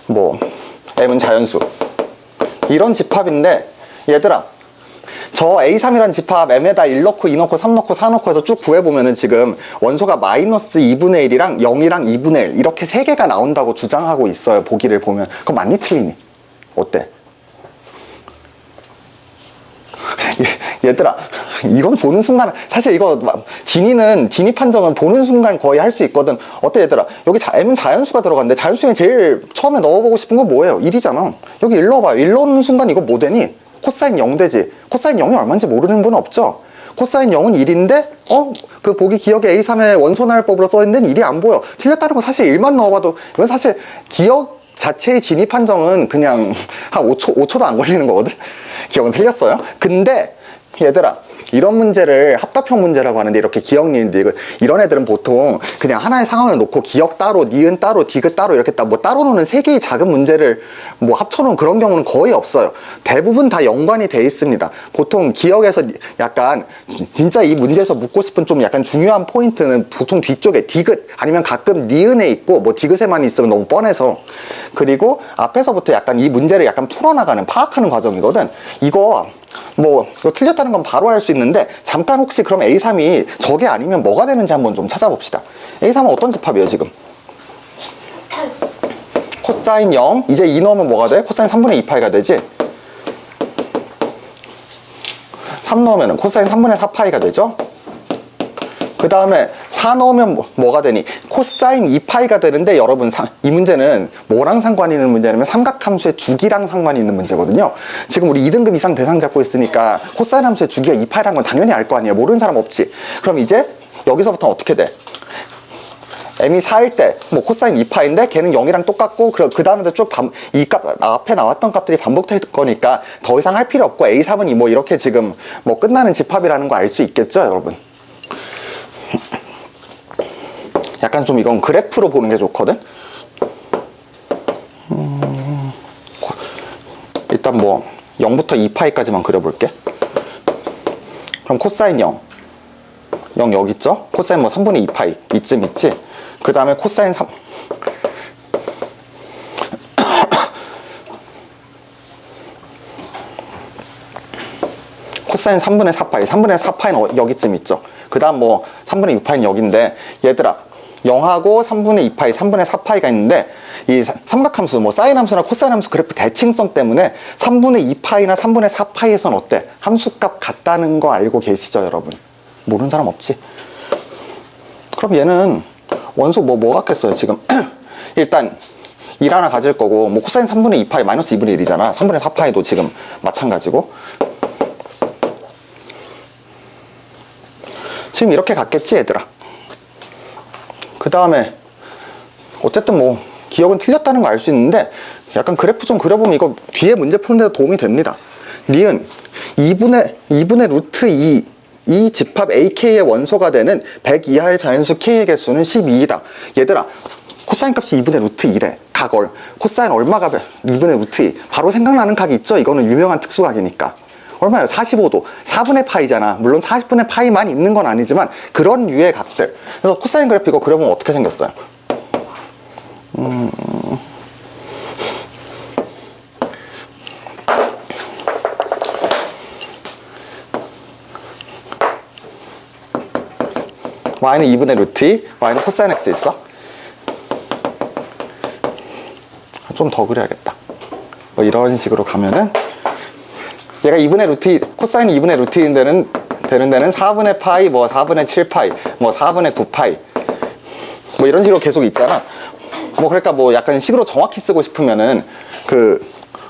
뭐 m은 자연수, 이런 집합인데, 얘들아 저 A3이라는 집합 m에다 1 넣고 2 넣고 3 넣고 4 넣고 해서 쭉 구해보면은 지금 원소가 마이너스 2분의 1이랑 0이랑 2분의 1 이렇게 3개가 나온다고 주장하고 있어요. 보기를 보면. 그럼 맞니 틀리니? 어때? 얘들아, 이건 보는 순간, 사실 이거 진위 판정은 보는 순간 거의 할 수 있거든. 어때 얘들아? 여기 m은 자연수가 들어갔는데, 자연수 중에 제일 처음에 넣어보고 싶은 건 뭐예요? 1이잖아. 여기 1 넣어봐요. 1 넣는 순간 이거 뭐 되니? 코사인 0 되지. 코사인 0이 얼마인지 모르는 분 없죠? 코사인 0은 1인데 그 보기 기억에 A3의 원소나열법으로 써있는 1이 안 보여. 틀렸다는 건 사실 1만 넣어봐도, 이건 사실 기억 자체의 진위 판정은 그냥 한 5초도 안 걸리는 거거든. 기억은 틀렸어요. 근데 얘들아, 이런 문제를 합답형 문제라고 하는데, 이렇게 기억, 니은, 디귿 이런 애들은 보통 그냥 하나의 상황을 놓고 기억 따로, 니은 따로, 디귿 따로 이렇게 따로 노는 3개의 작은 문제를 뭐 합쳐놓은 그런 경우는 거의 없어요. 대부분 다 연관이 돼 있습니다. 보통 기억에서 약간 진짜 이 문제에서 묻고 싶은 좀 약간 중요한 포인트는 보통 뒤쪽에 디귿 아니면 가끔 니은에 있고, 뭐 디귿에만 있으면 너무 뻔해서. 그리고 앞에서부터 약간 이 문제를 약간 풀어나가는, 파악하는 과정이거든. 이거 틀렸다는 건 바로 알 수 있는데, 잠깐 혹시 그럼 A3이 저게 아니면 뭐가 되는지 한번 좀 찾아봅시다. A3은 어떤 집합이에요 지금? 코사인 0, 이제 2 넣으면 뭐가 돼? 코사인 3분의 2파이가 되지. 3 넣으면 코사인 3분의 4파이가 되죠. 그 다음에 4 넣으면 뭐가 되니? 코사인 2파이가 되는데, 여러분 이 문제는 뭐랑 상관이 있는 문제냐면 삼각함수의 주기랑 상관이 있는 문제거든요. 지금 우리 2등급 이상 대상 잡고 있으니까 코사인 함수의 주기가 2파이라는 건 당연히 알 거 아니에요. 모르는 사람 없지. 그럼 이제 여기서부터 어떻게 돼? m이 4일 때 뭐 코사인 2파인데 걔는 0이랑 똑같고, 그 다음에 쭉 이 값, 앞에 나왔던 값들이 반복될 거니까 더 이상 할 필요 없고, A3은 뭐 이렇게 지금 뭐 끝나는 집합이라는 거 알 수 있겠죠 여러분? 약간 좀 이건 그래프로 보는 게 좋거든. 일단 뭐 0부터 2파이까지만 그려볼게. 그럼 코사인 0 여기 있죠? 코사인 뭐 3분의 2파이 이쯤 있지? 그 다음에 코사인 3 코사인 3분의 4파이 3분의 4파이는 여기쯤 있죠? 그 다음 뭐 3분의 6파이는 여기인데, 얘들아 0하고 3분의 2파이, 3분의 4파이가 있는데 이 삼각함수, 뭐 사인 함수나 코사인 함수 그래프 대칭성 때문에 3분의 2파이나 3분의 4파이에선 어때? 함수값 같다는 거 알고 계시죠, 여러분? 모르는 사람 없지? 그럼 얘는 원소 뭐 같겠어요, 지금? 일단 1 하나 가질 거고, 뭐 코사인 3분의 2파이 마이너스 2분의 1이잖아. 3분의 4파이도 지금 마찬가지고. 지금 이렇게 갔겠지, 얘들아? 그 다음에 어쨌든 뭐 기억은 틀렸다는 거 알 수 있는데 약간 그래프 좀 그려보면 이거 뒤에 문제 푸는 데도 도움이 됩니다. 니은 2분의 루트 2 이 집합 AK의 원소가 되는 100 이하의 자연수 K의 개수는 12이다. 얘들아, 코사인 값이 2분의 루트 2래. 각을 코사인 얼마가 2분의 루트 2. 바로 생각나는 각이 있죠? 이거는 유명한 특수각이니까. 얼마예요? 45도. 4분의 파이잖아. 물론 40분의 파이만 있는 건 아니지만 그런 류의 각들. 그래서 코사인 그래프 이거 그려보면 어떻게 생겼어요? y는 2분의 루트 2, y는 코사인 x 있어? 좀 더 그려야겠다. 뭐 이런 식으로 가면은 얘가 2분의 루트 2, 코사인 2분의 루트 2인 되는 데는 4분의 파이, 뭐 4분의 7파이, 뭐 4분의 9파이 뭐 이런 식으로 계속 있잖아. 뭐 그러니까 뭐 약간 식으로 정확히 쓰고 싶으면은 그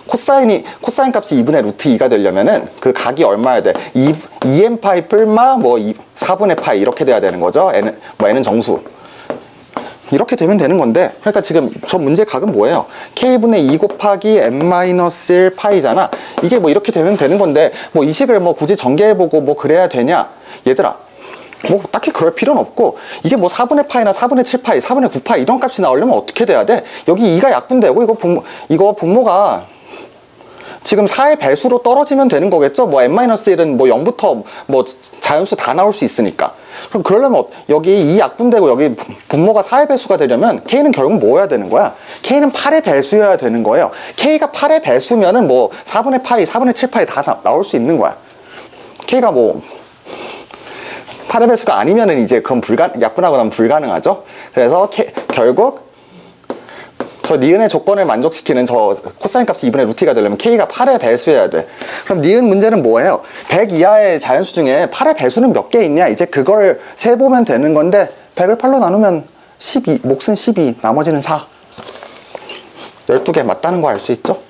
코사인 값이 2분의 루트 2가 되려면은 그 각이 얼마야 돼? 2n 파이 뿔마 뭐 4분의 파이 이렇게 돼야 되는 거죠. n은 정수. 이렇게 되면 되는 건데, 그러니까 지금 저 문제 각은 뭐예요? k분의 2 곱하기 n-1 파이잖아. 이게 뭐 이렇게 되면 되는 건데, 뭐 이 식을 뭐 굳이 전개해보고 뭐 그래야 되냐? 얘들아, 뭐 딱히 그럴 필요는 없고, 이게 뭐 4분의 파이나 4분의 7파이, 4분의 9파이 이런 값이 나오려면 어떻게 돼야 돼? 여기 2가 약분되고 이거 분모가 지금 4의 배수로 떨어지면 되는 거겠죠? 뭐 n-1은 뭐 0부터 뭐 자연수 다 나올 수 있으니까. 그럼 그러려면 여기 2 약분되고 여기 분모가 4의 배수가 되려면 K는 결국 뭐 해야 되는 거야? K는 8의 배수여야 되는 거예요. K가 8의 배수면은 뭐 4분의 파이, 4분의 7파이 다 나올 수 있는 거야. K가 뭐 8의 배수가 아니면은 이제 그럼 약분하고 나면 불가능하죠? 그래서 결국 저 니은의 조건을 만족시키는 저 코사인 값이 2분의 루트가 되려면 K가 8의 배수여야 돼. 그럼 니은 문제는 뭐예요? 100 이하의 자연수 중에 8의 배수는 몇 개 있냐? 이제 그걸 세보면 되는 건데 100을 8로 나누면 12, 몫은 12, 나머지는 4. 12개 맞다는 거 알 수 있죠?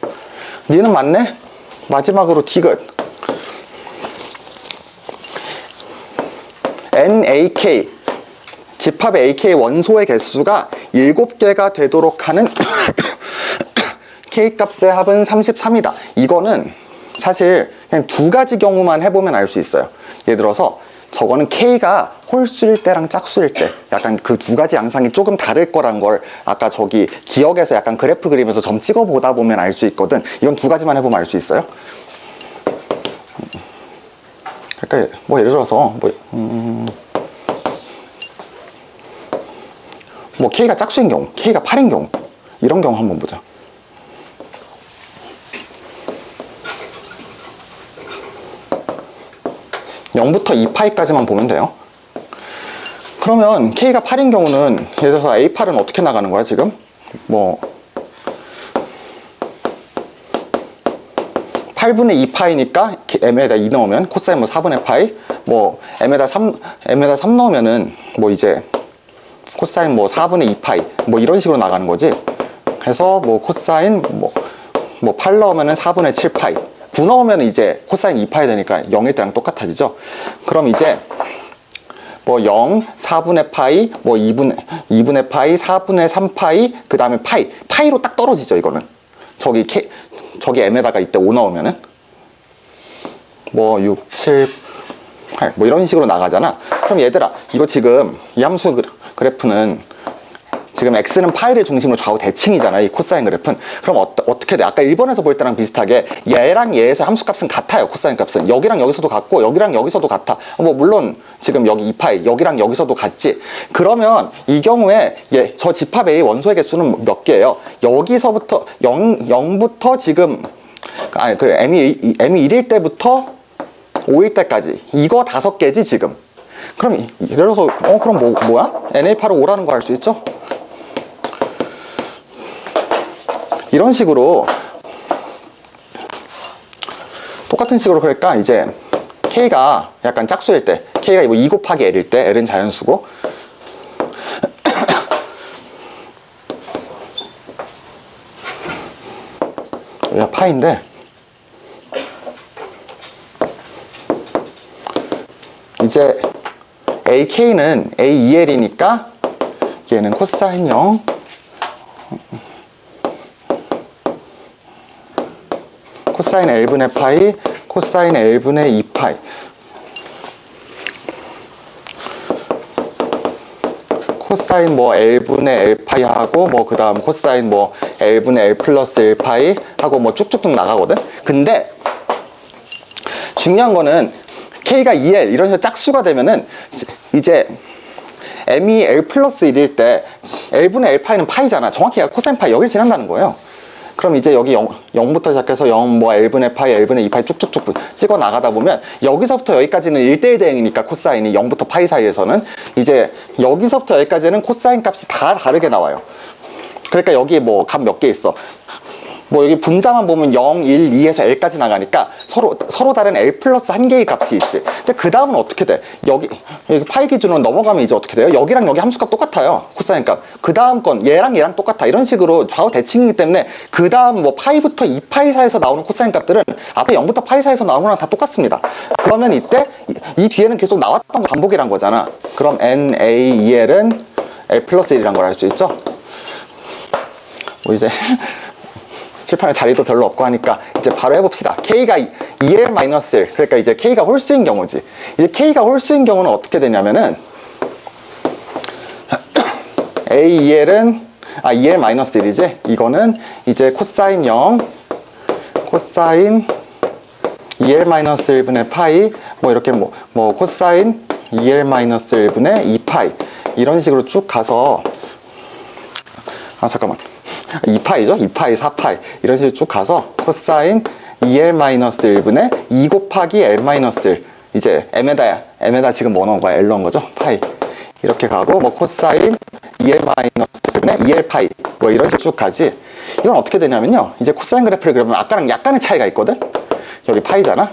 니은 맞네? 마지막으로 디귿. NAK 집합의 AK 원소의 개수가 7개가 되도록 하는 K값의 합은 33이다. 이거는 사실 그냥 두 가지 경우만 해보면 알 수 있어요. 예를 들어서 저거는 K가 홀수일 때랑 짝수일 때 약간 그 두 가지 양상이 조금 다를 거란 걸 아까 저기 기억에서 약간 그래프 그리면서 점 찍어 보다 보면 알 수 있거든. 이건 두 가지만 해보면 알 수 있어요. 그러니까 뭐 예를 들어서 뭐 K가 짝수인 경우, K가 8인 경우 이런 경우 한번 보자. (0부터 2파이까지만) 보면 돼요. 그러면 K가 8인 경우는 예를 들어서 A8은 어떻게 나가는 거야 지금? 뭐 8분의 2파이니까 m에다 2 넣으면 코사인 뭐 4분의 파이, 뭐 m에다 3 넣으면은 뭐 이제 코사인 뭐 4분의 2파이 뭐 이런 식으로 나가는 거지. 그래서 뭐 코사인 뭐 8 넣으면은 4분의 7파이, 9 넣으면 이제 코사인 2파이 되니까 0일 때랑 똑같아지죠. 그럼 이제 뭐 0, 4분의 파이, 뭐 2분의 파이, 4분의 3파이, 그 다음에 파이로 딱 떨어지죠. 이거는 저기 m에다가 이때 5 넣으면은 뭐 6, 7, 8 뭐 이런 식으로 나가잖아. 그럼 얘들아, 이거 지금 이 함수 그래프는 지금 x는 파이를 중심으로 좌우 대칭이잖아, 이 코사인 그래프는. 그럼 어떻게 돼? 아까 1번에서 볼 때랑 비슷하게 얘랑 얘에서 함수값은 같아요. 코사인 값은 여기랑 여기서도 같고 여기랑 여기서도 같아. 뭐 물론 지금 여기 2파이 여기랑 여기서도 같지. 그러면 이 경우에 저 집합 A 원소의 개수는 몇 개예요? 여기서부터 0부터 지금 m이 1일 때부터 5일 때까지 이거 5개지 지금. 그럼 예를 들어서 그럼 뭐야? NA8을 5라는 거 알 수 있죠? 이런 식으로 똑같은 식으로 그러니까 이제 K가 약간 짝수일 때, K가 뭐 2 곱하기 L일 때, L은 자연수고 여기가 파인데 이제 AK는 A2L이니까 얘는 코사인 0 코사인 L분의 파이 코사인 L분의 2파이 코사인 뭐 L분의 L파이 하고 뭐 그 다음 코사인 뭐 L분의 L 플러스 1파이 하고 뭐 쭉쭉쭉 나가거든. 근데 중요한 거는 K가 2L 이런 식으로 짝수가 되면은 이제 M이 L 플러스 1일 때 L분의 L파이는 파이잖아. 정확히 코사인 파이 여기를 지난다는 거예요. 그럼 이제 여기 0부터 시작해서 0, 뭐 L분의 파이, L분의 2파이 쭉쭉쭉 찍어 나가다 보면 여기서부터 여기까지는 1대1 대응이니까 코사인이 0부터 파이 사이에서는 이제 여기서부터 여기까지는 코사인 값이 다 다르게 나와요. 그러니까 여기 뭐 값 몇 개 있어. 뭐 여기 분자만 보면 0, 1, 2에서 L까지 나가니까 서로 다른 L 플러스 한 개의 값이 있지. 근데 그 다음은 어떻게 돼? 여기 파이 기준으로 넘어가면 이제 어떻게 돼요? 여기랑 여기 함수값 똑같아요. 코사인 값. 그 다음 건 얘랑 똑같아. 이런 식으로 좌우 대칭이기 때문에 그 다음 뭐 파이부터 2파이 사이에서 나오는 코사인 값들은 앞에 0부터 파이 사이에서 나오는 거랑 다 똑같습니다. 그러면 이때 이 뒤에는 계속 나왔던 거 반복이란 거잖아. 그럼 NaEL은 L 플러스 1이란 걸 알 수 있죠? 뭐 이제 칠판에 자리도 별로 없고 하니까 이제 바로 해봅시다. K가 2L-1 그러니까 이제 K가 홀수인 경우지. 이제 K가 홀수인 경우는 어떻게 되냐면은 A2L은 2L-1이지. 이거는 이제 코사인 0 코사인 2L-1분의 파이 뭐 이렇게 뭐 코사인 2L-1분의 2파이 이런 식으로 쭉 가서 잠깐만 2파이죠? 2파이, 4파이 이런 식으로 쭉 가서 코사인 2L-1분의 2 곱하기 L-1 이제 M에다 지금 뭐 넣은 거야? L 넣은 거죠? 파이 이렇게 가고 뭐 코사인 2L-1분의 2L파이 뭐 이런 식으로 쭉 가지. 이건 어떻게 되냐면요 이제 코사인 그래프를 그려보면 아까랑 약간의 차이가 있거든. 여기 파이잖아.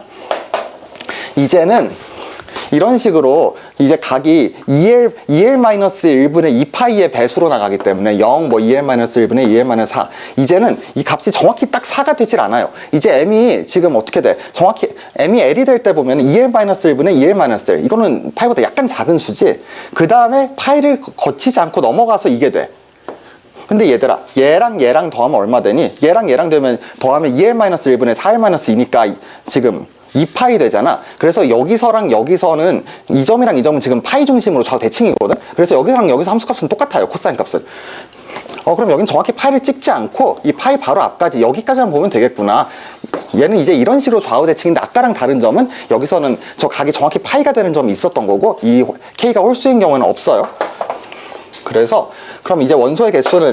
이제는 이런 식으로 이제 각이 2L-1분의 2파이의 배수로 나가기 때문에 0, 뭐 2L-1분의 2L-4 이제는 이 값이 정확히 딱 4가 되질 않아요. 이제 M이 지금 어떻게 돼? 정확히 M이 L이 될 때 보면 2L-1분의 2L-1 이거는 파이보다 약간 작은 수지. 그 다음에 파이를 거치지 않고 넘어가서 이게 돼. 근데 얘들아 얘랑 더하면 얼마 되니? 얘랑 되면 더하면 2L-1분의 4L-2니까 지금 2파이 되잖아. 그래서 여기서랑 여기서는 이 점이랑 이 점은 지금 파이 중심으로 좌우 대칭이거든. 그래서 여기서랑 여기서 함수값은 똑같아요. 코사인 값은. 그럼 여긴 정확히 파이를 찍지 않고 이 파이 바로 앞까지 여기까지만 보면 되겠구나. 얘는 이제 이런 식으로 좌우 대칭인데 아까랑 다른 점은 여기서는 저 각이 정확히 파이가 되는 점이 있었던 거고 이 K가 홀수인 경우는 없어요. 그래서 그럼 이제 원소의 개수는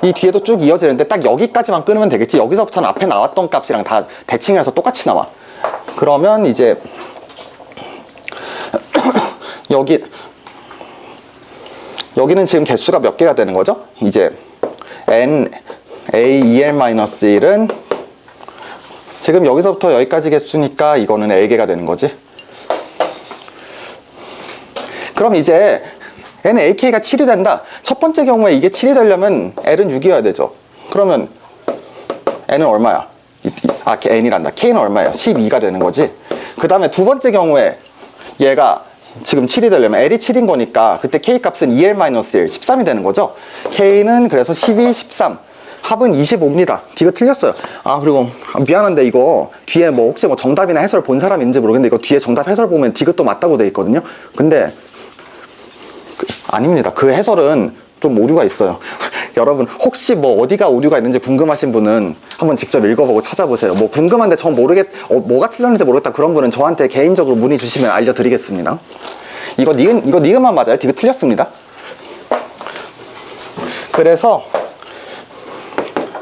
이 뒤에도 쭉 이어지는데 딱 여기까지만 끊으면 되겠지. 여기서부터는 앞에 나왔던 값이랑 다 대칭해서 똑같이 나와. 그러면 이제 여기는 지금 개수가 몇 개가 되는 거죠? 이제 NaEL-1은 지금 여기서부터 여기까지 개수니까 이거는 L개가 되는 거지. 그럼 이제 NaK가 7이 된다. 첫 번째 경우에 이게 7이 되려면 L은 6이어야 되죠. 그러면 N은 얼마야? N이란다. K는 얼마예요? 12가 되는 거지. 그 다음에 두 번째 경우에 얘가 지금 7이 되려면 L이 7인 거니까 그때 K 값은 2L-1, 13이 되는 거죠. K는 그래서 12, 13 합은 25입니다. 이거 틀렸어요. 그리고 미안한데 이거 뒤에 뭐 혹시 뭐 정답이나 해설 본 사람 있는지 모르겠는데 이거 뒤에 정답 해설 보면 디귿도 맞다고 돼 있거든요. 근데 아닙니다. 그 해설은 좀 오류가 있어요. 여러분 혹시 뭐 어디가 오류가 있는지 궁금하신 분은 한번 직접 읽어보고 찾아보세요. 뭐 궁금한데 전 뭐가 틀렸는지 모르겠다 그런 분은 저한테 개인적으로 문의 주시면 알려드리겠습니다. 이거 니은만 맞아요. 디귿 틀렸습니다. 그래서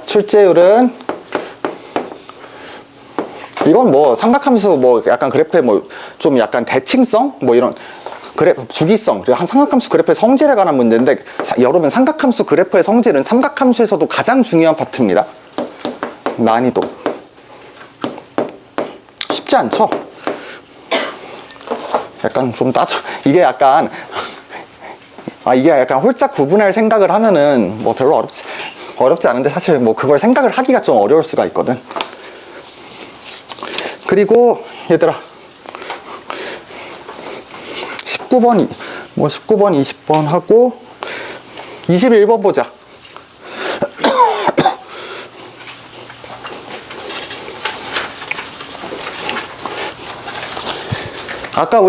출제율은 이건 뭐 삼각함수 뭐 약간 그래프에 뭐 좀 약간 대칭성 뭐 이런 주기성, 그리고 한 삼각함수 그래프의 성질에 관한 문제인데, 여러분 삼각함수 그래프의 성질은 삼각함수에서도 가장 중요한 파트입니다. 난이도 쉽지 않죠? 약간 좀 이게 약간 홀짝 구분할 생각을 하면은 뭐 별로 어렵지 않은데, 사실 뭐 그걸 생각을 하기가 좀 어려울 수가 있거든. 그리고 얘들아, 19번 20번 하고 21번 보자. 아까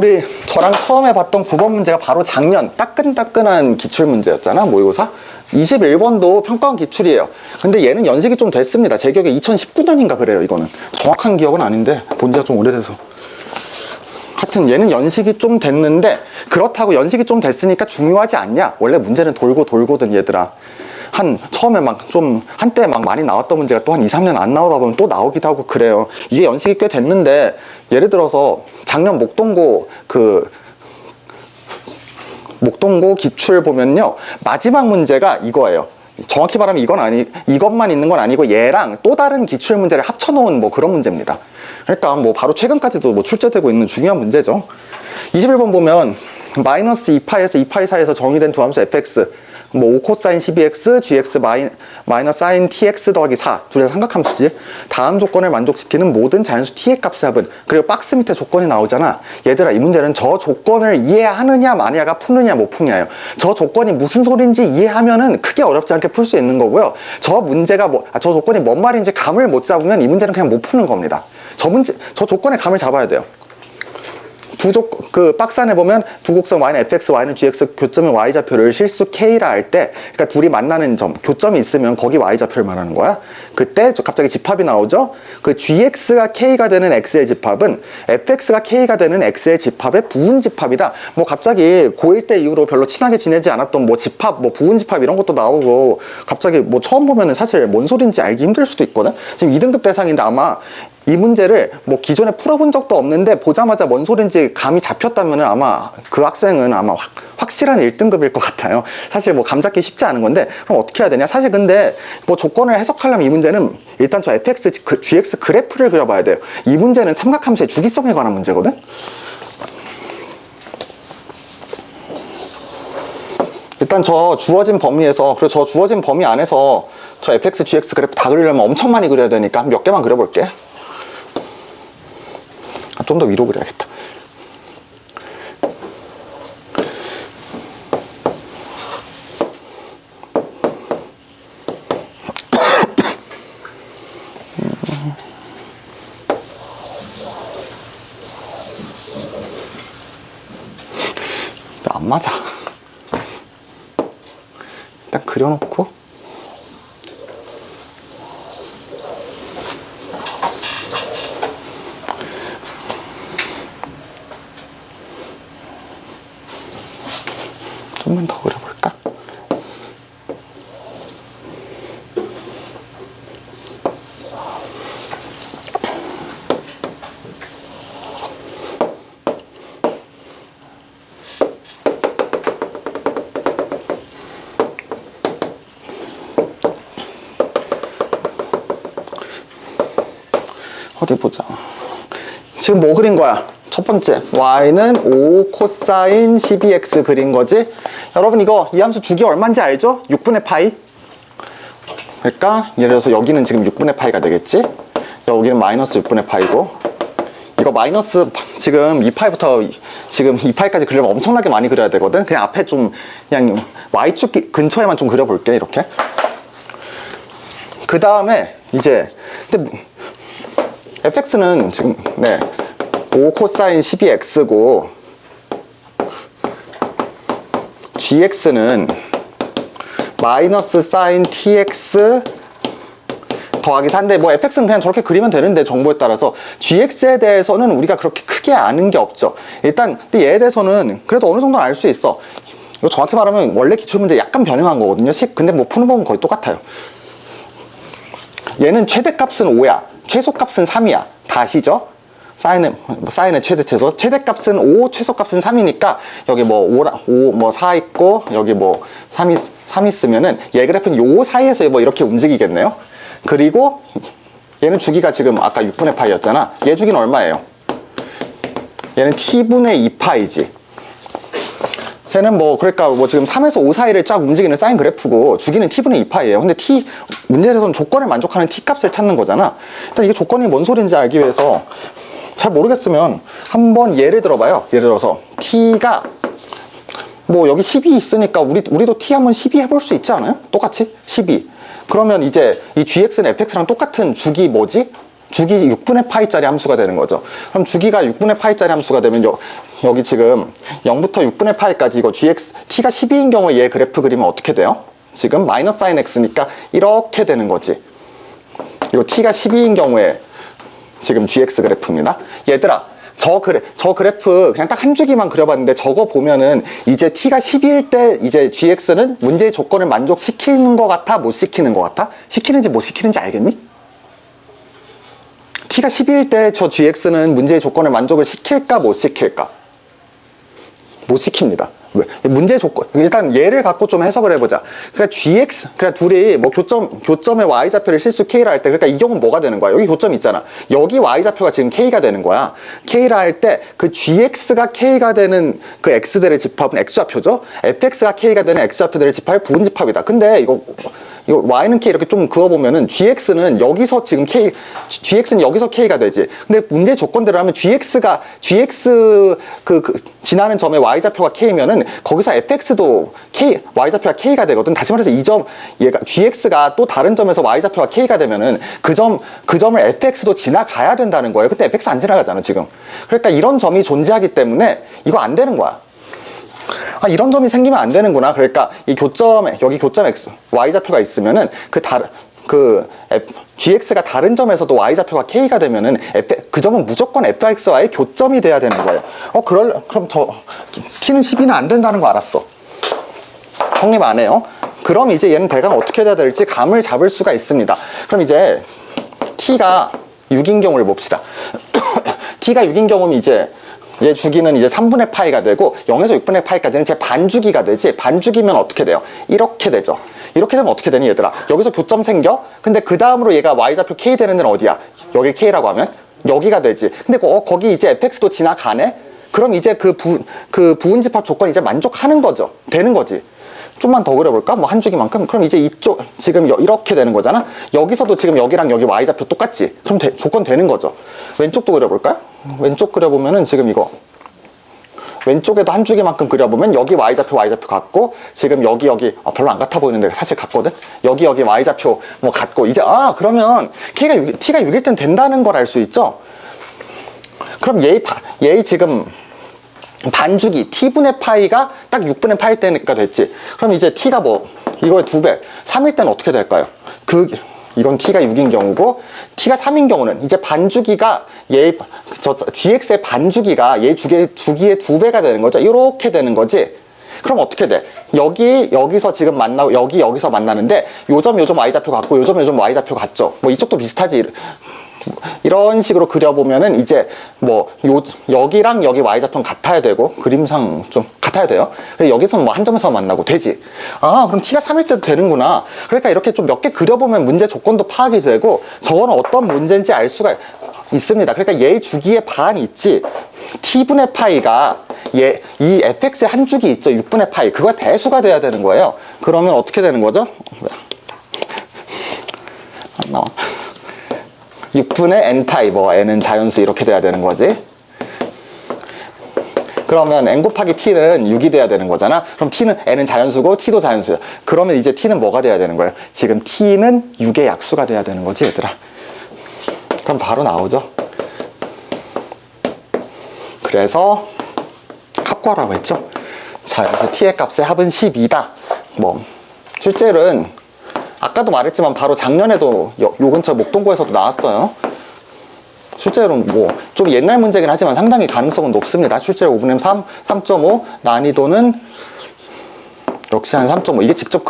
저랑 처음에 봤던 9번 문제가 바로 작년 따끈따끈한 기출문제였잖아, 모의고사. 21번도 평가원 기출이에요. 근데 얘는 연식이 좀 됐습니다. 제 기억에 2019년인가 그래요, 이거는. 정확한 기억은 아닌데, 본 지가 좀 오래돼서. 하여튼 얘는 연식이 좀 됐는데, 그렇다고 연식이 좀 됐으니까 중요하지 않냐? 원래 문제는 돌고 돌거든, 얘들아. 처음에 한때 많이 나왔던 문제가 또 한 2, 3년 안 나오다 보면 또 나오기도 하고 그래요. 이게 연식이 꽤 됐는데, 예를 들어서 작년 목동고 기출 보면요, 마지막 문제가 이거예요. 정확히 말하면 이것만 있는 건 아니고 얘랑 또 다른 기출 문제를 합쳐놓은 뭐 그런 문제입니다. 그러니까 뭐 바로 최근까지도 뭐 출제되고 있는 중요한 문제죠. 21번 보면 마이너스 2파에서 2파이 사이에서 정의된 두 함수 fx, 뭐 5 코사인 12x, gx 마이너스 사인 tx 더하기 4, 둘 다 삼각함수지. 다음 조건을 만족시키는 모든 자연수 t의 값의 합은, 그리고 박스 밑에 조건이 나오잖아. 얘들아, 이 문제는 저 조건을 이해하느냐 마냐가 푸느냐 못 푸냐예요. 저 조건이 무슨 소린지 이해하면은 크게 어렵지 않게 풀 수 있는 거고요. 저 문제가 저 조건이 뭔 말인지 감을 못 잡으면 이 문제는 그냥 못 푸는 겁니다. 저 조건의 감을 잡아야 돼요. 박스 안에 보면 두 곡선 y는 fx, y는 gx, 교점은 y좌표를 실수 k라 할 때, 그러니까 둘이 만나는 점, 교점이 있으면 거기 y좌표를 말하는 거야. 그때 갑자기 집합이 나오죠. 그 gx가 k가 되는 x의 집합은 fx가 k가 되는 x의 집합의 부분 집합이다. 뭐 갑자기 고1 때 이후로 별로 친하게 지내지 않았던 뭐 집합, 뭐 부분 집합 이런 것도 나오고, 갑자기 뭐 처음 보면은 사실 뭔 소린지 알기 힘들 수도 있거든. 지금 2등급 대상인데 아마 이 문제를 뭐 기존에 풀어본 적도 없는데 보자마자 뭔 소린지 감이 잡혔다면 아마 그 학생은 아마 확실한 1등급일 것 같아요. 사실 뭐 감 잡기 쉽지 않은 건데, 그럼 어떻게 해야 되냐? 사실 근데 뭐 조건을 해석하려면 이 문제는 일단 저 fx, gx 그래프를 그려봐야 돼요. 이 문제는 삼각함수의 주기성에 관한 문제거든? 일단 저 주어진 범위에서, 그리고 저 주어진 범위 안에서 저 fx, gx 그래프 다 그리려면 엄청 많이 그려야 되니까 몇 개만 그려볼게. 좀 더 위로 그려야겠다. 안 맞아. 일단 그려놓고 좀만 더 그려볼까? 어디 보자. 지금 뭐 그린 거야? 첫 번째, y는 5 코사인 12x 그린 거지? 여러분 이거 이 함수 주기 얼마인지 알죠? 6분의 파이. 그러니까 예를 들어서 여기는 지금 6분의 파이가 되겠지? 여기는 마이너스 6분의 파이고, 이거 마이너스 지금 2파이부터 지금 2파이까지 그리려면 엄청나게 많이 그려야 되거든? 그냥 앞에 좀 그냥 y축 근처에만 좀 그려볼게, 이렇게. 그 다음에 이제 근데 fx는 지금 5 코사인 12x고 gx는 마이너스 사인 tx 더하기 4인데, 뭐 fx는 그냥 저렇게 그리면 되는데, 정보에 따라서 gx에 대해서는 우리가 그렇게 크게 아는 게 없죠. 일단 근데 얘에 대해서는 그래도 어느 정도 알 수 있어. 이거 정확히 말하면 원래 기출문제 약간 변형한 거거든요. 근데 뭐 푸는 법은 거의 똑같아요. 얘는 최대값은 5야 최소값은 3이야 다 아시죠? 사인의 최대최소. 최대값은 5, 최소값은 3이니까 여기 뭐 5, 뭐 4 있고 여기 뭐 3 있으면은 얘 그래프는 요 사이에서 뭐 이렇게 움직이겠네요. 그리고 얘는 주기가 지금 아까 6분의 파이였잖아. 얘 주기는 얼마예요? 얘는 t분의 2파이지. 쟤는 뭐 그러니까 뭐 지금 3에서 5 사이를 쫙 움직이는 사인 그래프고 주기는 t분의 2파이예요. 근데 문제에서는 조건을 만족하는 t 값을 찾는 거잖아. 일단 이게 조건이 뭔 소리인지 알기 위해서 잘 모르겠으면 한번 예를 들어봐요. 예를 들어서 t가 뭐 여기 12 있으니까 우리도 t 한번 12 해볼 수 있지 않아요? 똑같이 12. 그러면 이제 이 gx는 fx랑 똑같은 주기 뭐지? 주기 6분의 파이짜리 함수가 되는 거죠. 그럼 주기가 6분의 파이짜리 함수가 되면 여기 지금 0부터 6분의 파이까지 이거 gx, t가 12인 경우에 얘 그래프 그리면 어떻게 돼요? 지금 마이너스 sin x니까 이렇게 되는 거지. 이거 t가 12인 경우에 지금 gx 그래프입니다. 얘들아, 저 그래프 그냥 딱 한 주기만 그려봤는데 저거 보면은 이제 t가 12일 때 이제 gx는 문제의 조건을 만족시키는 것 같아? 못 시키는 것 같아? 시키는지 못 시키는지 알겠니? t가 12일 때 저 gx는 문제의 조건을 만족을 시킬까 못 시킬까? 못 시킵니다. 왜? 문제의 조건. 일단 얘를 갖고 좀 해석을 해보자. 그러니까 그러니까 둘이 뭐 교점의 y좌표를 실수 k라 할 때, 그러니까 이 경우는 뭐가 되는 거야? 여기 교점 있잖아. 여기 y좌표가 지금 k가 되는 거야. k라 할 때 그 gx가 k가 되는 그 x들의 집합은 x좌표죠. fx가 k가 되는 x좌표들의 집합이 부분집합이다. 근데 이거 y는 k 이렇게 좀 그어보면은 gx는 여기서 지금 gx는 여기서 k가 되지. 근데 문제 조건대로 하면 gx 지나는 점의 y좌표가 k면은 거기서 fx도 y좌표가 k가 되거든. 다시 말해서 이 점, 얘가 gx가 또 다른 점에서 y좌표가 k가 되면은 그 점을 fx도 지나가야 된다는 거예요. 근데 fx 안 지나가잖아, 지금. 그러니까 이런 점이 존재하기 때문에 이거 안 되는 거야. 아, 이런 점이 생기면 안 되는구나. 그러니까 이 여기 교점 x, y좌표가 있으면은 gx가 다른 점에서도 y좌표가 k가 되면은 그 점은 무조건 fx와의 교점이 돼야 되는 거예요. 그럼 t는 12는 안 된다는 거 알았어. 성립 안 해요. 그럼 이제 얘는 대강 어떻게 돼야 될지 감을 잡을 수가 있습니다. 그럼 이제 t가 6인 경우를 봅시다. t가 6인 경우면 이제 얘 주기는 이제 3분의 파이가 되고 0에서 6분의 파이까지는 제 반주기가 되지. 반주기면 어떻게 돼요? 이렇게 되죠. 이렇게 되면 어떻게 되니 얘들아? 여기서 교점 생겨? 근데 그 다음으로 얘가 y좌표 k 되는 데는 어디야? 여기 k라고 하면 여기가 되지. 근데 거기 이제 fx도 지나가네? 그럼 이제 그 부분집합 조건이 이제 만족하는 거죠. 되는 거지. 좀만 더 그려볼까? 뭐 한 주기만큼? 그럼 이제 이쪽 지금 이렇게 되는 거잖아? 여기서도 지금 여기랑 여기 y좌표 똑같지? 그럼 조건 되는 거죠. 왼쪽도 그려볼까요? 왼쪽 그려보면은 지금 이거 왼쪽에도 한 주기만큼 그려보면 여기 y좌표 같고 지금 여기 별로 안 같아 보이는데 사실 같거든? 여기 y좌표 뭐 같고 이제 그러면 t가 6일 땐 된다는 걸 알 수 있죠? 그럼 얘 지금 반주기 t분의 파이가 딱 6분의 파이 때니까 됐지. 그럼 이제 t가 뭐 이거의 2배 3일 때는 어떻게 될까요? 이건 t가 6인 경우고 t가 3인 경우는 이제 반주기가 gx의 반주기가 얘 주기의 2배가 되는 거죠. 이렇게 되는 거지. 그럼 어떻게 돼? 여기서 지금 만나고 여기서 만나는데 요점 y좌표 같고 요점 y좌표 같죠. 뭐 이쪽도 비슷하지. 이런 식으로 그려보면은 이제 뭐 여기랑 여기 y좌표는 같아야 되고 그림상 좀 같아야 돼요. 그래서 여기서는 뭐 한 점에서 만나고 되지. 그럼 t가 3일 때도 되는구나. 그러니까 이렇게 좀 몇 개 그려보면 문제 조건도 파악이 되고 저거는 어떤 문제인지 알 수가 있습니다. 그러니까 얘 주기의 반이 있지. t분의 파이가 이 fx의 한 주기 있죠. 6분의 파이. 그거의 배수가 돼야 되는 거예요. 그러면 어떻게 되는 거죠? 안 나와. 6분의 n파이, 뭐 n은 자연수 이렇게 돼야 되는 거지. 그러면 n 곱하기 t는 6이 돼야 되는 거잖아. 그럼 n은 자연수고 t도 자연수야. 그러면 이제 t는 뭐가 돼야 되는 거예요? 지금 t는 6의 약수가 돼야 되는 거지 얘들아. 그럼 바로 나오죠. 그래서 합과라고 했죠. 자연수 t의 값의 합은 12다. 뭐 실제로는 아까도 말했지만 바로 작년에도 요 근처 목동고에서도 나왔어요. 실제로는 뭐 좀 옛날 문제긴 하지만 상당히 가능성은 높습니다. 실제로 5분의 3, 3.5 난이도는 역시 한 3.5. 이게 직접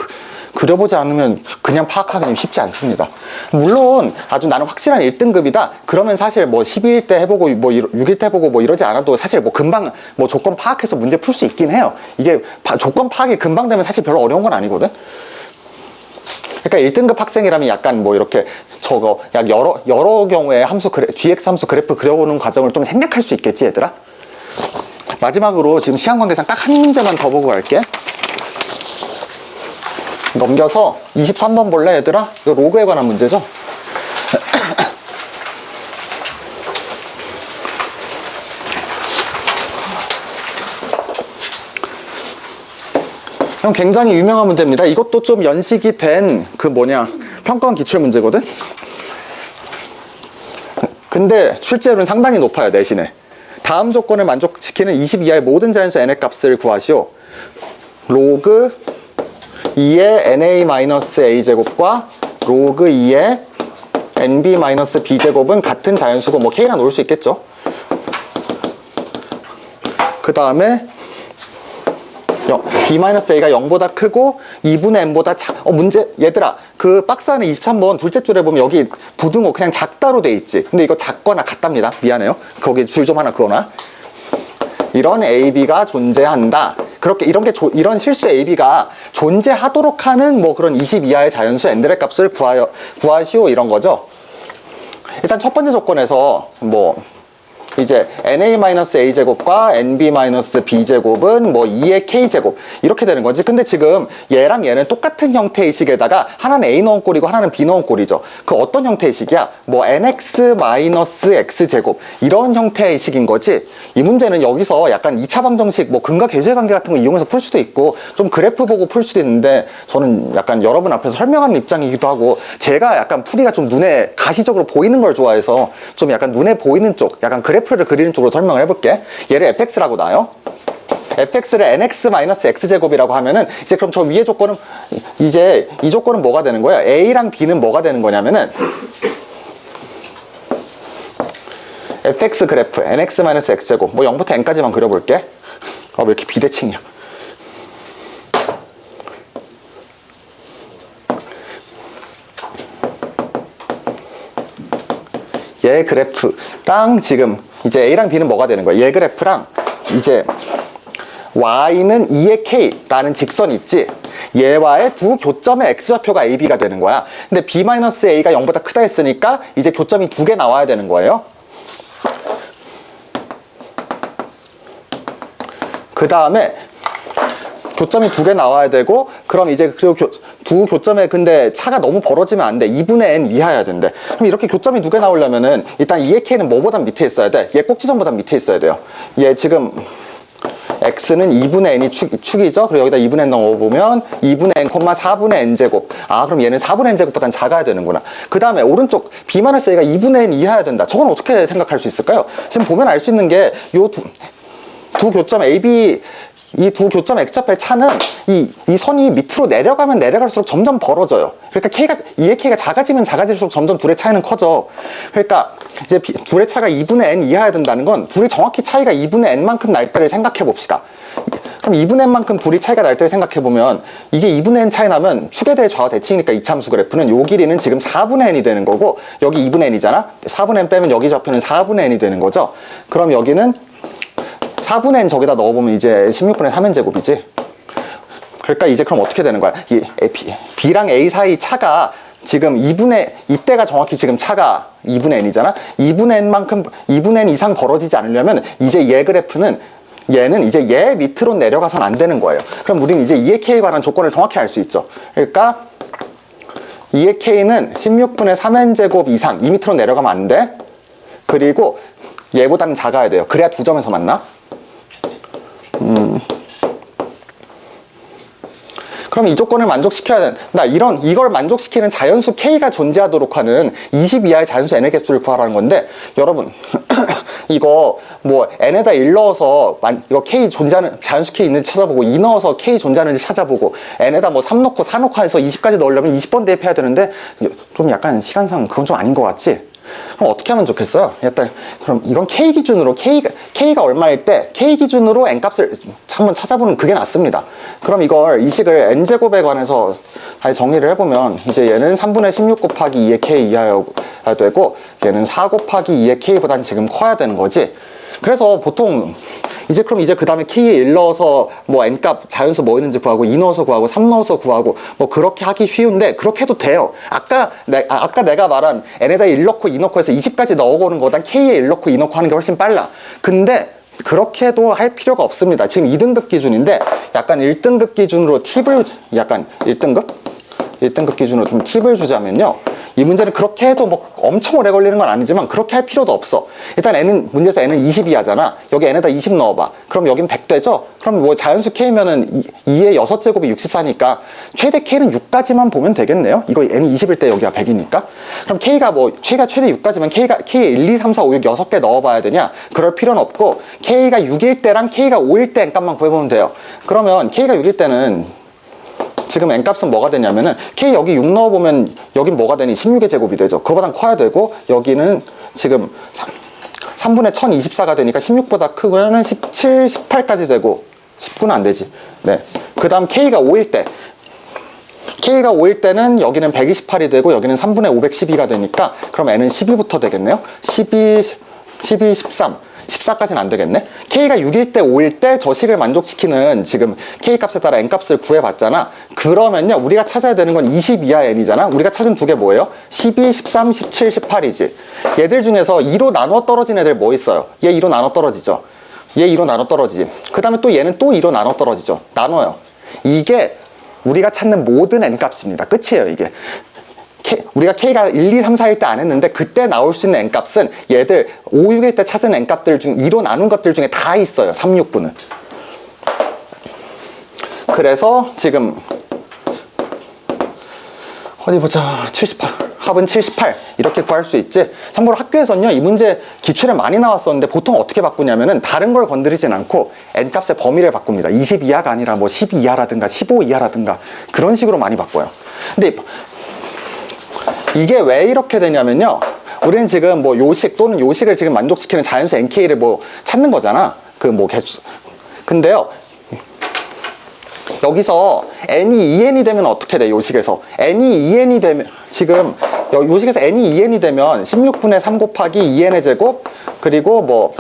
그려보지 않으면 그냥 파악하기는 쉽지 않습니다. 물론 아주 나는 확실한 1등급이다. 그러면 사실 뭐 12일 때 해보고 뭐 6일 때 해보고 뭐 이러지 않아도 사실 뭐 금방 뭐 조건 파악해서 문제 풀 수 있긴 해요. 이게 조건 파악이 금방 되면 사실 별로 어려운 건 아니거든. 그러니까 1등급 학생이라면 약간 뭐 이렇게 저거 약 여러 경우에 함수 GX 함수 그래프 그려보는 과정을 좀 생략할 수 있겠지 얘들아. 마지막으로 지금 시간 관계상 딱 한 문제만 더 보고 갈게. 넘겨서 23번 볼래 얘들아? 이거 로그에 관한 문제죠? 형 굉장히 유명한 문제입니다. 이것도 좀 연식이 된 그 뭐냐 평가원 기출 문제거든? 근데 출제율은 상당히 높아요. 내신에 다음 조건을 만족시키는 20 이하의 모든 자연수 n의 값을 구하시오. 로그 2의 na-a 제곱과 로그 2의 nb-b 제곱은 같은 자연수고 뭐 k라 놓을 수 있겠죠. 그 다음에 b-a가 0보다 크고 2분의 n보다 문제 얘들아 그 박스 안에 23번 둘째 줄에 보면 여기 부등호 그냥 작다로 돼 있지. 근데 이거 작거나 같답니다. 미안해요. 거기 줄 좀 하나 그어놔. 이런 AB가 존재한다. 그렇게 이런 실수 AB가 존재하도록 하는 뭐 그런 20 이하의 자연수 n들의 값을 구하시오 이런 거죠. 일단 첫 번째 조건에서 뭐 이제 na-a 제곱과 nb-b 제곱은 뭐 2의 k 제곱 이렇게 되는 거지. 근데 지금 얘랑 얘는 똑같은 형태의 식에다가 하나는 a 넣은 꼴이고 하나는 b 넣은 꼴이죠. 그 어떤 형태의 식이야? 뭐 nx-x 제곱 이런 형태의 식인 거지. 이 문제는 여기서 약간 2차 방정식 뭐 근과 계수의 관계 같은 거 이용해서 풀 수도 있고 좀 그래프 보고 풀 수도 있는데 저는 약간 여러분 앞에서 설명하는 입장이기도 하고 제가 약간 풀이가 좀 눈에 가시적으로 보이는 걸 좋아해서 좀 약간 눈에 보이는 쪽 약간 그래프를 그리는 쪽으로 설명을 해볼게. 얘를 fx라고 놔요. fx를 nx-x제곱이라고 하면은 이제 그럼 저 위에 조건은 이제 이 조건은 뭐가 되는 거야? a랑 b는 뭐가 되는 거냐면은 fx 그래프 nx-x제곱 뭐 0부터 n까지만 그려볼게. 왜 이렇게 비대칭이야? 얘 그래프랑 지금 이제 A랑 B는 뭐가 되는 거야? 얘 그래프랑 이제 Y는 2의 K라는 직선이 있지? 얘와의 두 교점의 X좌표가 A, B가 되는 거야. 근데 B-A가 0보다 크다 했으니까 이제 교점이 두 개 나와야 되는 거예요. 그 다음에 교점이 두 개 나와야 되고 그럼 이제 그리고 두 교점에 근데 차가 너무 벌어지면 안 돼. 2분의 n 이하여야 된대. 그럼 이렇게 교점이 두 개 나오려면은 일단 2의 k는 뭐보다 밑에 있어야 돼? 얘 꼭지점보다 밑에 있어야 돼요. 얘 지금 x는 2분의 n이 축이죠. 그리고 여기다 2분의 n 넣어보면 2분의 n, 4분의 n 제곱. 그럼 얘는 4분의 n 제곱보다는 작아야 되는구나. 그 다음에 오른쪽 b-a가 2분의 n 이하여야 된다. 저건 어떻게 생각할 수 있을까요? 지금 보면 알 수 있는 게 요 두 교점 AB 이 두 교점 X좌표의 차는 이 선이 밑으로 내려가면 내려갈수록 점점 벌어져요. 그러니까 K의 K가 작아지면 작아질수록 점점 둘의 차이는 커져. 그러니까 이제 둘의 차가 2분의 n 이하여야 된다는 건 둘이 정확히 차이가 2분의 n만큼 날 때를 생각해 봅시다. 그럼 2분의 n만큼 둘이 차이가 날 때를 생각해 보면 이게 2분의 n 차이 나면 축에 대해 좌우 대칭이니까 이차함수 그래프는 요 길이는 지금 4분의 n이 되는 거고 여기 2분의 n이잖아. 4분의 n 빼면 여기 좌표는 4분의 n이 되는 거죠. 그럼 여기는 4분의 n 저기다 넣어보면 이제 16분의 3n 제곱이지. 그러니까 이제 그럼 어떻게 되는 거야? 이 B랑 A 사이 차가 지금 이때가 정확히 지금 차가 2분의 n이잖아? 2분의 n 이상 벌어지지 않으려면 이제 얘 그래프는 얘는 이제 얘 밑으로 내려가선 안 되는 거예요. 그럼 우리는 이제 2의 k에 관한 조건을 정확히 알 수 있죠. 그러니까 2의 k는 16분의 3n 제곱 이상 이 밑으로 내려가면 안 돼. 그리고 얘보다는 작아야 돼요. 그래야 두 점에서 만나. 그럼 이 조건을 만족시켜야 된다. 이걸 만족시키는 자연수 K가 존재하도록 하는 20 이하의 자연수 N의 개수를 구하라는 건데, 여러분, 이거 뭐 N에다 1 넣어서 이거 K 존재하는, 자연수 K 있는지 찾아보고 2 넣어서 K 존재하는지 찾아보고 N에다 뭐 3 넣고 4 넣고 해서 20까지 넣으려면 20번 대입해야 되는데, 좀 약간 시간상 그건 좀 아닌 것 같지? 그럼 어떻게 하면 좋겠어요? 일단 그럼 이건 K 기준으로 K가 얼마일 때 K 기준으로 N값을 한번 찾아보는 그게 낫습니다. 그럼 이 식을 N제곱에 관해서 아니 정리를 해보면 이제 얘는 3분의 16 곱하기 2의 k 이하여야 되고 얘는 4 곱하기 2의 k보단 지금 커야 되는 거지. 그래서 보통 이제 그럼 이제 그 다음에 k에 1 넣어서 뭐 n값 자연수 뭐 있는지 구하고 2 넣어서 구하고 3 넣어서 구하고 뭐 그렇게 하기 쉬운데 그렇게 해도 돼요. 아까 내가 말한 n에다 1 넣고 2 넣고 해서 20까지 넣어보는 거보단 k에 1 넣고 2 넣고 하는 게 훨씬 빨라. 근데 그렇게도 할 필요가 없습니다. 지금 2등급 기준인데 약간 1등급 기준으로 팁을 약간 1등급 기준으로 좀 팁을 주자면요. 이 문제는 그렇게 해도 뭐 엄청 오래 걸리는 건 아니지만 그렇게 할 필요도 없어. 일단 문제에서 n은 20이 하잖아. 여기 n에다 20 넣어봐. 그럼 여긴 100 되죠? 그럼 뭐 자연수 k면은 2의 6제곱이 64니까 최대 k는 6까지만 보면 되겠네요. 이거 n이 20일 때 여기가 100이니까. 그럼 k가 최대 6까지만 k에 1, 2, 3, 4, 5, 6, 6개 넣어봐야 되냐? 그럴 필요는 없고 k가 6일 때랑 k가 5일 때 n값만 구해보면 돼요. 그러면 k가 6일 때는 지금 n값은 뭐가 되냐면은 k 여기 6 넣어보면 여긴 뭐가 되니 16의 제곱이 되죠. 그거보단 커야 되고 여기는 지금 3분의 1024가 되니까 16보다 크면은 17, 18까지 되고 19는 안 되지. 네. 그 다음 k가 5일 때는 여기는 128이 되고 여기는 3분의 512가 되니까 그럼 n은 12부터 되겠네요. 12, 13 14까지는 안 되겠네. k가 6일 때 5일 때 저 식을 만족시키는 지금 k 값에 따라 n 값을 구해봤잖아. 그러면요 우리가 찾아야 되는 건 20 이하 n이잖아. 우리가 찾은 두 개 뭐예요? 12, 13, 17, 18이지. 얘들 중에서 2로 나눠 떨어진 애들 뭐 있어요? 얘 2로 나눠 떨어지죠. 얘 2로 나눠 떨어지지. 그 다음에 또 얘는 또 2로 나눠 떨어지죠. 나눠요. 이게 우리가 찾는 모든 n 값입니다. 끝이에요 이게. 우리가 k가 1, 2, 3, 4일 때 안 했는데 그때 나올 수 있는 n값은 얘들 5, 6일 때 찾은 n값들 중 2로 나눈 것들 중에 다 있어요. 3, 6분은. 그래서 지금 어디 보자. 78 합은 78 이렇게 구할 수 있지. 참고로 학교에서는요 이 문제 기출에 많이 나왔었는데 보통 어떻게 바꾸냐면은 다른 걸 건드리진 않고 n값의 범위를 바꿉니다. 20 이하가 아니라 뭐 12 이하라든가 15 이하라든가 그런 식으로 많이 바꿔요. 근데 이게 왜 이렇게 되냐면요. 우리는 지금 뭐 요식 또는 요식을 지금 만족시키는 자연수 nk를 뭐 찾는 거잖아. 그 뭐 개수. 근데요. 여기서 n이 2n이 되면 어떻게 돼? 요식에서 n이 2n이 되면 지금 요식에서 n이 2n이 되면 16분의 3 곱하기 2n의 제곱 그리고 뭐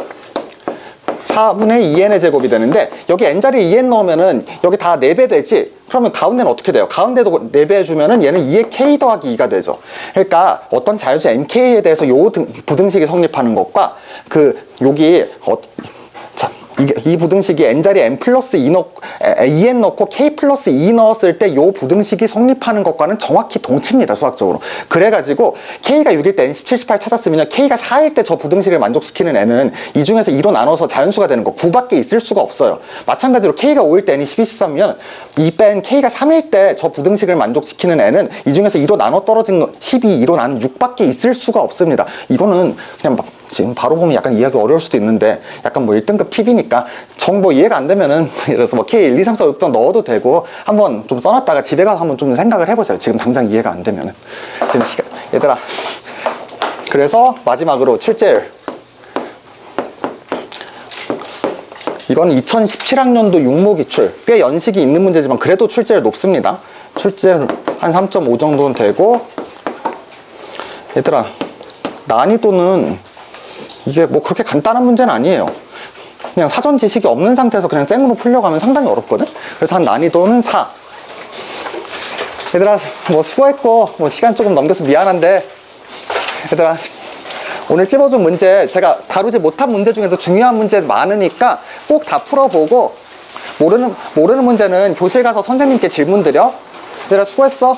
4분의 2n의 제곱이 되는데 여기 n자리에 2n 넣으면은 여기 다 4배 되지? 그러면 가운데는 어떻게 돼요? 가운데도 4배 해주면은 얘는 2의 k 더하기 2가 되죠. 그러니까 어떤 자연수 nk에 대해서 요 부등식이 성립하는 것과 여기 이 부등식이 n자리에 n 플러스 2n 넣고 k 플러스 2 넣었을 때 이 부등식이 성립하는 것과는 정확히 동치입니다. 수학적으로. 그래가지고 k가 6일 때 n 17, 18 찾았으면 k가 4일 때 저 부등식을 만족시키는 n은 이 중에서 2로 나눠서 자연수가 되는 거 9밖에 있을 수가 없어요. 마찬가지로 k가 5일 때 n이 12, 13이면 이 뺀 k가 3일 때 저 부등식을 만족시키는 n은 이 중에서 2로 나눠 떨어진 거 12, 2로 나눈 6밖에 있을 수가 없습니다. 이거는 그냥 지금 바로 보면 약간 이해하기 어려울 수도 있는데 약간 뭐 1등급 팁이니까 정보 이해가 안 되면은 예를 들어서 뭐 K 1, 2, 3, 4, 5도 넣어도 되고 한번 좀 써놨다가 집에 가서 한번 좀 생각을 해보세요. 지금 당장 이해가 안 되면은. 지금 얘들아. 그래서 마지막으로 출제율. 이건 2017학년도 육모 기출. 꽤 연식이 있는 문제지만 그래도 출제율 높습니다. 출제율 한 3.5 정도는 되고 얘들아 난이도는 이게 뭐 그렇게 간단한 문제는 아니에요. 그냥 사전 지식이 없는 상태에서 그냥 생으로 풀려가면 상당히 어렵거든. 그래서 한 난이도는 4. 얘들아 뭐 수고했고 뭐 시간 조금 넘겨서 미안한데 얘들아 오늘 찝어준 문제 제가 다루지 못한 문제 중에도 중요한 문제 많으니까 꼭 다 풀어보고 모르는 문제는 교실 가서 선생님께 질문 드려. 얘들아 수고했어.